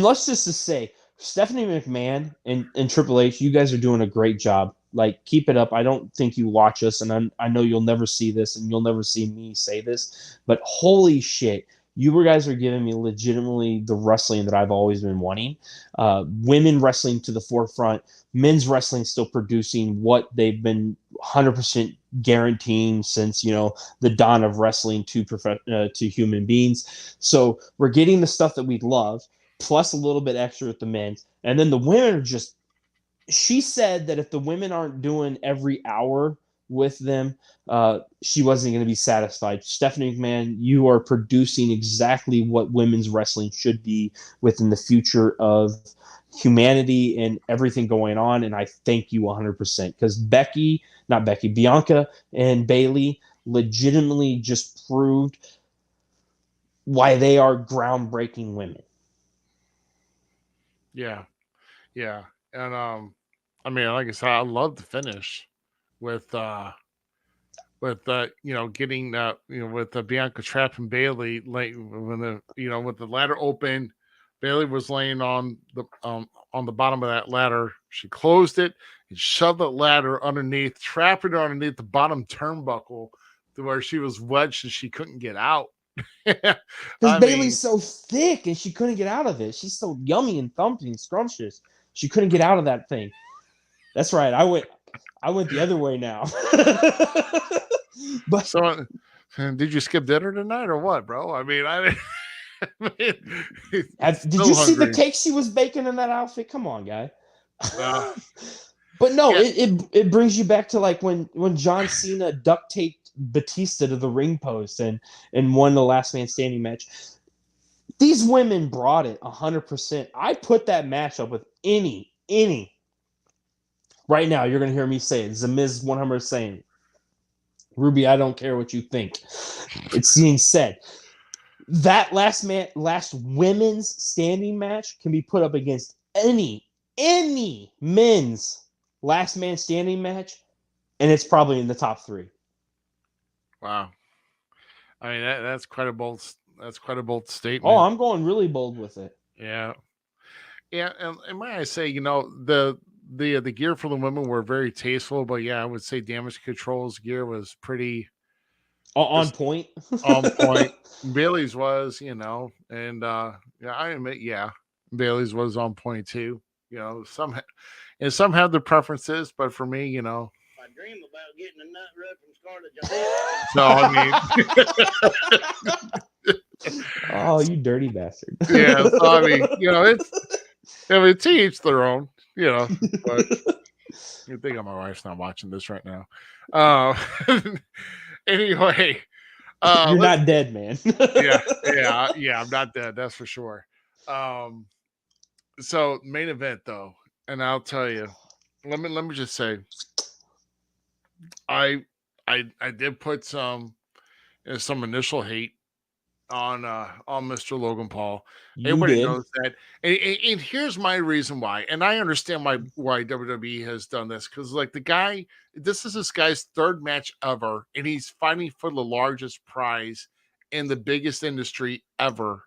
let's just say Stephanie McMahon and Triple H, you guys are doing a great job. Like, keep it up. I don't think you watch us, and I know you'll never see this, and you'll never see me say this, but holy shit, you guys are giving me legitimately the wrestling that I've always been wanting. Women wrestling to the forefront, men's wrestling still producing what they've been 100% guaranteeing since the dawn of wrestling to human beings. So we're getting the stuff that we love, plus a little bit extra with the men, and then the women are just. She said that if the women aren't doing every hour with them, she wasn't going to be satisfied. Stephanie McMahon, you are producing exactly what women's wrestling should be within the future of humanity and everything going on, and I thank you 100%, because Bianca and Bayley legitimately just proved why they are groundbreaking women. Yeah. And like I said, I love the finish with getting with Bianca trapping Bayley, like when with the ladder open, Bayley was laying on the bottom of that ladder. She closed it and shoved the ladder underneath, trapping her underneath the bottom turnbuckle to where she was wedged and she couldn't get out. Because Bayley's so thick and she couldn't get out of it. She's so yummy and thumpy and scrumptious. She couldn't get out of that thing. That's right. I went the other way now. But so, did you skip dinner tonight or what, bro? Did you see the cake she was baking in that outfit? Come on, guy. But no, Yeah. it brings you back to like when John Cena duct taped Batista to the ring post and won the last man standing match. These women brought it 100%. I put that match up with any. Right now, you're gonna hear me say it. Zmiz 100 saying, Ruby, I don't care what you think. It's being said. That last women's standing match can be put up against any men's last man standing match, and it's probably in the top 3. Wow. I mean, that's quite a bold statement. Oh, I'm going really bold with it. Yeah. Yeah, and might I say, the gear for the women were very tasteful, but yeah, I would say Damage Control's gear was pretty on point. On point. Bailey's was, and I admit, Bailey's was on point too. Some have their preferences, but for me, I dream about getting a nut rub from Scarlett Johansson. so Oh, you dirty bastard. Yeah, so I mean, it's to each their own, but you think my wife's not watching this right now. Anyway, you're not dead, man. yeah, I'm not dead, that's for sure. So main event though, and I'll tell you, let me just say, I did put some initial hate on Mr. Logan Paul. Everybody knows that, and here's my reason why. And I understand why WWE has done this, because like this is this guy's 3rd match ever, and he's fighting for the largest prize in the biggest industry ever,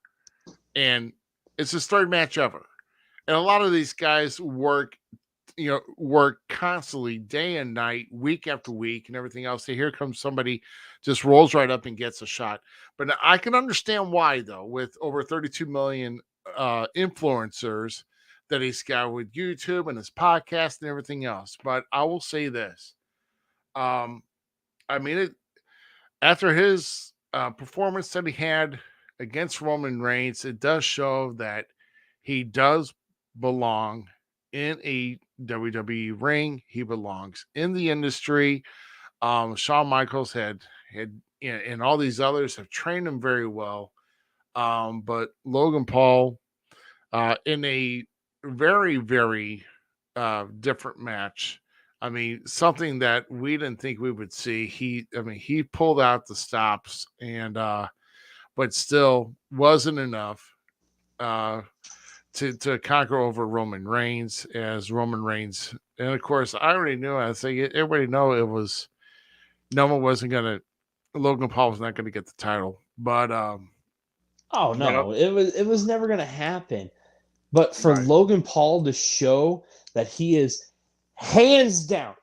and it's his 3rd match ever. And a lot of these guys work constantly, day and night, week after week, and everything else. So here comes somebody, just rolls right up and gets a shot. But I can understand why, though, with over 32 million influencers that he's got with YouTube and his podcast and everything else. But I will say this: after his performance that he had against Roman Reigns, it does show that he does belong in a WWE ring. He belongs in the industry. Shawn Michaels had and all these others have trained him very well. But Logan Paul, in a very, very different match. I mean, something that we didn't think we would see. He pulled out the stops, and but still wasn't enough to conquer over Roman Reigns, as Roman Reigns. And of course, I already knew. I think everybody know it was Logan Paul was not going to get the title. But oh no, it was never going to happen. But for Logan Paul to show that he is hands down,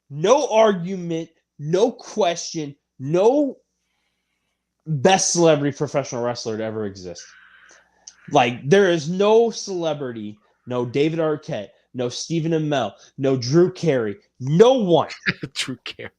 no argument, no question, no best celebrity professional wrestler to ever exist. Like, there is no celebrity, no David Arquette, no Stephen Amell, no Drew Carey, no one. Drew Carey.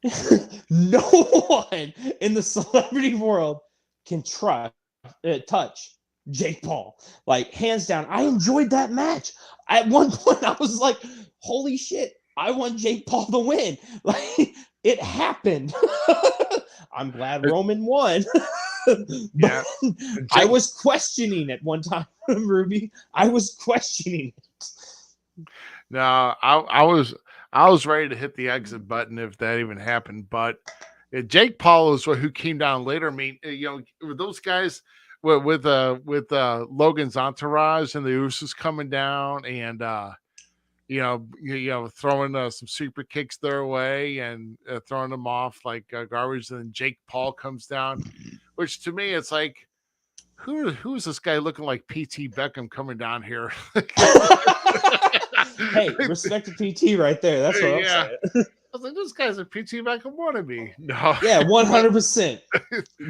No one in the celebrity world can touch Jake Paul. Like, hands down, I enjoyed that match. At one point, I was like, holy shit, I want Jake Paul to win. Like, it happened. I'm glad Roman won. Yeah. I was questioning it one time, Ruby. I was questioning it. No, I was ready to hit the exit button if that even happened. But Jake Paul is who came down later. I mean, those guys with Logan's entourage and the Usos coming down and throwing some super kicks their way and throwing them off like garbage. And then Jake Paul comes down, which to me, it's like, who's this guy looking like PT Beckham coming down here? Hey, respect to PT right there. That's what I'm saying. I was like, this guy's a PT Beckham wannabe. No. Yeah, 100%.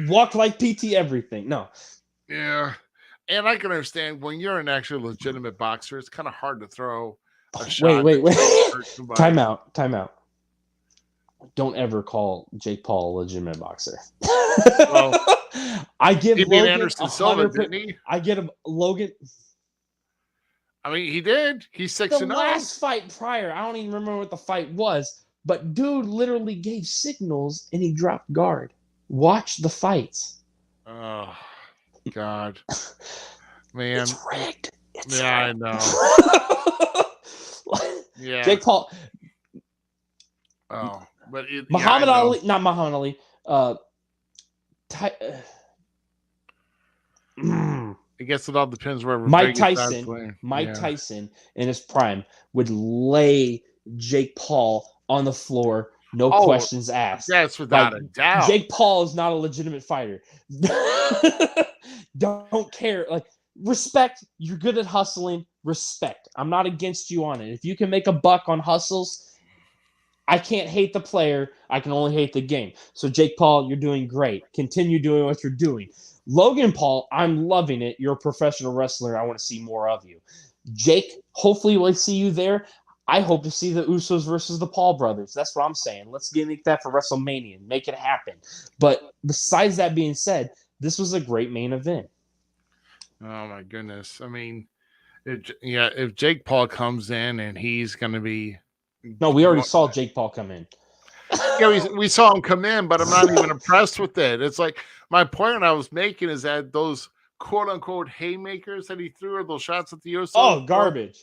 Walk like PT everything. No. Yeah. And I can understand when you're an actual legitimate boxer, it's kind of hard to throw a shot. Wait. Time out. don't ever call Jake Paul a legitimate boxer. Well, I give he beat Logan Anderson Silva, 100%. didn't he? I get him Logan. I mean, he did. He's The 6-0. last fight prior, I don't even remember what the fight was, but dude literally gave signals and he dropped guard. Watch the fights. Oh, God. Man. It's rigged. It's Yeah, rigged. I know. Yeah. Jake Paul. Oh, but Muhammad Ali, not Muhammad Ali. I guess it all depends wherever Mike Vegas has Tyson. playing. Mike Yeah. Tyson in his prime would lay Jake Paul on the floor, no Oh, questions asked. That's without a doubt. Jake Paul is not a legitimate fighter. Don't care. Like, respect. You're good at hustling. Respect. I'm not against you on it. If you can make a buck on hustles, I can't hate the player. I can only hate the game. So, Jake Paul, you're doing great. Continue doing what you're doing. Logan Paul, I'm loving it. You're a professional wrestler. I want to see more of you. Jake, hopefully we'll see you there. I hope to see the Usos versus the Paul brothers. That's what I'm saying. Let's make that for WrestleMania. Make it happen. But besides that being said, this was a great main event. Oh, my goodness. I mean, if Jake Paul comes in and he's going to be... No, we already saw Jake Paul come in. Yeah, we saw him come in, but I'm not even impressed with it. It's like my point I was making is that those quote unquote haymakers that he threw, or those shots at the Usos. Oh, garbage.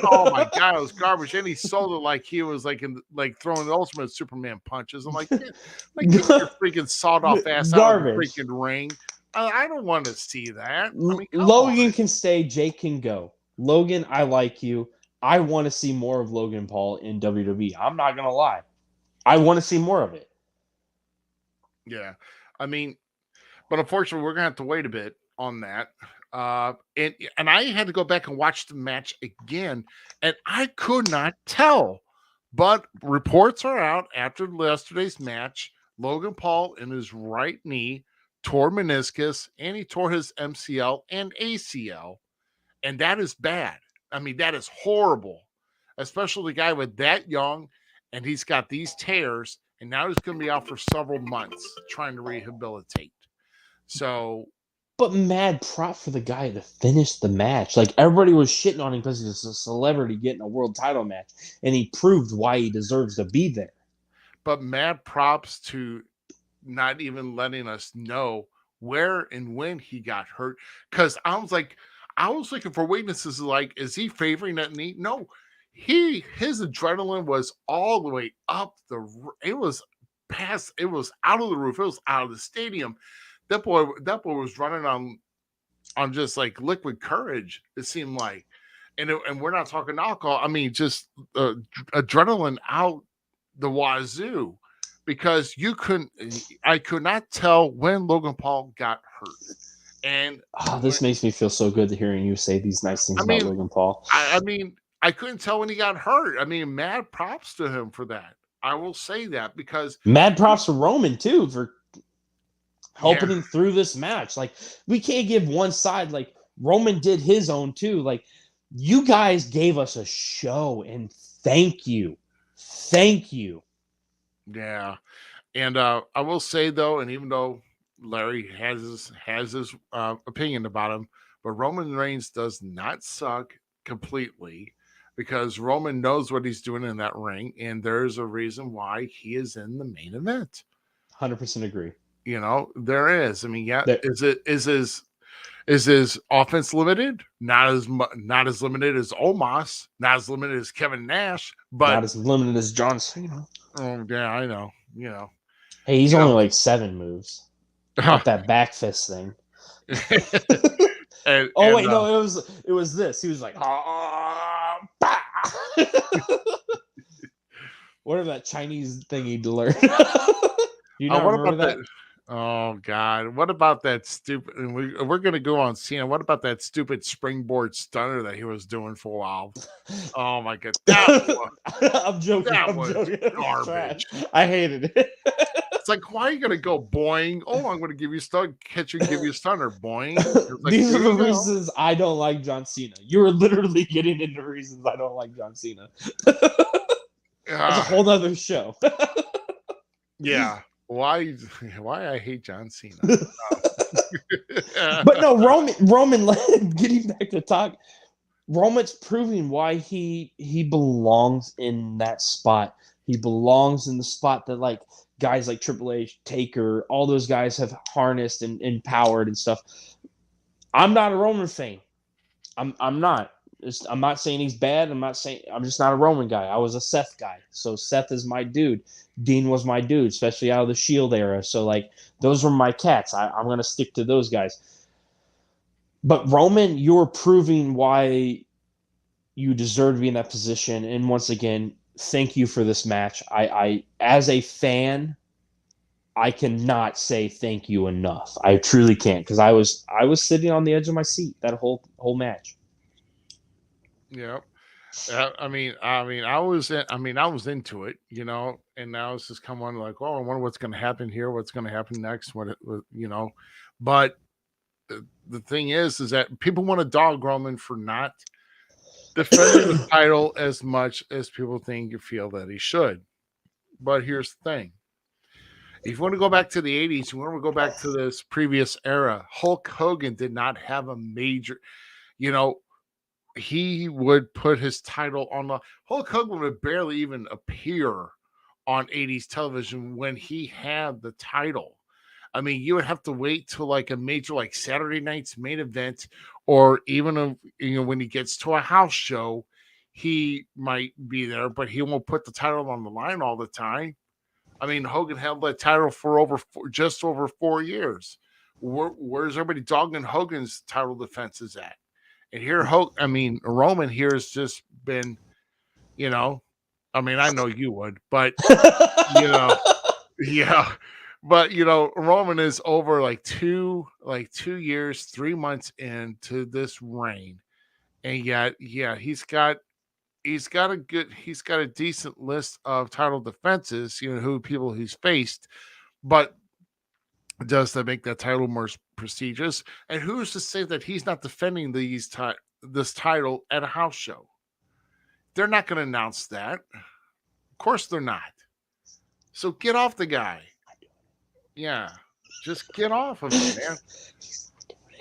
Oh my God, it was garbage. And he sold it like he was like throwing the ultimate Superman punches. I'm like, get your freaking sawed off ass out of the freaking ring. I don't want to see that. I mean, Logan can stay, Jake can go. Logan, I like you. I want to see more of Logan Paul in WWE. I'm not gonna lie. I want to see more of it. Yeah. I mean, but unfortunately, we're going to have to wait a bit on that. And I had to go back and watch the match again, and I could not tell. But reports are out after yesterday's match. Logan Paul in his right knee tore meniscus, and he tore his MCL and ACL. And that is bad. I mean, that is horrible, especially the guy with that young. And he's got these tears, and now he's going to be out for several months trying to rehabilitate. So, but mad prop for the guy to finish the match. Like, everybody was shitting on him because he's a celebrity getting a world title match, and he proved why he deserves to be there. But mad props to not even letting us know where and when he got hurt, because I was looking for weaknesses. Like, is he favoring that knee? No. His adrenaline was all the way up it was out of the roof, it was out of the stadium. That boy was running on just like liquid courage, it seemed like. And we're not talking alcohol. I mean, just adrenaline out the wazoo, because I could not tell when Logan Paul got hurt. And this makes me feel so good to hearing you say these nice things about Logan Paul. I mean, I couldn't tell when he got hurt. I mean, mad props to him for that. I will say that, because mad props to Roman too for helping him through this match. Like, we can't give one side. Like, Roman did his own too. Like, you guys gave us a show, and thank you. Yeah. And I will say though, and even though Larry has his opinion about him, but Roman Reigns does not suck completely, because Roman knows what he's doing in that ring, and there's a reason why he is in the main event. 100% agree. You know, there is. I mean, yeah, is his offense limited? Not as limited as Omos, not as limited as Kevin Nash, but not as limited as John Cena. Oh yeah, I know. You know, hey, he's only like 7 moves. Not that back fist thing. No, it was this. He was like, whatever that Chinese thing he'd learn. You not remember that? Oh God! What about that stupid? And we're gonna go on Cena. What about that stupid springboard stunner that he was doing for a while? Oh my God! I'm joking. That I'm was joking. garbage. I hated it. It's like, why are you gonna go boing? Oh, I'm gonna give you catch you, give you a stunner, boing. Like, these are the reasons I don't like John Cena. You were literally getting into reasons I don't like John Cena. That's a whole nother show. Yeah. Why I hate John Cena. But no, Roman getting back to talk, Roman's proving why he belongs in that spot. He belongs in the spot that like guys like Triple H, Taker, all those guys have harnessed and empowered and stuff. I'm not a Roman fan. I'm not. I'm not saying he's bad. I'm just not a Roman guy. I was a Seth guy. So Seth is my dude. Dean was my dude, especially out of the Shield era. So like those were my cats. I'm gonna stick to those guys. But Roman, you're proving why you deserve to be in that position. And once again, thank you for this match. I as a fan, I cannot say thank you enough. I truly can't, because I was sitting on the edge of my seat that whole match. Yeah. I mean, I was into it, you know, and now it's just come on like, oh, I wonder what's going to happen here, what's going to happen next, you know. But the thing is that people want to dog Roman for not defending the title as much as people think you feel that he should. But here's the thing: if you want to go back to the '80s, you want to go back to this previous era. Hulk Hogan did not have a major, you know. He would put his title on the Hulk Hogan would barely even appear on 80s television when he had the title. I mean, you would have to wait till like a major like Saturday night's main event, or even when he gets to a house show, he might be there, but he won't put the title on the line all the time. I mean, Hogan held that title for just over 4 years. Where's everybody dogging Hogan's title defenses at? And here, Roman here has just been, you know, I mean, I know you would, but, you know, yeah. But, you know, Roman is over like 2 years, 3 months into this reign. And yet, yeah, he's got a decent list of title defenses, you know, people he's faced, but does that make that title more prestigious? And who's to say that he's not defending this title at a house show? They're not going to announce that. Of course they're not. So get off the guy. Yeah. Just get off of him, man.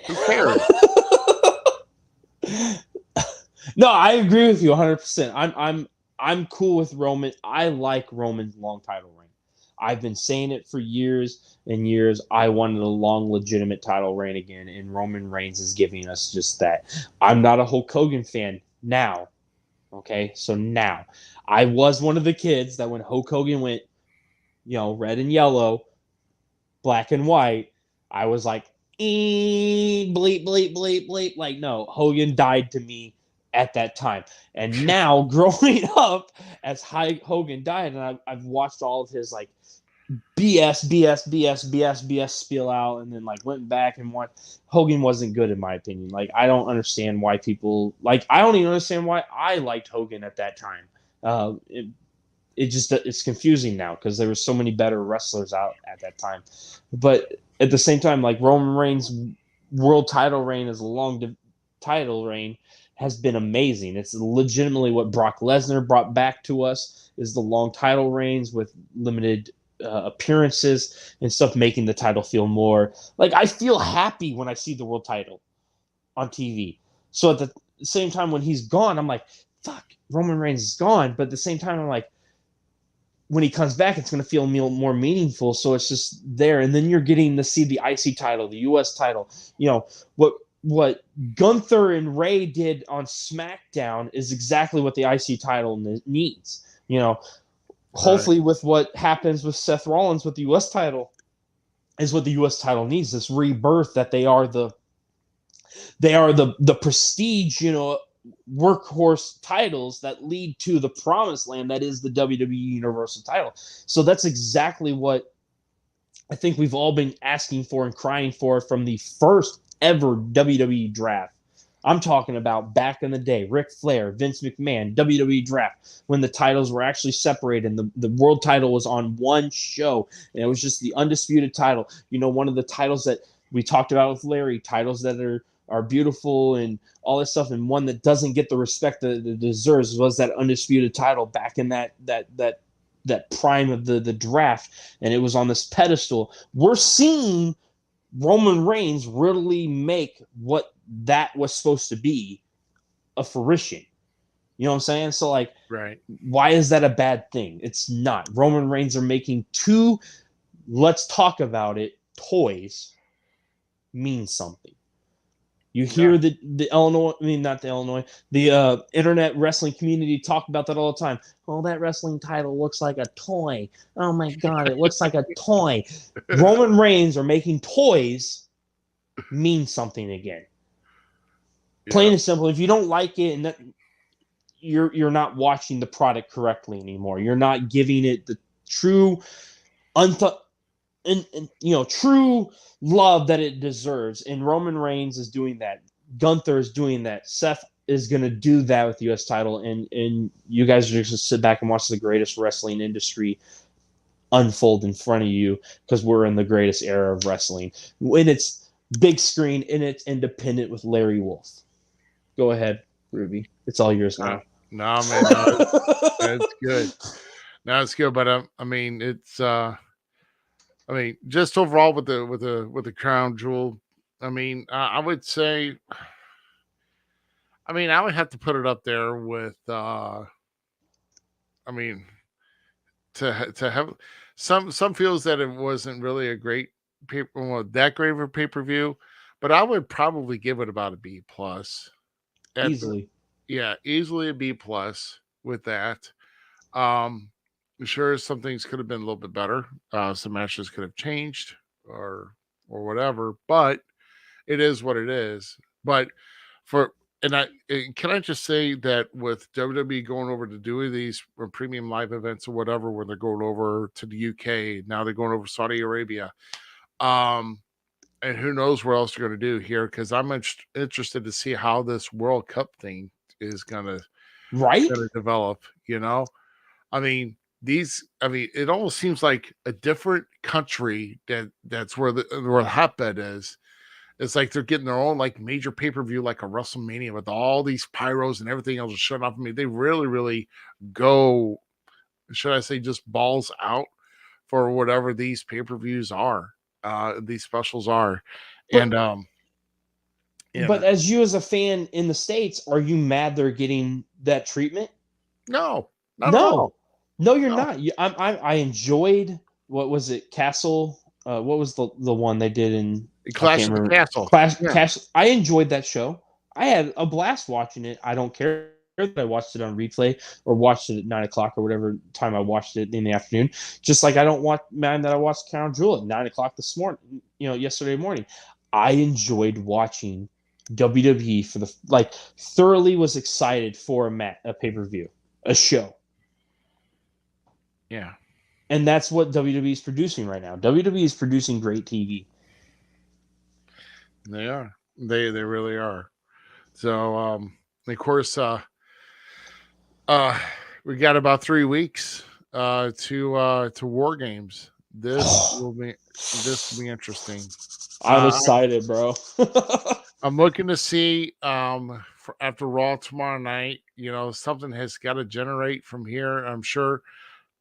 Who cares? No, I agree with you 100%. I'm cool with Roman. I like Roman's long title reign. I've been saying it for years and years. I wanted a long, legitimate title reign again, and Roman Reigns is giving us just that. I'm not a Hulk Hogan fan now. Okay, so now. I was one of the kids that when Hulk Hogan went, you know, red and yellow, black and white, I was like, bleep, bleep, bleep, bleep. Like, no, Hogan died to me at that time. And now, growing up, as Hogan died, and I've watched all of his, like, BS spiel out, and then like went back and Hogan wasn't good in my opinion. Like I don't understand why people I don't even understand why I liked Hogan at that time. It's confusing now because there were so many better wrestlers out at that time. But at the same time, like Roman Reigns' world title reign as a long title reign has been amazing. It's legitimately what Brock Lesnar brought back to us is the long title reigns with limited appearances and stuff, making the title feel more like I feel happy when I see the world title on TV. So at the same time, when he's gone, I'm like, fuck, Roman Reigns is gone. But at the same time, I'm like, when he comes back, it's going to feel more meaningful. So it's just there. And then you're getting to see the IC title, the US title. You know, what Gunther and Ray did on SmackDown is exactly what the IC title needs. You know, hopefully with what happens with Seth Rollins with the U.S. title is what the U.S. title needs, this rebirth that they are the prestige, you know, workhorse titles that lead to the promised land that is the WWE Universal title. So that's exactly what I think we've all been asking for and crying for from the first ever WWE draft. I'm talking about back in the day, Ric Flair, Vince McMahon, WWE draft, when the titles were actually separated and the world title was on one show, and it was just the undisputed title. You know, one of the titles that we talked about with Larry, titles that are beautiful and all this stuff, and one that doesn't get the respect that it deserves was that undisputed title back in that that prime of the draft, and it was on this pedestal. We're seeing Roman Reigns really make what that was supposed to be a fruition. You know what I'm saying? So like, Right. why is that a bad thing? It's not. Roman Reigns are making two, let's talk about it, toys mean something. You hear the Illinois, I mean, not the Illinois, the internet wrestling community talk about that all the time. Oh, that wrestling title looks like a toy. Oh my God, it looks like a toy. Roman Reigns are making toys mean something again. Plain and simple. If you don't like it, and that, you're not watching the product correctly anymore. You're not giving it the true, true love that it deserves. And Roman Reigns is doing that. Gunther is doing that. Seth is going to do that with the U.S. title. And you guys are just going to sit back and watch the greatest wrestling industry unfold in front of you, because we're in the greatest era of wrestling. When it's big screen and it's independent with Larry Wolf. Go ahead, Ruby. It's all yours now. No, man, that's good. No, it's good. But I mean, it's I mean, just overall with the crown jewel, I mean, I would say, I mean, I would have to put it up there with, I mean, to have some feels that it wasn't really a great that great of a pay-per-view, but I would probably give it about a B plus. Easily. Easily a B plus with that. Sure, some things could have been a little bit better. Some matches could have changed or whatever, but it is what it is. But can I just say that with WWE going over to doing these premium live events or whatever, where they're going over to the UK, now they're going over to Saudi Arabia, and who knows what else they're going to do here, because I'm interested to see how this World Cup thing is going to develop. I mean, it almost seems like a different country that's where the hotbed is. It's like they're getting their own like major pay-per-view, like a WrestleMania, with all these pyros and everything else shut off. I mean, they really, really go, should I say, just balls out for whatever these pay-per-views are, these specials are. But as you as a fan in the States, are you mad they're getting that treatment? No, not at all. No, you're not. I enjoyed, what was it, Castle? What was the one they did in Clash of the Castle? Castle. I enjoyed that show. I had a blast watching it. I don't care that I watched it on replay or watched it at 9:00 or whatever time I watched it in the afternoon. Just like I don't mind that I watched Crown Jewel at 9:00 this morning. Yesterday morning. I enjoyed watching WWE for thoroughly was excited for a pay-per-view, a show. Yeah. And that's what WWE is producing right now. WWE is producing great TV. They are. They really are. So, of course, we got about 3 weeks to War Games. This will be interesting. I'm excited, bro. I'm looking to see after Raw tomorrow night. Something has got to generate from here. I'm sure.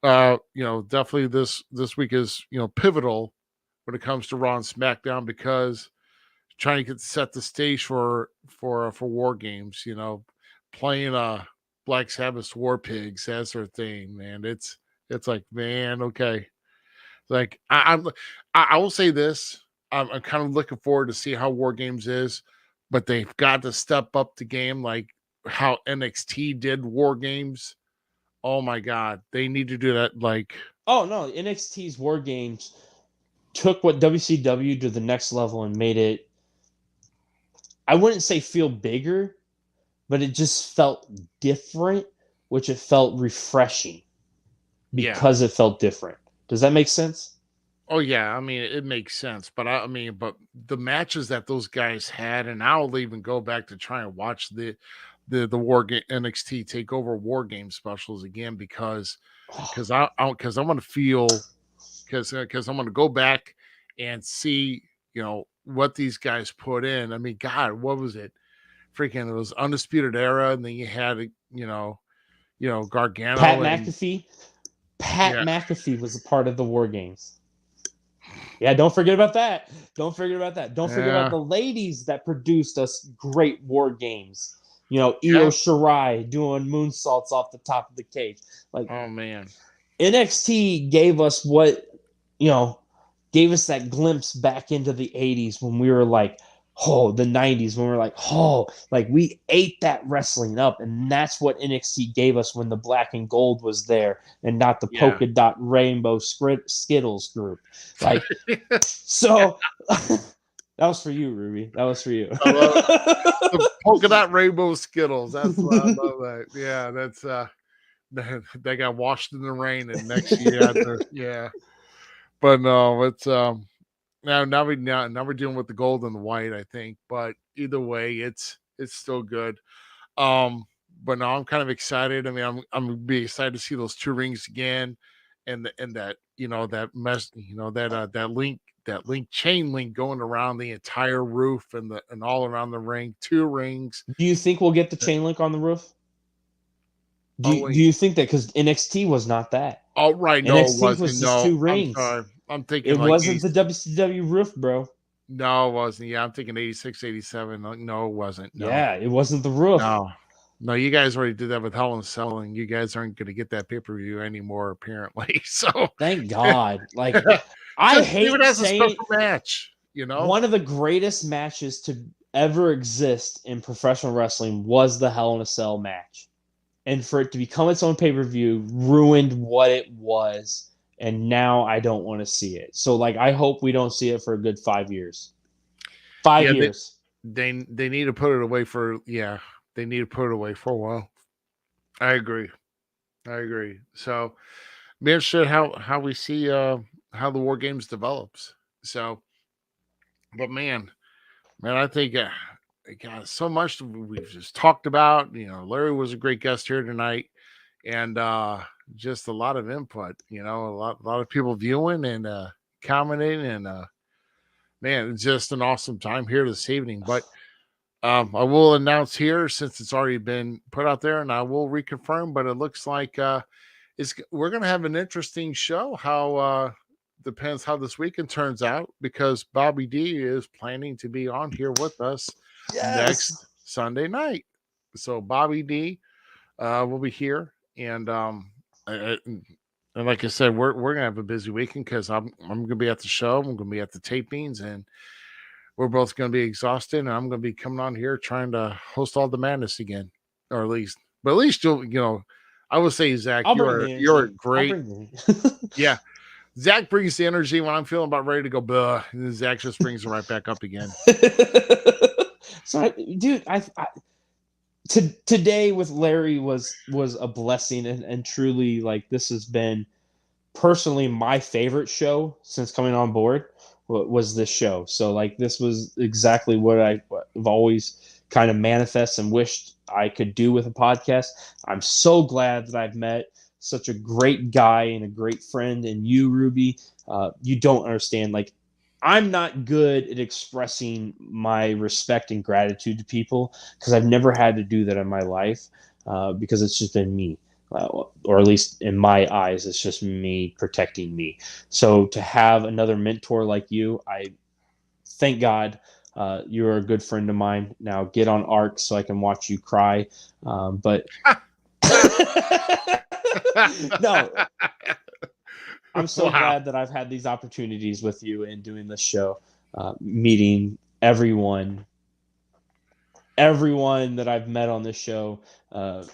Definitely this week is pivotal when it comes to Raw and SmackDown, because trying to set the stage for War Games. Playing Black Sabbath's War Pigs as their thing, man. It's like, man, okay. Like I will say this. I'm kind of looking forward to see how War Games is, but they've got to step up the game like how NXT did War Games. Oh my God, they need to do that. Oh no, NXT's War Games took what WCW to the next level and made it, I wouldn't say feel bigger, but it just felt different, which it felt refreshing because it felt different. Does that make sense? Oh yeah, I mean it makes sense, but but the matches that those guys had, and I'll even go back to try and watch the War Game NXT Takeover War Game specials again, because I want to feel, because I'm going to go back and see what these guys put in. I mean, God, what was it? Freaking, it was Undisputed Era, and then you had Gargano, Pat McAfee. Pat Yeah. McAfee was a part of the War Games. Yeah, don't forget about that. Don't forget about that. Don't forget about Yeah. the ladies that produced us great War Games. You know, Yeah. Io Shirai doing moonsaults off the top of the cage. Like, Oh man. NXT gave us what, you know, gave us that glimpse back into the 80s when we were like, oh, the 90s when we were like, oh, like we ate that wrestling up. And that's what NXT gave us when the black and gold was there and not the Yeah. polka dot rainbow Skittles group. Like, so that was for you, Ruby. That was for you. I love the polka dot rainbow Skittles. That's I love that. Yeah, that's they got washed in the rain, and next year, yeah. But no, it's now we're dealing with the gold and the white, I think. But either way, it's still good. But no, I'm kind of excited. I mean, I'm gonna be excited to see those two rings again, and that that mess, that link chain link going around the entire roof and all around the ring, two rings. Do you think we'll get the chain link on the roof? Do Oh, you think that? Because NXT was not that. Oh right, no, it NXT wasn't. was just No, two I'm rings. sorry. I'm thinking It like wasn't the WCW roof, bro. No, it wasn't. Yeah, I'm thinking 86, 87. No, it wasn't. No. Yeah, it wasn't the roof. No, you guys already did that with Hell in a Cell, and you guys aren't going to get that pay-per-view anymore, apparently. So thank God. Like, I hate even as a saying special match, one of the greatest matches to ever exist in professional wrestling was the Hell in a Cell match. And for it to become its own pay-per-view ruined what it was, and now I don't want to see it. So, like, I hope we don't see it for a good 5 years. 5 years. They need to put it away for they need to put it away for a while. I agree. So, be interested how we see how the War Games develops. So, but man, I think God, so much we've just talked about. Larry was a great guest here tonight, and just a lot of input. A lot of people viewing and commenting, and man, it's just an awesome time here this evening. But I will announce here, since it's already been put out there, and I will reconfirm. But it looks like we're going to have an interesting show. How depends how this weekend turns out, because Bobby D is planning to be on here with us next Sunday night. So Bobby D will be here, and like I said, we're gonna have a busy weekend because I'm gonna be at the show. I'm gonna be at the tapings, and we're both gonna be exhausted. And I'm gonna be coming on here trying to host all the madness again, or at least you'll I would say, Zach, you're great. Yeah. Zach brings the energy when I'm feeling about ready to go, blah, and then Zach just brings it right back up again. So, dude, today with Larry was a blessing, and truly, like, this has been personally my favorite show since coming on board. Was this show? So, like, this was exactly what I've always kind of manifest and wished I could do with a podcast. I'm so glad that I've met such a great guy and a great friend, and you, Ruby. You don't understand. Like, I'm not good at expressing my respect and gratitude to people because I've never had to do that in my life because it's just been me. Or at least in my eyes, it's just me protecting me. So to have another mentor like you, I thank God you're a good friend of mine. Now get on ARC so I can watch you cry. But no, I'm so glad that I've had these opportunities with you and doing this show, meeting everyone that I've met on this show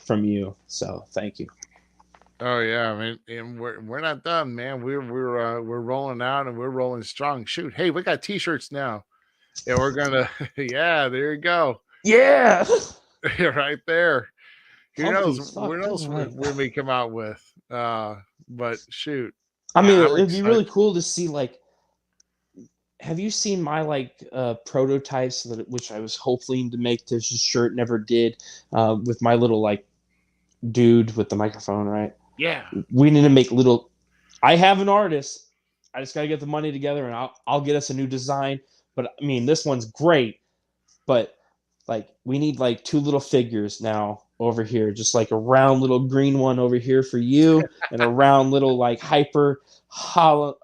from you. So thank you. Oh yeah, I mean, and we're not done, man. We're rolling out and we're rolling strong. Shoot, hey, we got T-shirts now, and we're gonna yeah, there you go. Yeah, right there. Who knows right. when we come out with? But shoot, I mean, it'd be really cool to see. Like, have you seen my prototypes which I was hoping to make this shirt, never did, with my little dude with the microphone, right? Yeah, we need to make little. I have an artist. I just gotta get the money together, and I'll get us a new design. But I mean, this one's great, but we need two little figures now. over here, just like a round little green one over here for you, and a round little like hyper hollow,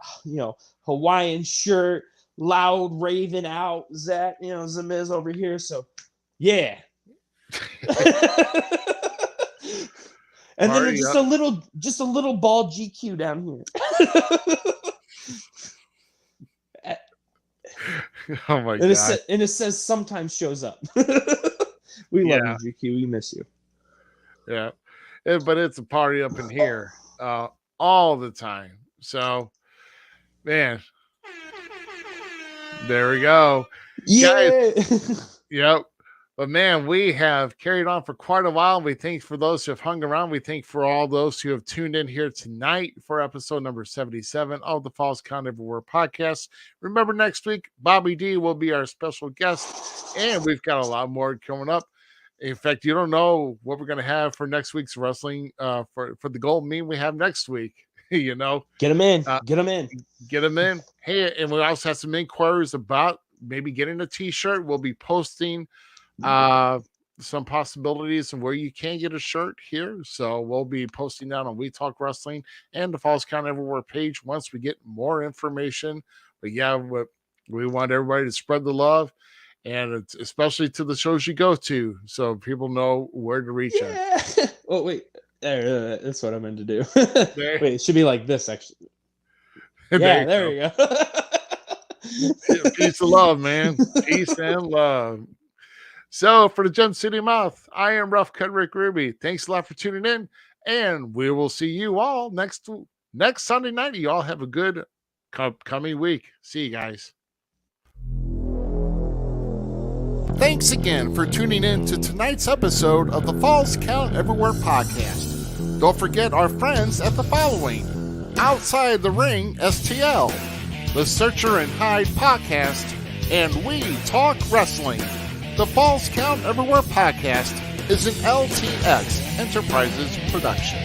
Hawaiian shirt, loud raving out Zach, Zmiz over here. So yeah. And then just a little ball GQ down here. Oh my God. And it says sometimes shows up. We love you, GQ. We miss you. Yeah. But it's a party up in here all the time. So, man, there we go. Yeah. Guys, yep. But man, we have carried on for quite a while. We thank for those who have hung around. We thank for all those who have tuned in here tonight for episode number 77 of the Falls Count Everywhere podcast. Remember, next week, Bobby D will be our special guest, and we've got a lot more coming up. In fact, you don't know what we're going to have for next week's wrestling for the gold meme we have next week. Get them in. Get them in. Hey, and we also have some inquiries about maybe getting a t-shirt. We'll be posting some possibilities and where you can get a shirt here. So we'll be posting that on We Talk Wrestling and the Falls Count Everywhere page once we get more information. But yeah, we want everybody to spread the love, and it's especially to the shows you go to, so people know where to reach us. Oh wait, that's what I meant to do. Wait, it should be like this actually. There you go. Peace and love, man. Peace and love. So for the Gem City Mouth, I am Rough Cut Rick Ruby. Thanks a lot for tuning in, and we will see you all next Sunday night. You all have a good coming week. See you guys. Thanks again for tuning in to tonight's episode of the Falls Count Everywhere podcast. Don't forget our friends at the following: Outside the Ring STL, the Searcher and Hide podcast, and We Talk Wrestling. The Falls Count Everywhere podcast is an LTX Enterprises production.